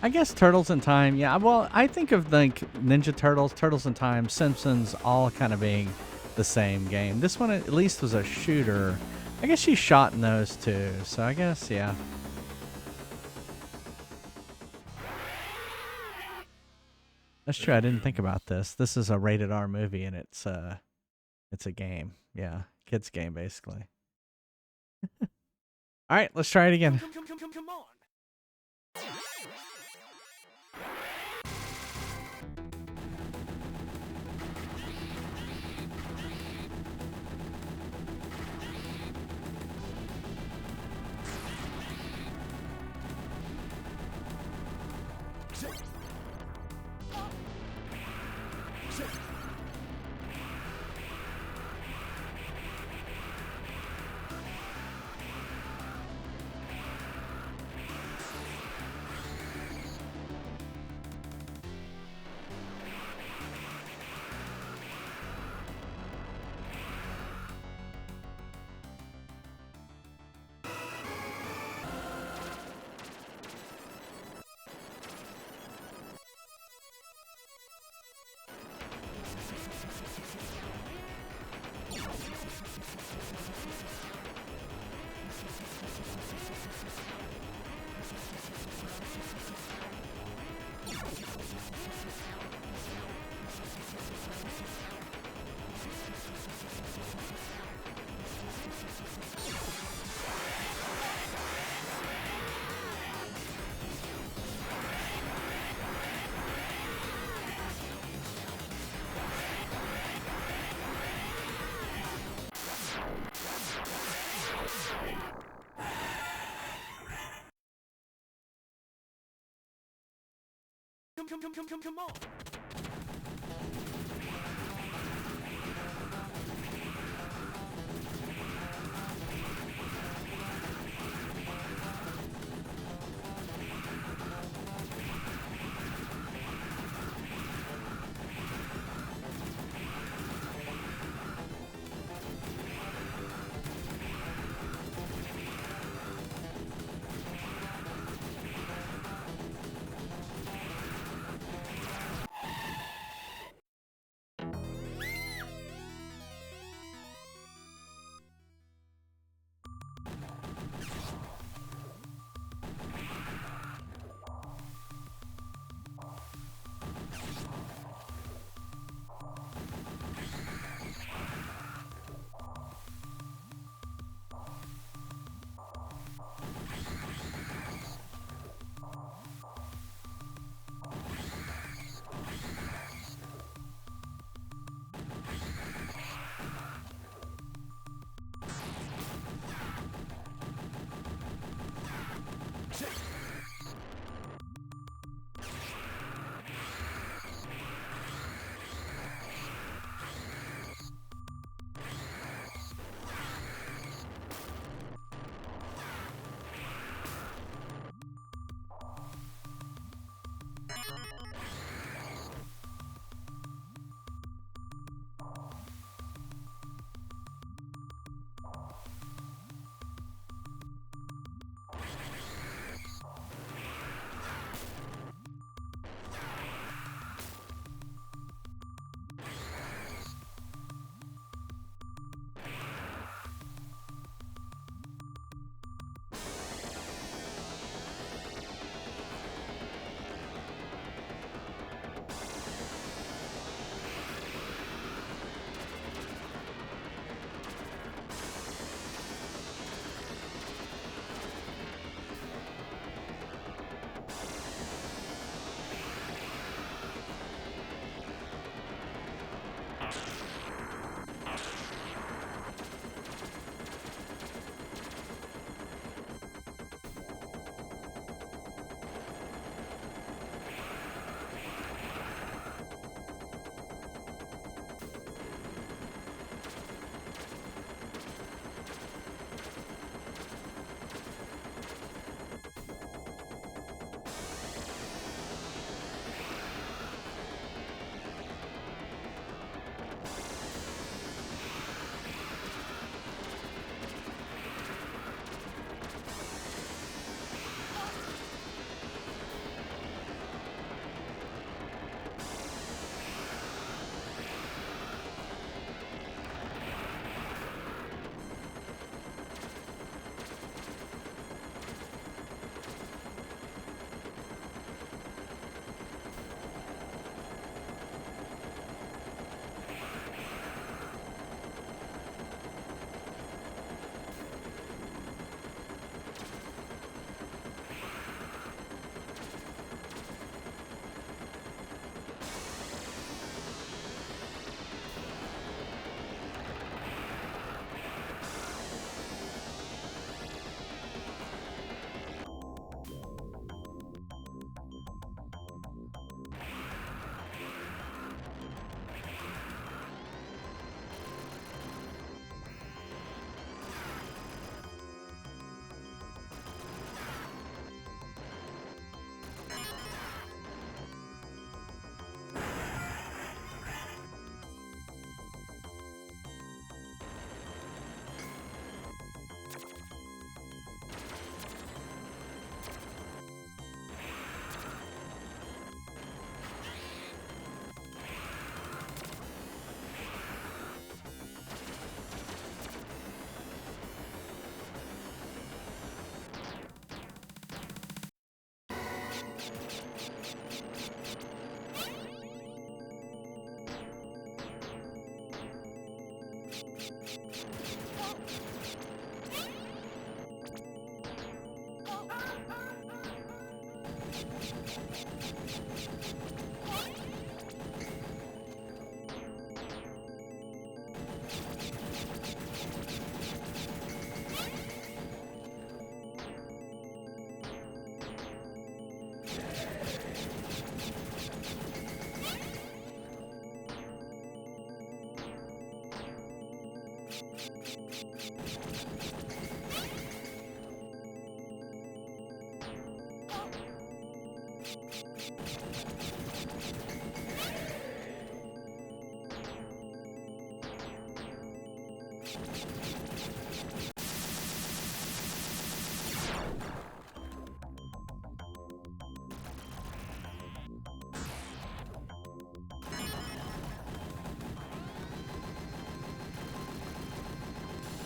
I guess Turtles in Time, yeah. Well, I think of like Ninja Turtles, Turtles in Time, Simpsons, all kind of being the same game. This one at least was a shooter. I guess she shot in those too, so I guess, yeah. That's true. I didn't think about this. This is a rated R movie, and it's a game. Yeah, kids game basically. All right, let's try it again. Come on. Come on.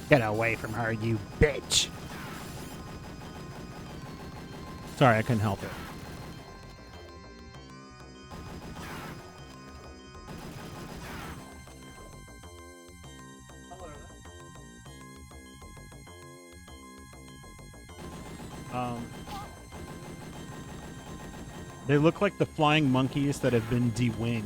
Get away from her, you bitch. Sorry, I couldn't help it. They look like the flying monkeys that have been de-winged.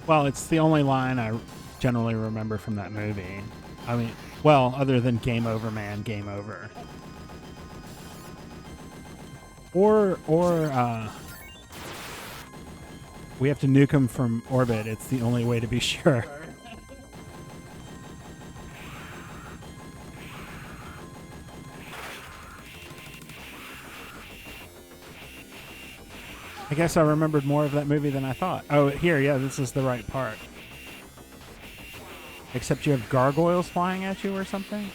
Well, it's the only line I generally remember from that movie. I mean, well, other than game over, man, game over. Or we have to nuke him from orbit. It's the only way to be sure. I guess I remembered more of that movie than I thought. Oh, here, yeah, this is the right part. Except you have gargoyles flying at you or something?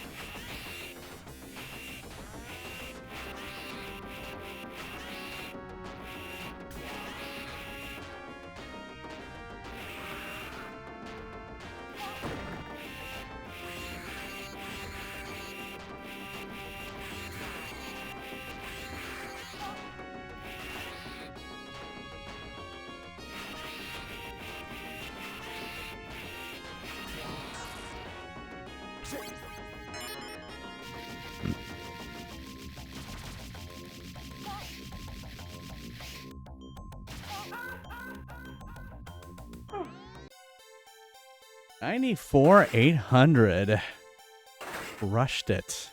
$94,800. Rushed it.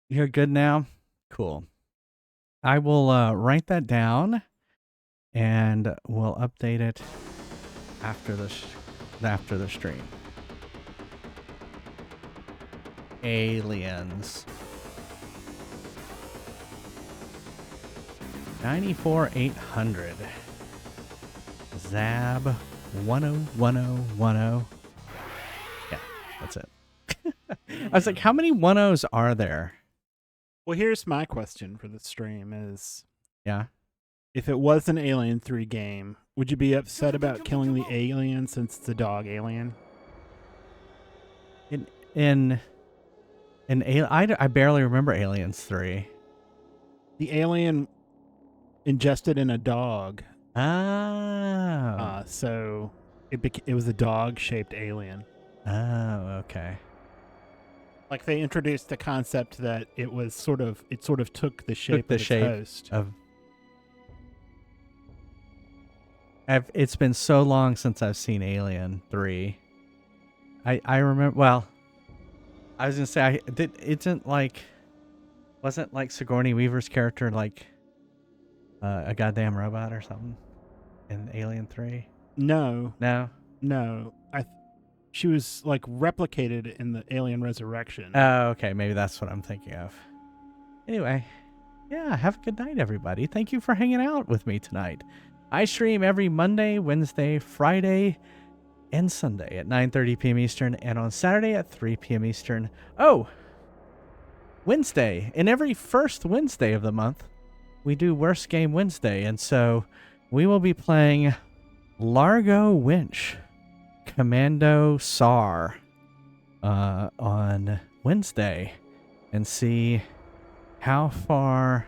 You're good now? Cool. I will write that down, and we'll update it after the stream. Aliens. 94,800. Zab 101010. Yeah, that's it. I was like, how many 10s are there? Well, here's my question for the stream is... Yeah? If it was an Alien 3 game, would you be upset about killing the alien since it's a dog alien? I barely remember Aliens 3. The alien ingested in a dog. Oh. So it was a dog-shaped alien. Oh, okay. Like they introduced the concept that it sort of took the shape of its host. It's been so long since I've seen Alien 3. I remember. Well, I was gonna say wasn't like Sigourney Weaver's character like a goddamn robot or something in Alien 3? No. She was like replicated in the Alien Resurrection. Oh, okay. Maybe that's what I'm thinking of. Anyway, yeah, have a good night, everybody. Thank you for hanging out with me tonight. I stream every Monday, Wednesday, Friday, and Sunday at 9:30 p.m. Eastern, and on Saturday at 3 p.m. Eastern. Oh, Wednesday. And every first Wednesday of the month, we do Worst Game Wednesday, and so we will be playing Largo Winch Commando SAR on Wednesday and see how far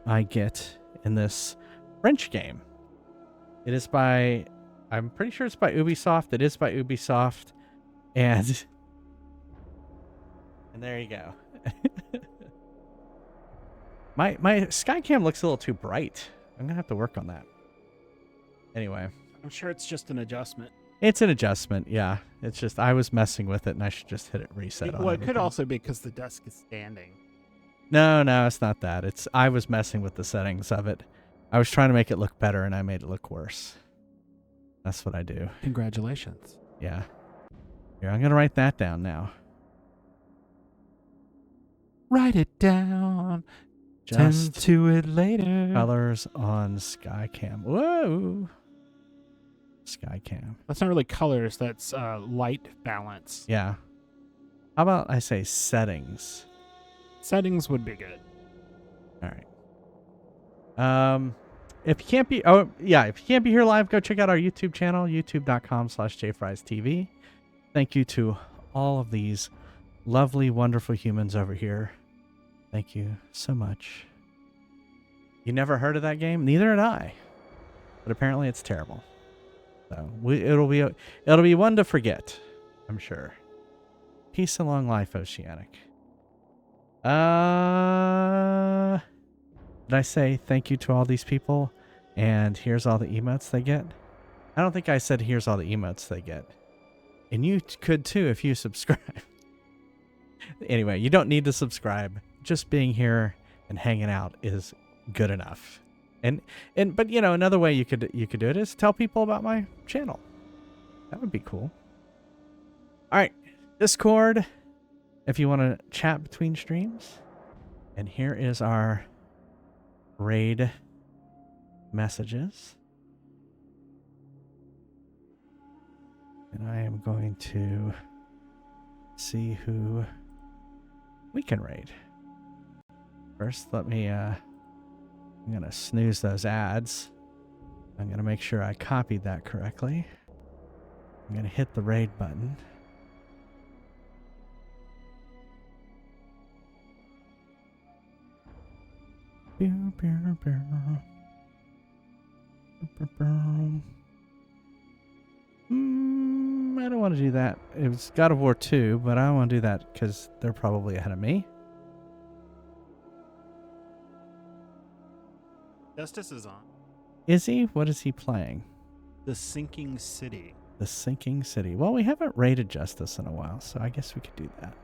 I get in this French game. It is by, I'm pretty sure it's by Ubisoft. It is by Ubisoft. And there you go. My Skycam looks a little too bright. I'm going to have to work on that. Anyway. I'm sure it's just an adjustment. It's an adjustment, yeah. It's just I was messing with it, and I should just hit it reset. Well, it could also be because the desk is standing. No, it's not that. It's I was messing with the settings of it. I was trying to make it look better, and I made it look worse. That's what I do. Congratulations. Yeah. Here, I'm gonna write that down now. Write it down. Just Tend to it later. Colors on Skycam. Whoa. Skycam. That's not really colors. That's light balance. Yeah. How about I say settings? Settings would be good. All right. If you can't be, if you can't be here live, go check out our YouTube channel, youtube.com/jfriestv. Thank you to all of these lovely, wonderful humans over here. Thank you so much. You never heard of that game? Neither had I. But apparently it's terrible. So it'll be one to forget, I'm sure. Peace and long life, Oceanic. Did I say thank you to all these people and here's all the emotes they get? I don't think I said here's all the emotes they get. And you could too if you subscribe. Anyway, you don't need to subscribe. Just being here and hanging out is good enough. But you know, another way you could do it is tell people about my channel. That would be cool. All right, Discord if you want to chat between streams. And here is our raid messages. And I am going to see who we can raid. First, let me, I'm going to snooze those ads. I'm going to make sure I copied that correctly. I'm going to hit the raid button. I don't want to do that. It was God of War 2, but I don't want to do that because they're probably ahead of me. Justice is on. Is he? What is he playing? The Sinking City. The Sinking City. Well, we haven't raided Justice in a while, so I guess we could do that.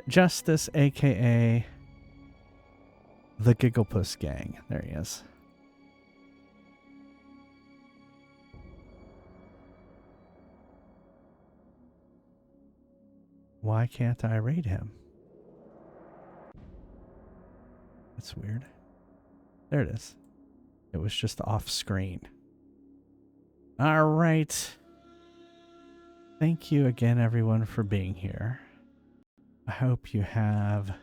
Justice, a.k.a. the Gigglepuss Gang. There he is. Why can't I raid him? That's weird. There it is. It was just off screen. All right. Thank you again, everyone, for being here. I hope you have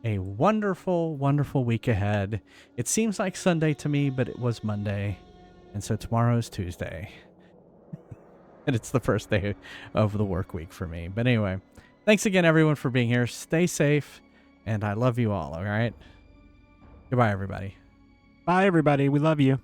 a wonderful, wonderful week ahead. It seems like Sunday to me, but it was Monday. And so tomorrow is Tuesday. And it's the first day of the work week for me. But anyway, thanks again, everyone, for being here. Stay safe, and I love you all, all right? Goodbye, everybody. Bye, everybody. We love you.